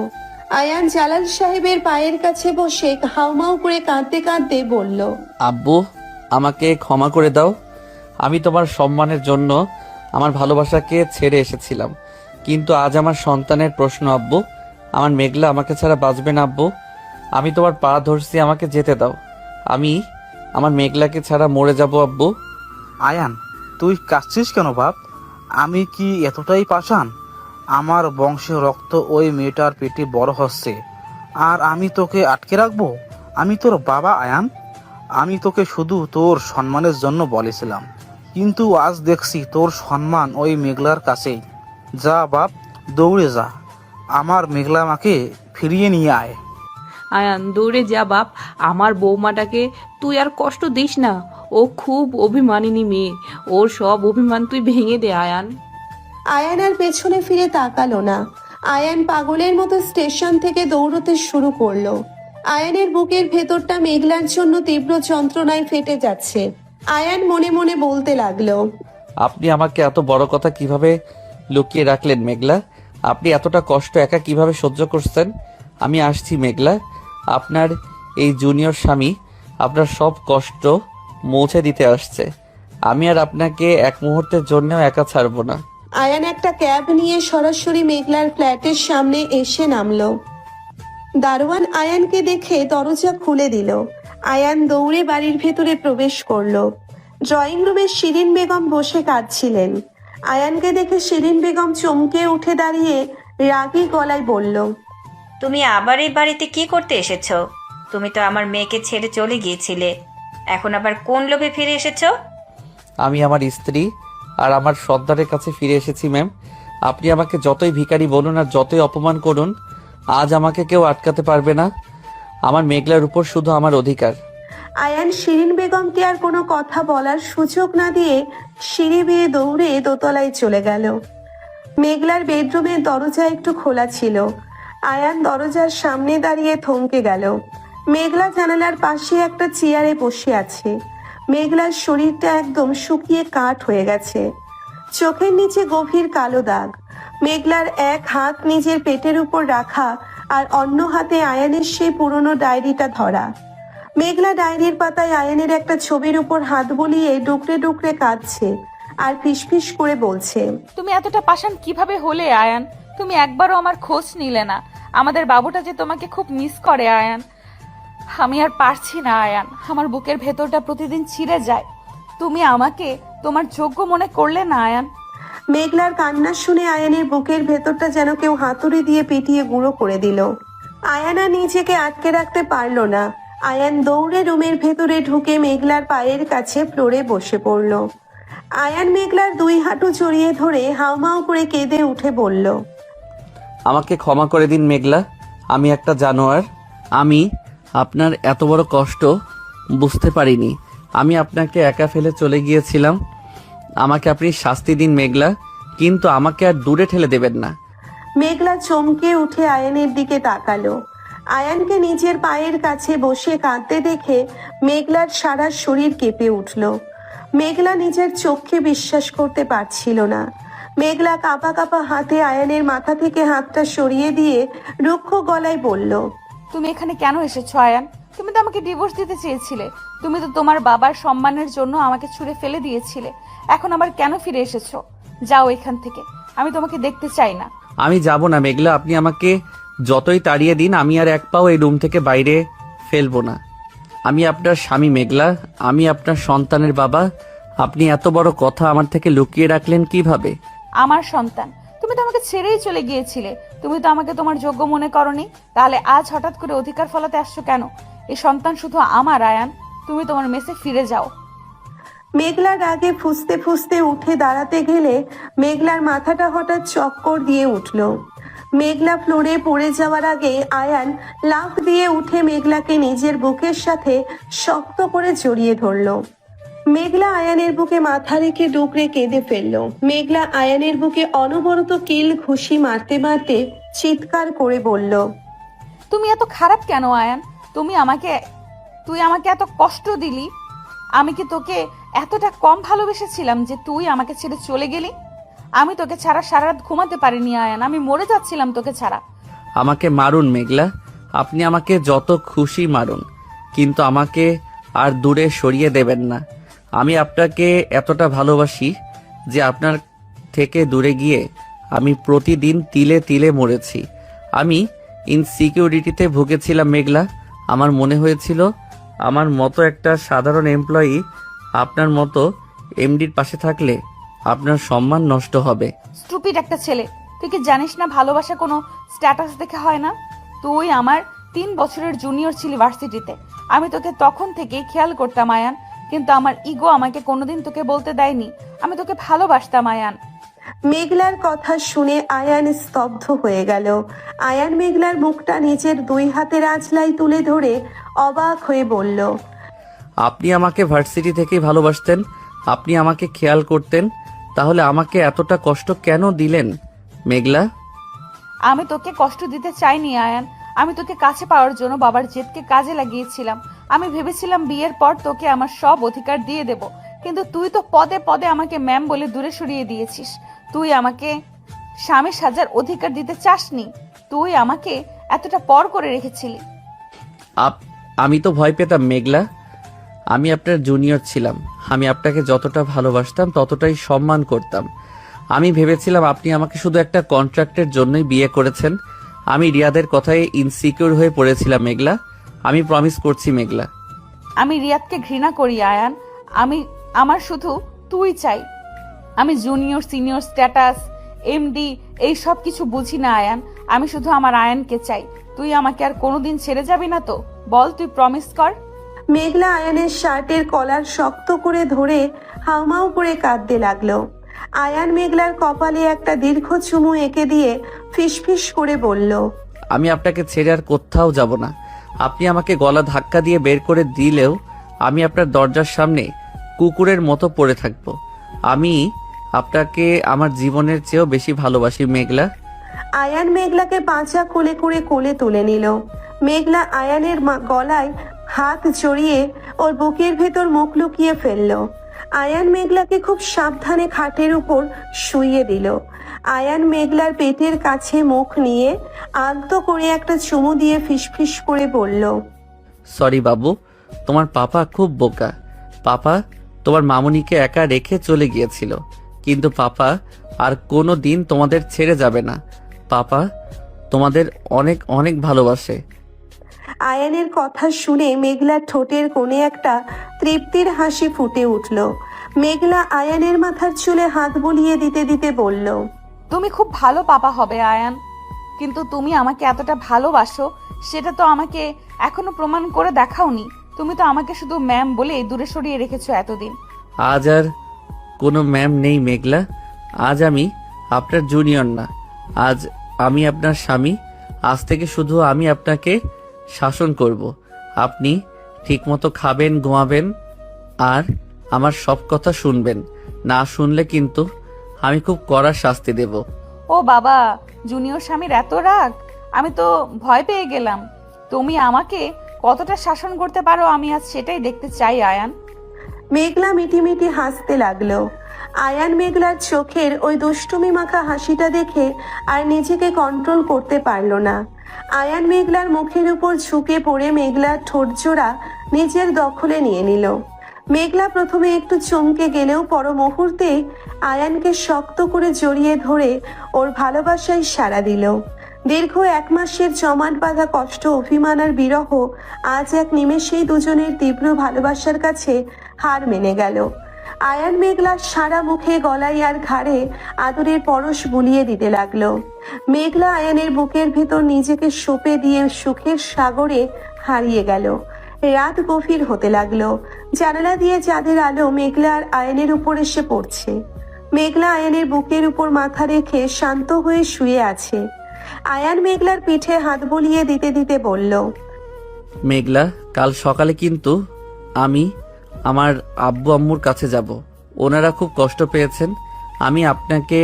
আয়ান জালাল সাহেবের পায়ের কাছে বসে হাউমাউ করে কাঁদতে কাঁদতে বলল, আব্বু, আমাকে ক্ষমা করে দাও। আমি তোমার সম্মানের জন্য আমার ভালোবাসাকে ছেড়ে এসেছিলাম, কিন্তু আজ আমার সন্তানের প্রশ্ন আব্বু। আমার মেঘলা আমাকে ছাড়া বাঁচবে না আব্বু। আমি তোমার পা ধরছি, আমাকে যেতে দাও। আমি আমার মেঘলাকে ছাড়া মরে যাব আব্বু। আয়ান, তুই কাঁদছিস কেন বাপ? আমি কি এতটাই পাষাণ? আমার বংশের রক্ত ওই মেয়েটার পেটে বড় হচ্ছে, আর আমি তোকে আটকে রাখবো? আমি তোর বাবা আয়ান। আমি তোকে শুধু তোর সম্মানের জন্য বলেছিলাম, কিন্তু আজ দেখছি তোর সম্মান ওই মেঘলার কাছেই। যা বাপ, দৌড়ে যা, আমার মেঘলা মাকে ফিরিয়ে নিয়ে আয়। আয়ান, দৌড়ে যা বাপ। আমার বৌমাটাকে তুই আর কষ্ট দিস না। ও খুব অভিমানিনী মেয়ে, ওর সব অভিমান তুই ভেঙে দে আয়ান। আয়ান আর পেছনে ফিরে তাকালো না। আয়ান পাগলের মতো স্টেশন থেকে দৌড়তে শুরু করলো। আয়ানের বুকের ভেতরটা মেঘলার জন্য তীব্র যন্ত্রণায় ফেটে যাচ্ছে। আয়ান মনে মনে বলতে লাগলো, আপনি আমাকে এত বড় কথা কিভাবে লুকিয়ে রাখলেন মেঘলা? আপনি এতটা কষ্ট একা কিভাবে সহ্য করছেন? আমি আসছি মেঘলা, আপনার এই জুনিয়র স্বামী আপনার সব কষ্ট মুছে দিতে আসছে। আমি আর আপনাকে এক মুহূর্তের জন্যও একা ছাড়বো না। আয়ান একটা ক্যাব নিয়ে সরাসরি মেঘলার ফ্ল্যাটের সামনে এসে নামলো। দারোয়ান আয়ানকে দেখে দরজা খুলে দিল। আয়ান দৌড়ে বাড়ির ভেতরে প্রবেশ করলো। ড্রয়িং রুমে শিরিন বেগম বসে কাঁদছিলেন। আয়ানকে দেখে শিরিন বেগম চমকে উঠে দাঁড়িয়ে রাগী গলায় বলল, তুমি আবার এই বাড়িতে কি করতে এসেছো? তুমি তো আমার মেয়েকে ছেড়ে চলে গিয়েছিলে, এখন আবার কোন লোভে ফিরে এসেছো? আমি আমার স্ত্রী আর আমার সন্তানের কাছে ফিরে এসেছি ম্যাম। আপনি আমাকে যতই ভিখারি বলুন আর যতই অপমান করুন, আজ আমাকে কেউ আটকাতে পারবে না। আমার মেঘলার উপর শুধু আমার অধিকার। আয়ান শিরিন বেগমকে আর কোনো কথা বলার সুযোগ না দিয়ে সিঁড়ি বেয়ে দৌড়ে দোতলায় চলে গেল। মেঘলার বেডরুমের দরজা একটু খোলা ছিল। আয়ান দরজার সামনে দাঁড়িয়ে থমকে গেল। মেঘলা জানালার পাশে একটা চেয়ারে বসে আছে। মেঘলার শরীরটা একদম শুকিয়ে কাঠ হয়ে গেছে। চোখের নিচে গভীর কালো দাগ। মেঘলার এক হাত নিজের পেটের উপর রাখা আর অন্য হাতে আয়ানের সেই পুরনো ডায়েরিটা ধরা। মেঘলা ডায়েরির পাতায় আয়ানের একটা ছবির উপর হাত বুলিয়ে ডুকরে ডুকরে কাঁদছে আর ফিসফিস করে বলছে, তুমি এতটা পাষাণ কিভাবে হলে আয়ান? তুমি একবারও আমার খোঁজ নিলে না। আমাদের বাবুটা যে তোমাকে খুব মিস করে আয়ান। আমি আর পারছি না আয়ান, আমার বুকের ভেতরটা প্রতিদিন ছিঁড়ে যায়। তুমি আমাকে তোমার যোগ্য মনে করলে না আয়ান। মেঘলার কান্না শুনে আয়ানের বুকের ভেতরটা যেন কেউ হাতুড়ি দিয়ে পিটিয়ে গুঁড়ো করে দিল। আয়ানা নিজেকে আটকে রাখতে পারলো না। আয়ান দৌড়ে রুমের ভেতরে ঢুকে মেঘলার পায়ের কাছে ফ্লোরে বসে পড়ল। আয়ান মেঘলার দুই হাঁটু জড়িয়ে ধরে হাউমাউ করে কেঁদে উঠে বলল, আমাকে ক্ষমা করে দিন মেঘলা, আমি একটা জানোয়ার। আমি আপনার এত বড় কষ্ট বুঝতে পারিনি। আমি আপনাকে একা ফেলে চলে গিয়েছিলাম। আমাকে আপনি শাস্তি দিন মেঘলা, কিন্তু আমাকে আর দূরে ঠেলে দেবেন না। মেঘলা চমকে উঠে আয়ানের দিকে তাকালো। আয়ানকে নিজের পায়ের কাছে বসে কাঁদতে দেখে মেঘলার সারা শরীর কেঁপে উঠল। মেঘলা নিজের চোখকে বিশ্বাস করতে পারছিল না। মেঘলা কাঁপা কাঁপা হাতে আয়ানের মাথা থেকে হাতটা সরিয়ে দিয়ে রুক্ষ গলায় বলল, তুমি এখানে কেন এসেছো আয়ান? তুমি তো আমাকে ডিভোর্স দিতে চেয়েছিলে। তুমি তো তোমার বাবার সম্মানের জন্য আমাকে ছুঁড়ে ফেলে দিয়েছিলে। এখন আবার কেন ফিরে এসেছো? যাও এখান থেকে, আমি তোমাকে দেখতে চাই না। আমি যাব না মেঘলা, আপনি আমাকে যতই তাড়িয়ে দিন আমি আর এক পাও এই রুম থেকে বাইরে ফেলবো না। আমি আপনার স্বামী মেঘলা, আমি আপনার সন্তানের বাবা। আপনি এত বড় কথা আমার থেকে লুকিয়ে রাখলেন কিভাবে? আমার সন্তান? তুমি তো আমাকে ছেড়েই চলে গিয়েছিলে। তুমি তো আমাকে তোমার যোগ্য মনে করনি। তাহলে আজ হঠাৎ করে অধিকার ফলাতে আসছো কেন? এই সন্তান শুধু আমার আয়ান। তুমি তোমার মেসে ফিরে যাও। মেঘলা রাগে ফুঁসতে ফুঁসতে উঠে দাঁড়াতে গেলে মেঘলার মাথাটা হঠাৎ চক্কর দিয়ে উঠল। মেঘলা ফ্লোরে পড়ে যাওয়ার আগে আয়ান লাফ দিয়ে উঠে মেঘলাকে নিজের বুকের সাথে শক্ত করে জড়িয়ে ধরল। মেঘলা আয়ানের বুকে মাথা রেখে ডুকরে কেঁদে ফেলল। মেঘলা আয়ানের বুকে অনবরত কিল ঘুষি মারতে মারতে চিৎকার করে বলল, তুমি এত খারাপ কেন আয়ান? তুই আমাকে এত কষ্ট দিলি। আমি কি তোকে এতটা কম ভালোবেসেছিলাম যে তুই আমাকে ছেড়ে চলে গেলি? আমি তোকে ছাড়া সারা রাত ঘুমাতে পারিনি আয়ান। আমি মরে যাচ্ছিলাম তোকে ছাড়া। আমাকে মারুন মেঘলা, আপনি আমাকে যত খুশি মারুন, কিন্তু আমাকে আর দূরে সরিয়ে দেবেন না। আমি আপনাকে এতটা ভালোবাসি যে আপনার থেকে দূরে গিয়ে আমি প্রতিদিন তিলে তিলে মরেছি। আমি ইনসিকিউরিটিতে ভুগেছিলাম মেঘলা। আমার মনে হয়েছিল আমার মতো একটা সাধারণ এমপ্লয়ি আপনার মতো এমডির পাশে থাকলে আপনার সম্মান নষ্ট হবে। স্টুপিড একটা ছেলে। তুই কি জানিস না ভালোবাসা কোনো স্ট্যাটাস দেখে হয় না? তুই আমার 3 বছরের জুনিয়র ছিলি ভার্সিটিতে। আমি তোকে তখন থেকেই খেয়াল করতাম আয়ান, কিন্তু আমার ইগো আমাকে কোনোদিন তোকে বলতে দেয়নি আমি তোকে ভালোবাসতাম আয়ান। মেঘলার কথা শুনে আয়ান স্তব্ধ হয়ে গেল। আয়ান মেঘলার মুখটা নিজের 2 হাতের আঁচলায় তুলে ধরে অবাক হয়ে বলল, আপনি আমাকে ভার্সিটি থেকেই ভালোবাসতেন, আপনি আমাকে খেয়াল করতেন, তাহলে আমাকে এতটা কষ্ট কেন দিলেন মেঘলা? আমি তোকে কষ্ট দিতে চাইনি আয়ান। আমি তোকে কাছে পাওয়ার জন্য বাবার জেদকে কাজে লাগিয়েছিলাম। আমি ভেবেছিলাম বিয়ের পর তোকে আমার সব অধিকার দিয়ে দেব, কিন্তু তুই তো পদে পদে আমাকে ম্যাম বলে দূরে সরিয়ে দিয়েছিস। তুই আমাকে স্বামী সাজার অধিকার দিতে চাসনি। তুই আমাকে এতটা পর করে রেখেছিলি। আমি তো ভয় পেতাম মেঘলা। আমি আপনার জুনিয়র ছিলাম। আমি আপনাকে যতটা ভালোবাসতাম ততটাই সম্মান করতাম। আমি ভেবেছিলাম আপনি আমাকে শুধু একটা কন্ট্রাক্টের জন্যই বিয়ে করেছেন। আমি রিয়াদের কথায় ইনসিকিউর হয়ে পড়েছিলাম মেঘলা। আমি প্রমিস করছি মেঘলা। আমি রিয়াদকে ঘৃণা করি আয়ান। আমার শুধু তুই চাই। আমি জুনিয়র সিনিয়র স্ট্যাটাস এমডি এই সব কিছু বুঝি না আয়ান। আমি শুধু আমার আয়ানকে চাই। তুই আমাকে আর কোনোদিন ছেড়ে যাবি না তো? বল, তুই প্রমিস কর। মেঘলা আয়ানের শার্টের কলার শক্ত করে ধরে হাউমাউ করে কাঁদতে লাগলো। আয়ান মেঘলার কপালে একটা দীর্ঘ চুমু এঁকে দিয়ে ফিসফিস করে বলল, আমি আপনাকে ছেড়ে আর কোথাও যাব না। আপনি আমাকে গলা ধাক্কা দিয়ে বের করে দিলেও আমি আপনার দরজার সামনে কুকুরের মতো পড়ে থাকব। আমি আপনাকে আমার জীবনের চেয়েও বেশি ভালোবাসি মেঘলা। আয়ান মেঘলাকে পাঁচা কোলে করে কোলে তুলে নিল। মেঘলা আয়ানের গলায় হাত জড়িয়ে ওর বুকের ভেতর মুখ লুকিয়ে ফেলল। আয়ান মেঘলাকে খুব সাবধানে খাটের উপর শুইয়ে দিল। আয়ান মেঘলার পেটের কাছে মুখ নিয়ে আলতো করে একটা চুমু দিয়ে ফিসফিস করে বলল, সরি বাবু, তোমার পাপা খুব বোকা। পাপা তোমার মামুনিকে একা রেখে চলে গিয়েছিল, কিন্তু পাপা আর কোনো দিন তোমাদের ছেড়ে যাবে না। পাপা তোমাদের অনেক অনেক ভালোবাসে। আয়ানের কথা শুনে মেঘলার ঠোঁটের কোণে একটা তৃপ্তির হাসি ফুটে উঠল। মেঘলা আয়ানের মাথার চুলে হাত বুলিয়ে দিতে দিতে বলল, তুমি খুব ভালো পাপা হবে আয়ান, কিন্তু তুমি আমাকে এতটা ভালোবাসো সেটা তো আমাকে এখনো প্রমাণ করে দেখাওনি। তুমি তো আমাকে শুধু ম্যাম বলে দূরে সরিয়ে রেখেছো এতদিন। আজ আর কোনো ম্যাম নেই মেঘলা। আজ আমি আপনার জুনিয়র না, আজ আমি আপনার স্বামী। আজ থেকে শুধু আমি আপনাকে শাসন করব। আপনি ঠিকমতো খাবেন, ঘুমাবেন আর আমার সব কথা শুনবেন। না শুনলে কিন্তু আমি খুব কড়া শাস্তি দেব। ও বাবা, জুনিয়র স্বামীর এত রাগ! আমি তো ভয় পেয়ে গেলাম। তুমি আমাকে কতটা শাসন করতে পারো আমি আজ সেটাই দেখতে চাই আয়ান। মেঘলা মিটিমিটি হাসতে লাগলো। আয়ান মেঘলার চোখের ওই দুষ্টুমি মাখা হাসিটা দেখে আর নিজেকে কন্ট্রোল করতে পারল না। আয়ান মেঘলার মুখের উপর ঝুঁকে পড়ে মেঘলার ঠোঁটজোড়া নিজের দখলে নিয়ে নিল। মেঘলা প্রথমে একটু চমকে গেলেও পর মুহূর্তে আয়ানকে শক্ত করে জড়িয়ে ধরে ওর ভালোবাসায় সাড়া দিল। দীর্ঘ 1 মাসের জমাট বাঁধা কষ্ট, অভিমান আর বিরহ আজ এক নিমেষেই দুজনের তীব্র ভালোবাসার কাছে হার মেনে গেল। আয়ান মেঘলা সারা মুখে, গলায় আর ঘাড়ে আদরের পরশ বুলিয়ে দিতে লাগলো। মেঘলা আয়ানের বুকের ভেতর নিজেকে সঁপে দিয়ে সুখের সাগরে হারিয়ে গেল। রাত গভীর হতে লাগলো। জানালা দিয়ে চাঁদের আলো মেঘলা আর আয়ানের উপর এসে পড়ছে। মেঘলা আয়ানের বুকের উপর মাথা রেখে শান্ত হয়ে শুয়ে আছে। আয়ান মেঘলার পিঠে হাত বুলিয়ে দিতে দিতে বলল, মেঘলা, কাল সকালে কিন্তু আমি আমার আব্বু আম্মুর কাছে যাব। ওনারা খুব কষ্ট পেয়েছেন। আমি আপনাকে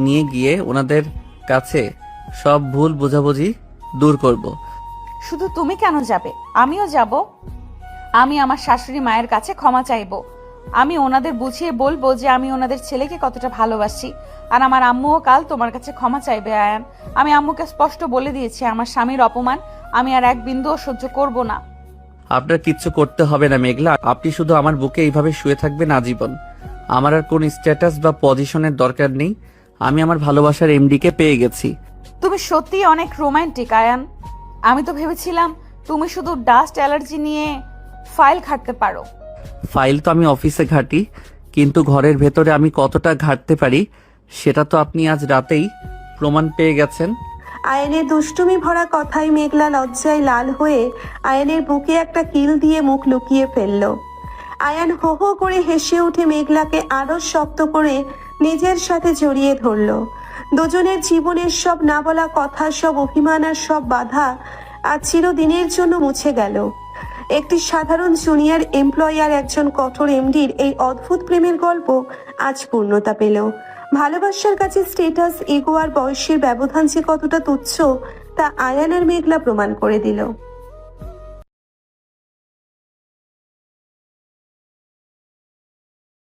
নিয়ে গিয়ে ওনাদের কাছে সব ভুল বোঝাবুঝি দূর করব। শুধু তুমি কেন যাবে? আমিও যাব। আমি আমার শাশুড়ি মায়ের কাছে ক্ষমা চাইবো। আমি ওনাদের বুঝিয়ে বলবো যে আমি ওনাদের ছেলেকে কতটা ভালোবাসি। আর আমার আম্মুও কাল তোমার কাছে ক্ষমা চাইবে আয়ান। আমি আম্মুকে স্পষ্ট বলে দিয়েছি আমার স্বামীর অপমান আমি আর এক বিন্দুও সহ্য করব না। আপনার কিচ্ছু করতে হবে না মেঘলা, আপনি শুধু আমার বুকে এইভাবে শুয়ে থাকবেন আজীবন। আমার আর কোন স্ট্যাটাস বা পজিশনের দরকার নেই। আমি আমার ভালোবাসার এমডিকে পেয়ে গেছি। তুমি সত্যি অনেক রোমান্টিক আয়ান। আমি তো ভেবেছিলাম তুমি শুধু ডাস্ট অ্যালার্জি নিয়ে ফাইল ঘাঁটতে পারো। ফাইল তো আমি অফিসে ঘাঁটি, কিন্তু ঘরের ভেতরে আমি কতটা ঘাঁটতে পারি সেটা তো আপনি আজ রাতেই প্রমাণ পেয়ে গেছেন। আয়ানের দুষ্টুমি ভরা কথায় মেঘলা লজ্জায় লাল হয়ে আয়ানের বুকে একটা কিল দিয়ে মুখ লুকিয়ে ফেলল। আয়ান হো হো করে হেসে উঠে মেঘলাকে আরো শক্ত করে নিজের সাথে জড়িয়ে ধরল। দুজনের জীবনের সব না বলা কথা, সব অভিমান আর সব বাধা আজ চিরদিনের জন্য মুছে গেল। একটি সাধারণ জুনিয়র এমপ্লয়ি আর একজন কঠোর এমডির এই অদ্ভুত প্রেমের গল্প আজ পূর্ণতা পেল। ভালোবাসার কাছে স্ট্যাটাস, ইগো আর বয়সের ব্যবধান যে কতটা তুচ্ছ তা আয়ান আর মেঘলা প্রমাণ করে দিল।